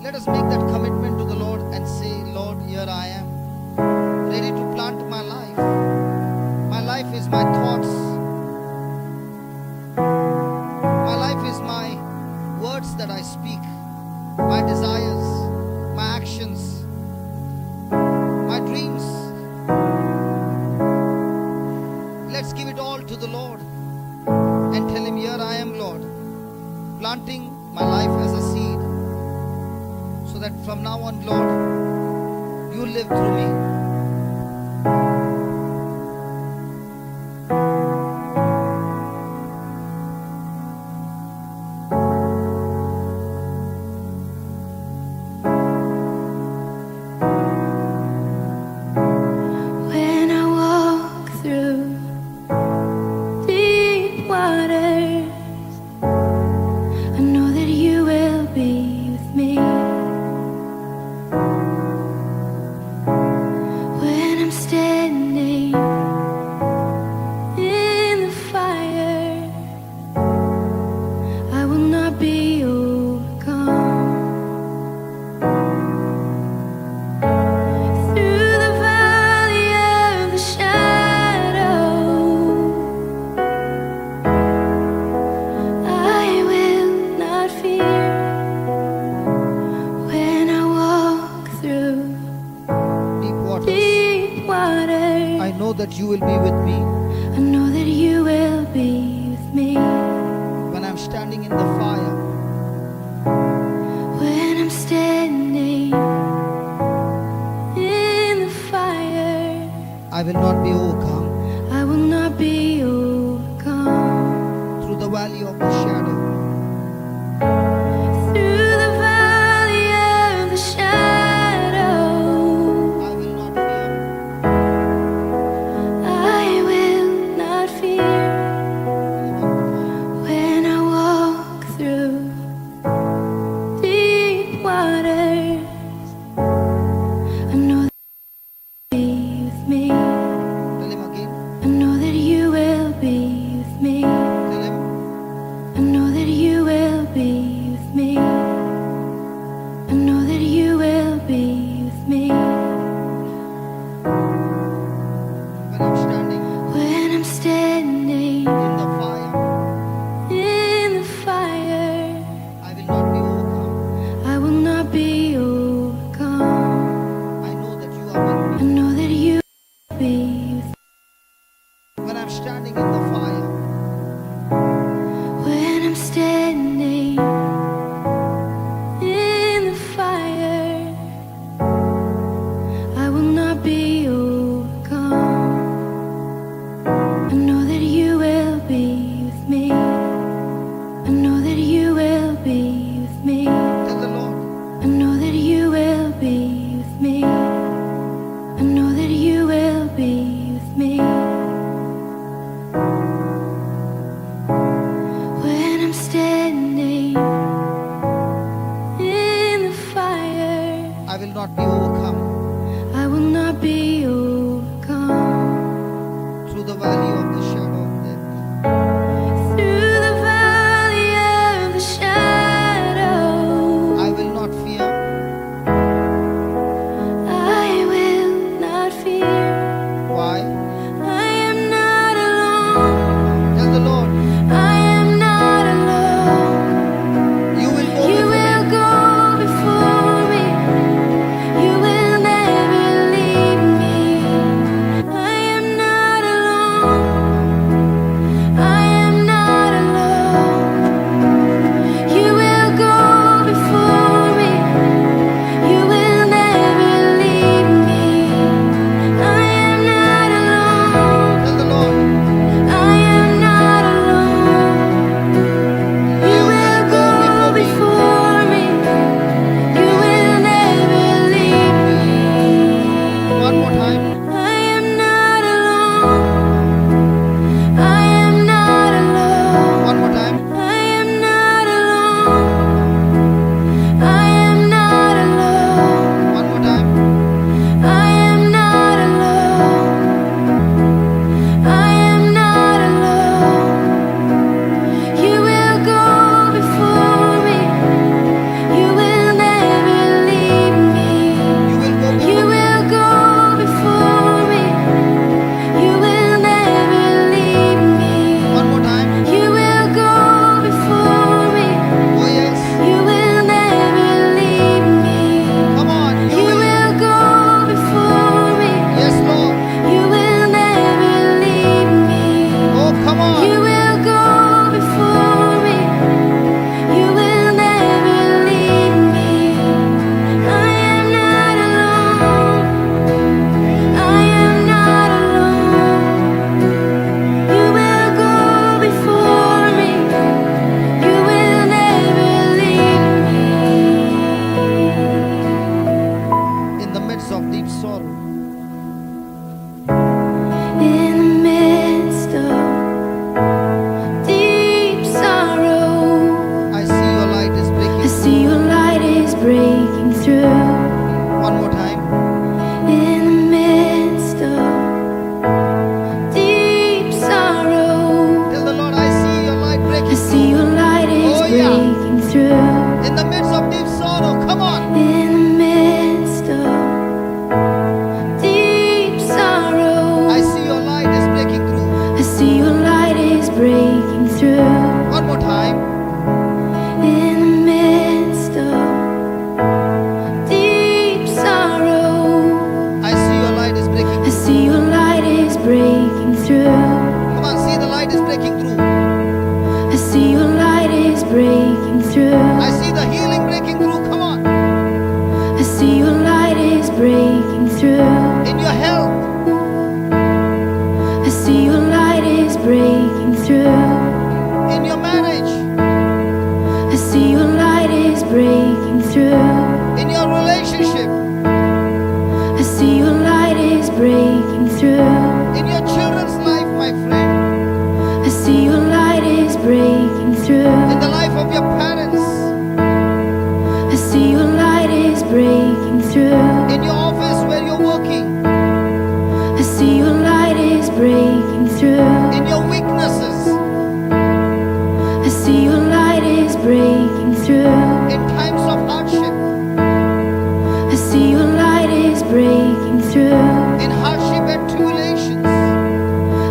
Let us make that commitment to the Lord and say, Lord, here I am, ready to plant my life. My life is my thoughts. My life is my words that I speak, my desires, my actions, my dreams. Let's give it all to the Lord and tell Him, here I am, Lord, planting my life as a seed, so that from now on, Lord, you live through me. When I walk through deep waters, I know that you will be with me. When I'm standing in the fire, I will not be overcome. Through the valley of the shadow, I will not fear. When I walk through Deep waters, deep waters, I know that you will be with me. I know that you will be with me. When I'm standing in the fire, When I'm standing in the fire, I will not be overcome. I will not be overcome. Through the valley of the shadow, Through the valley of the shadow, I will not fear. I will not fear. When I walk through deep waters, I know that you will be with me. Tell Him again. I know that you will be with me. Tell Him. I know standing in the fire, when I'm standing in the fire, I will not be overcome. I know that you will be with me. I know that you will be with me. tell the Lord, I know that you will be with me. I know that you will be with me. When I'm standing in the fire, I will not be overcome. I will not be overcome. Through the valley of the shadow of death, Through the valley of the shadow, I will not fear. I will not fear. Why? I am not alone. Tell the Lord, I am not alone. you will go You before me. will go before me. You will never leave me. I am not alone. I am not alone. You will go before me. You will never leave me. I am not alone. Tell the Lord, I am not alone. You will go before me. You will never leave me. one more time. I am not alone. I am not alone. One more time. I am not alone. I am not alone. One more time. I am not alone. I am not alone. You will go before me. You will never leave me. You will go You before will go before me. You will never leave me. One more time. You will go before me. Oh yes. You will never leave me. Come on. You will go before me. Yes, Lord. You will never leave me. Oh, come on. You will go before me. You will never leave me. I am not alone. I am not alone. You will go before me. You will never leave me. In the midst of deep sorrow, In the midst of deep sorrow, I see your light is I breaking. see your light is breaking through. One more time. In the midst of deep sorrow, Tell the Lord, I see your light I breaking. see your light is Oh, yeah. breaking through. In the midst of deep sorrow, come on. In the midst of deep sorrow, I see your light is breaking through. I see your light is breaking through. One more time. In the midst of deep sorrow, I see your light is breaking I through. see your light is breaking through. Come on, see the light is breaking through. I see your light is breaking through. I see the healing breaking through. Come on. I see your light is breaking through. In your health, I see your light is breaking through. in your marriage, I see your light is breaking through. in your relationship, I see your light is breaking through. in your children's life, my friend, I see your light is breaking through. in the life of your parents, I see your light is breaking through. in your office where you're working, I see your light is breaking through. in your weaknesses, I see your light is breaking through. in times of hardship, I see your light is breaking through. in hardship and tribulations,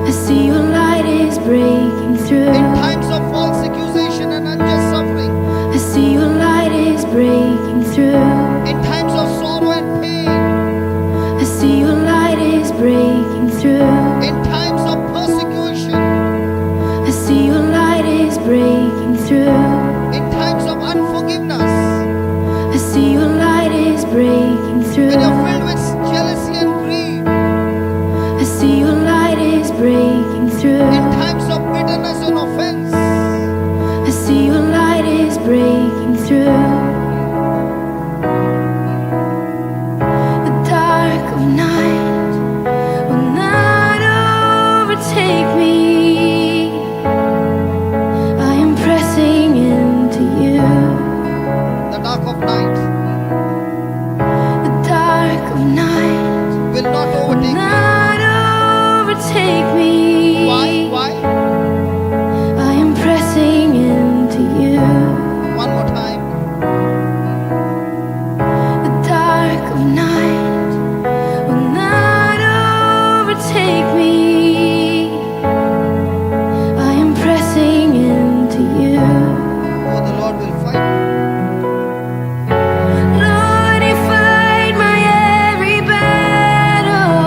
I see your light is breaking through. in times of false accusation and unjust suffering, I see your light is breaking through. in times of sorrow and pain, I see your light is breaking through. in times of persecution, breaking In through. times of bitterness and offense, I see your light is breaking through. The dark of night will not overtake me. I am pressing into you. the dark of night The dark of night will not will overtake me. not overtake me. Why? Why? I am pressing into you. One more time. The dark of night will not overtake me. I am pressing into you. Oh, the Lord will fight. Lord, you fight my every battle.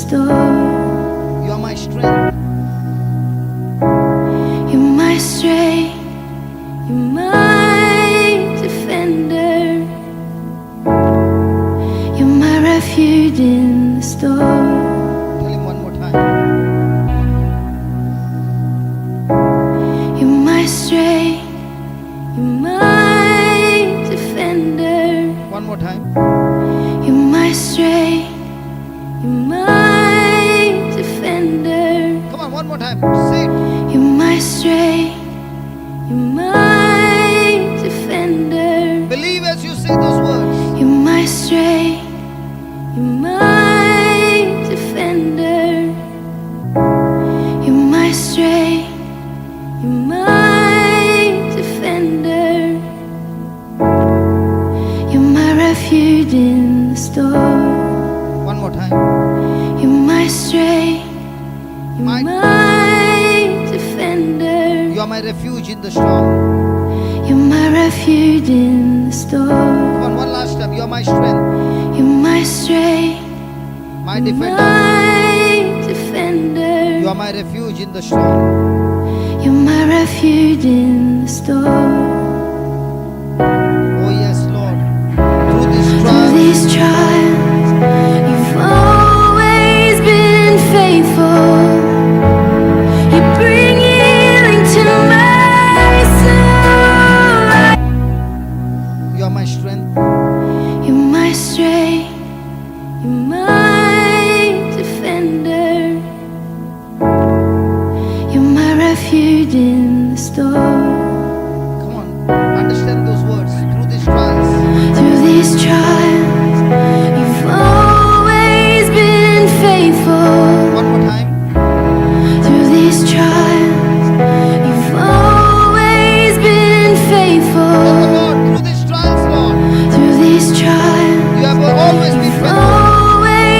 storm. You are my strength. You're my strength. You're my defender. You're my refuge in the storm. Tell him one more time. You're my strength. You're my defender. One more time. You're my strength. You're my defender. Come on, one more time. Say it. You're my strength. You're my defender. Believe as you say those words. You're my strength. You're my defender. You're my strength. You're my defender. You're my refuge in the storm. One more time. You're my strength. You're My- my defender. You are my refuge in the storm. You're my refuge in the storm. Come on, one last time. You are my strength, You're my strength. my defender. My defender. You are my refuge in the storm. You're my refuge in the storm. Oh yes, Lord. Through this Through trial, these trials, you've always been faithful. You bring healing to my soul. you are my strength. You're my strength. You're my defender. You're my refuge in the storm. Come on, understand those words. Through these trials, Through these trials, you've always been faithful. one more time. Through these trials, you've always been Oh faithful. Lord, through these trials, Lord, Through these trials, you have always been you've faithful. always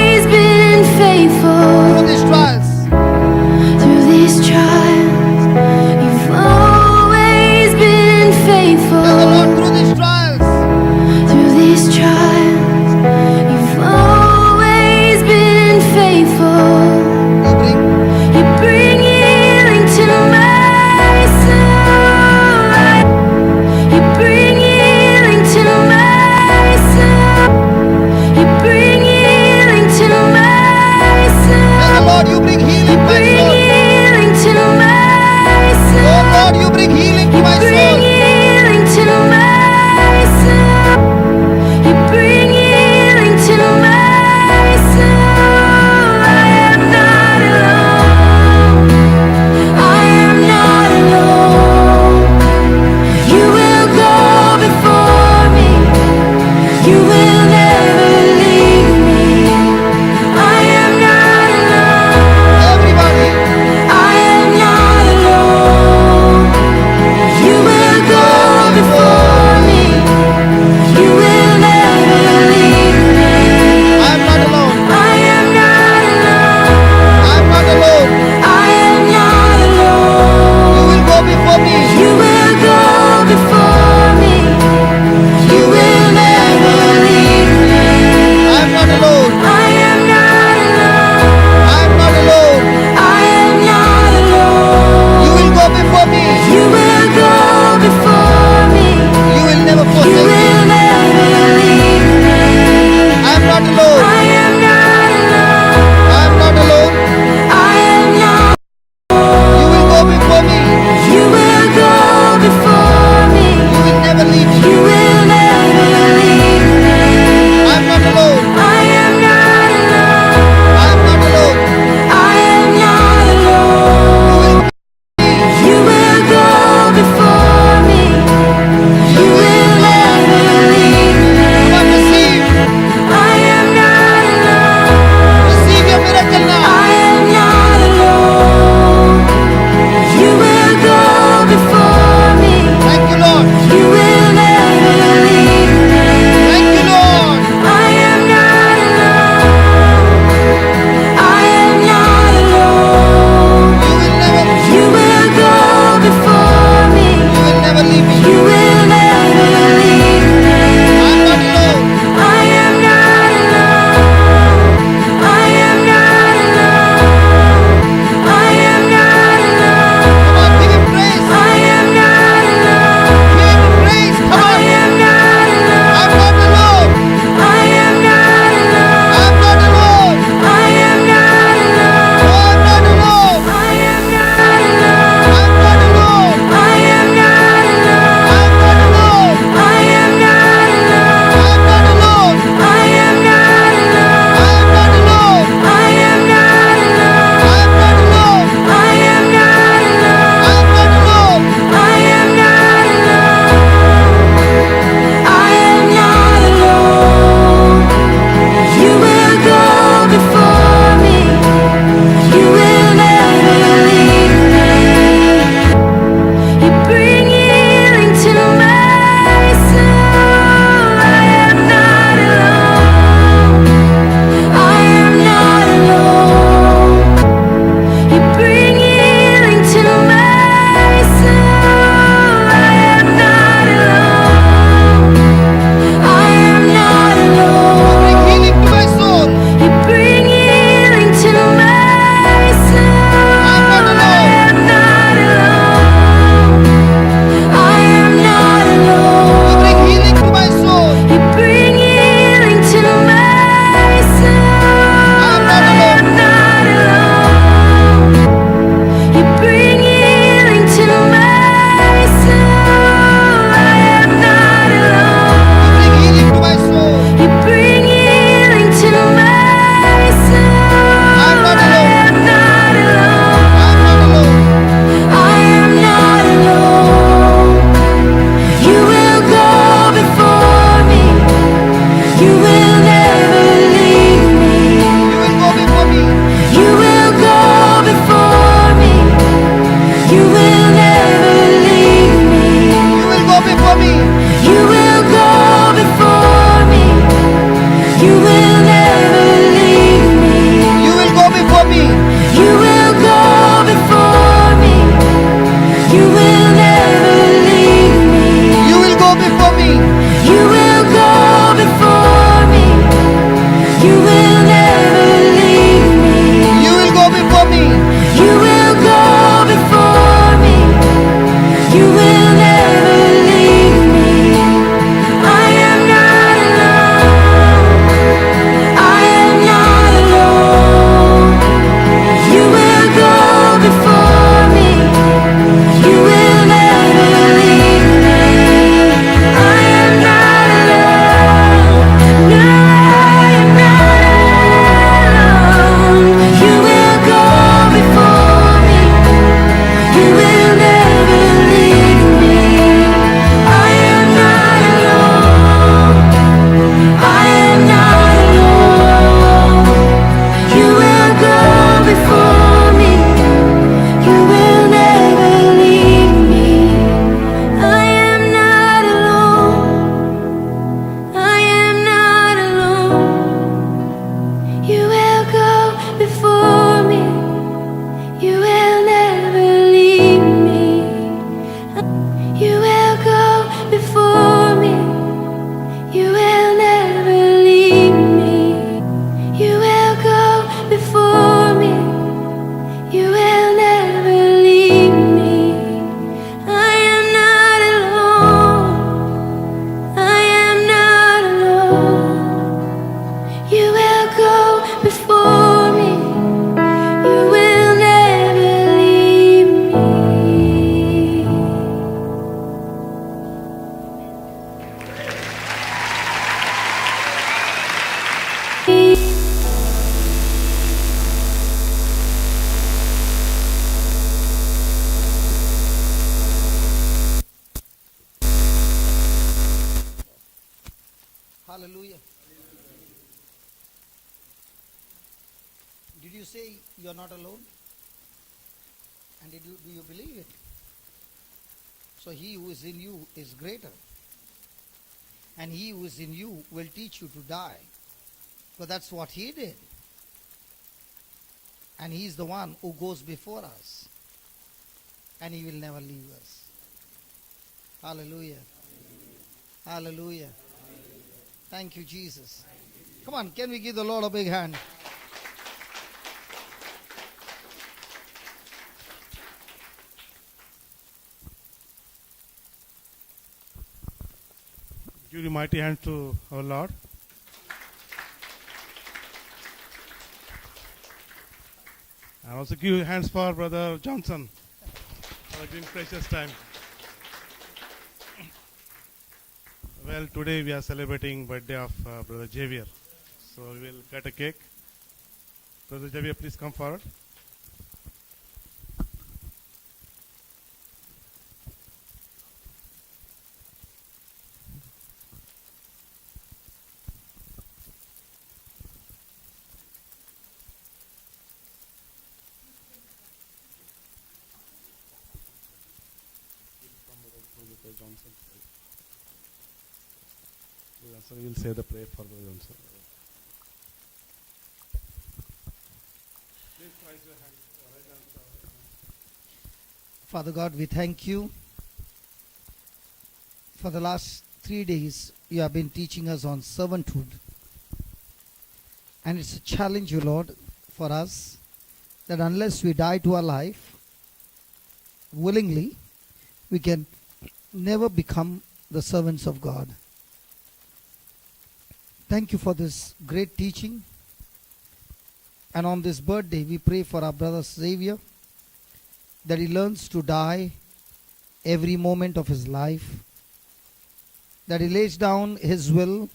Hallelujah. Did you say you are not alone? And do you believe it? So he who is in you is greater. And he who is in you will teach you to die. But that's what he did. And he is the one who goes before us. And he will never leave us. Hallelujah. Hallelujah. Thank you, Jesus. Come on, can we give the Lord a big hand? Give a mighty hand to our Lord. And also give hands for Brother Johnson for giving precious time. Well, today we are celebrating birthday of Brother Xavier. So we will cut a cake. Brother Xavier, please come forward. Johnson. We will say the prayer for Brother Johnson. Please raise your hand. Father God, we thank you. For the last 3 days, you have been teaching us on servanthood. And it's a challenge, you Lord, for us that unless we die to our life willingly, we can never become the servants of God. Thank you for this great teaching. And on this birthday, we pray for our brother Xavier, that he learns to die every moment of his life, that he lays down his will,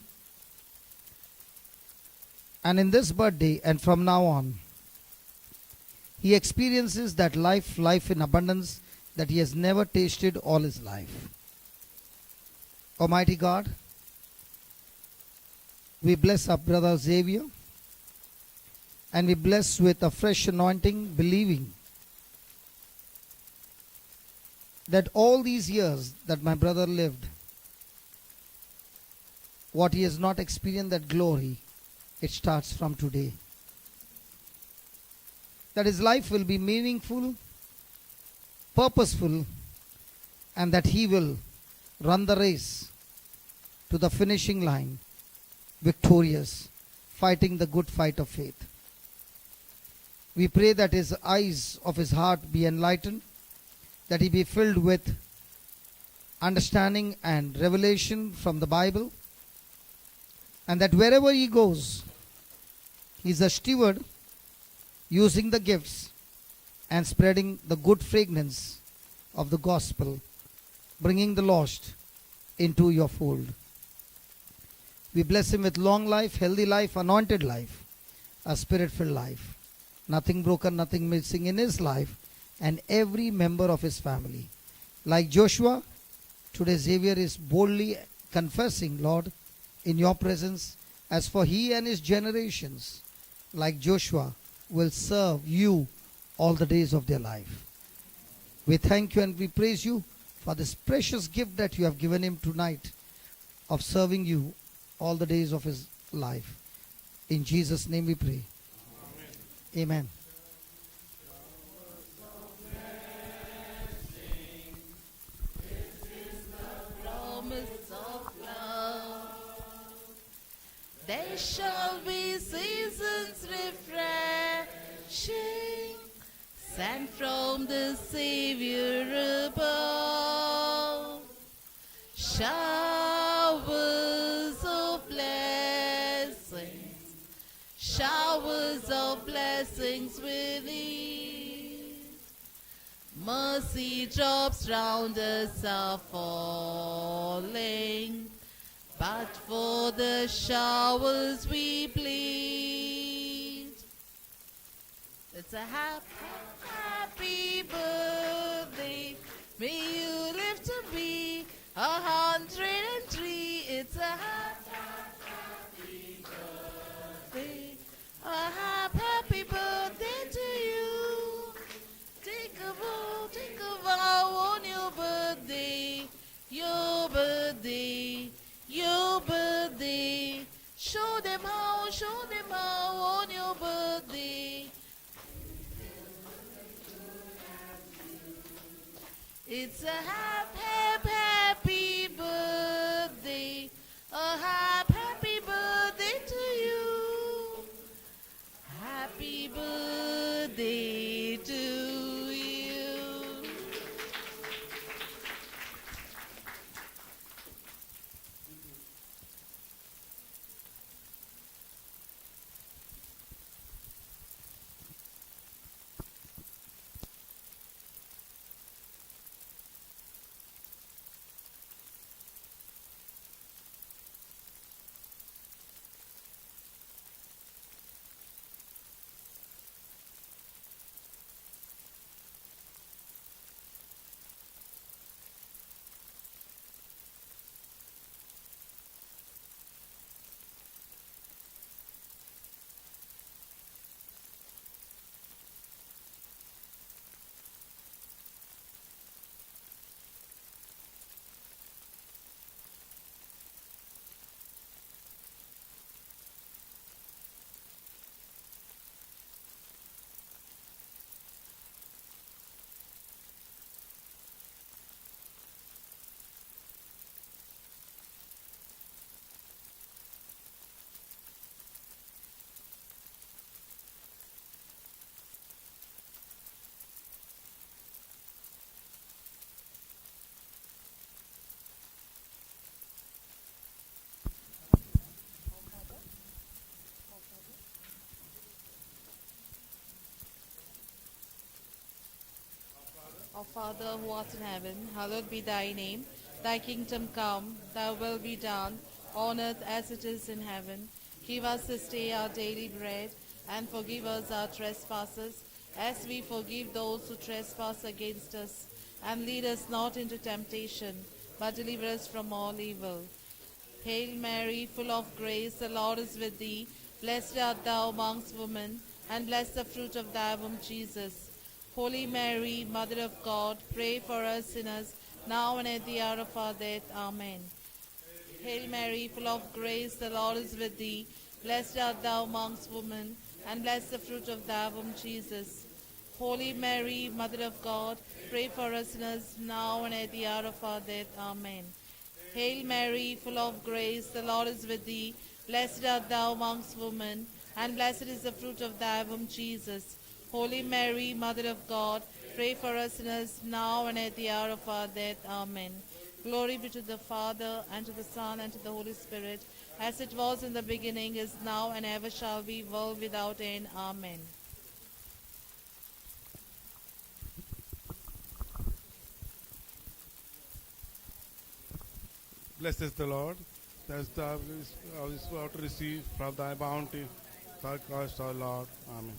and in this birthday and from now on, he experiences that life in abundance that he has never tasted all his life. Almighty God, we bless our brother Xavier, and we bless with a fresh anointing, believing that all these years that my brother lived, what he has not experienced, that glory, it starts from today. That his life will be meaningful, purposeful, and that he will run the race to the finishing line, victorious, fighting the good fight of faith. We pray that his eyes of his heart be enlightened, that he be filled with understanding and revelation from the Bible, and that wherever he goes, he is a steward using the gifts and spreading the good fragrance of the gospel, bringing the lost into your fold. We bless him with long life, healthy life, anointed life, a spirit-filled life. Nothing broken, nothing missing in his life and every member of his family. Like Joshua, today Xavier is boldly confessing, Lord, in your presence, as for he and his generations, like Joshua, will serve you all the days of their life. We thank you and we praise you for this precious gift that you have given him tonight of serving you all the days of his life. In Jesus' name we pray. Amen. There shall be seasons refreshing, sent from the Savior above. Showers of blessings with ease. Mercy drops round us are falling, but for the showers we plead. It's a happy birthday. May you live to be 103. It's a Show them how on your birthday. It's a happy birthday. A happy birthday to you. Happy birthday to you. Our Father who art in heaven, hallowed be thy name. Thy kingdom come, thy will be done, on earth as it is in heaven. Give us this day our daily bread, and forgive us our trespasses, as we forgive those who trespass against us. And lead us not into temptation, but deliver us from all evil. Hail Mary, full of grace, the Lord is with thee. Blessed art thou amongst women, and blessed the fruit of thy womb, Jesus. Holy Mary, Mother of God, pray for us sinners, now and at the hour of our death. Amen. Hail Mary, full of grace, the Lord is with thee. Blessed art thou amongst women, and blessed the fruit of thy womb, Jesus. Holy Mary, Mother of God, pray for us sinners, now and at the hour of our death. Amen. Hail Mary, full of grace, the Lord is with thee. Blessed art thou amongst women, and blessed is the fruit of thy womb, Jesus. Holy Mary, Mother of God, pray for us sinners, now and at the hour of our death. Amen. Glory be to the Father, and to the Son, and to the Holy Spirit, as it was in the beginning, is now, and ever shall be, world without end. Amen. Blessed is the Lord, as thou is about to receive from thy bounty, thou Christ our Lord. Amen.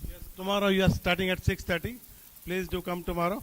Yes, tomorrow you are starting at 6:30. Please do come tomorrow.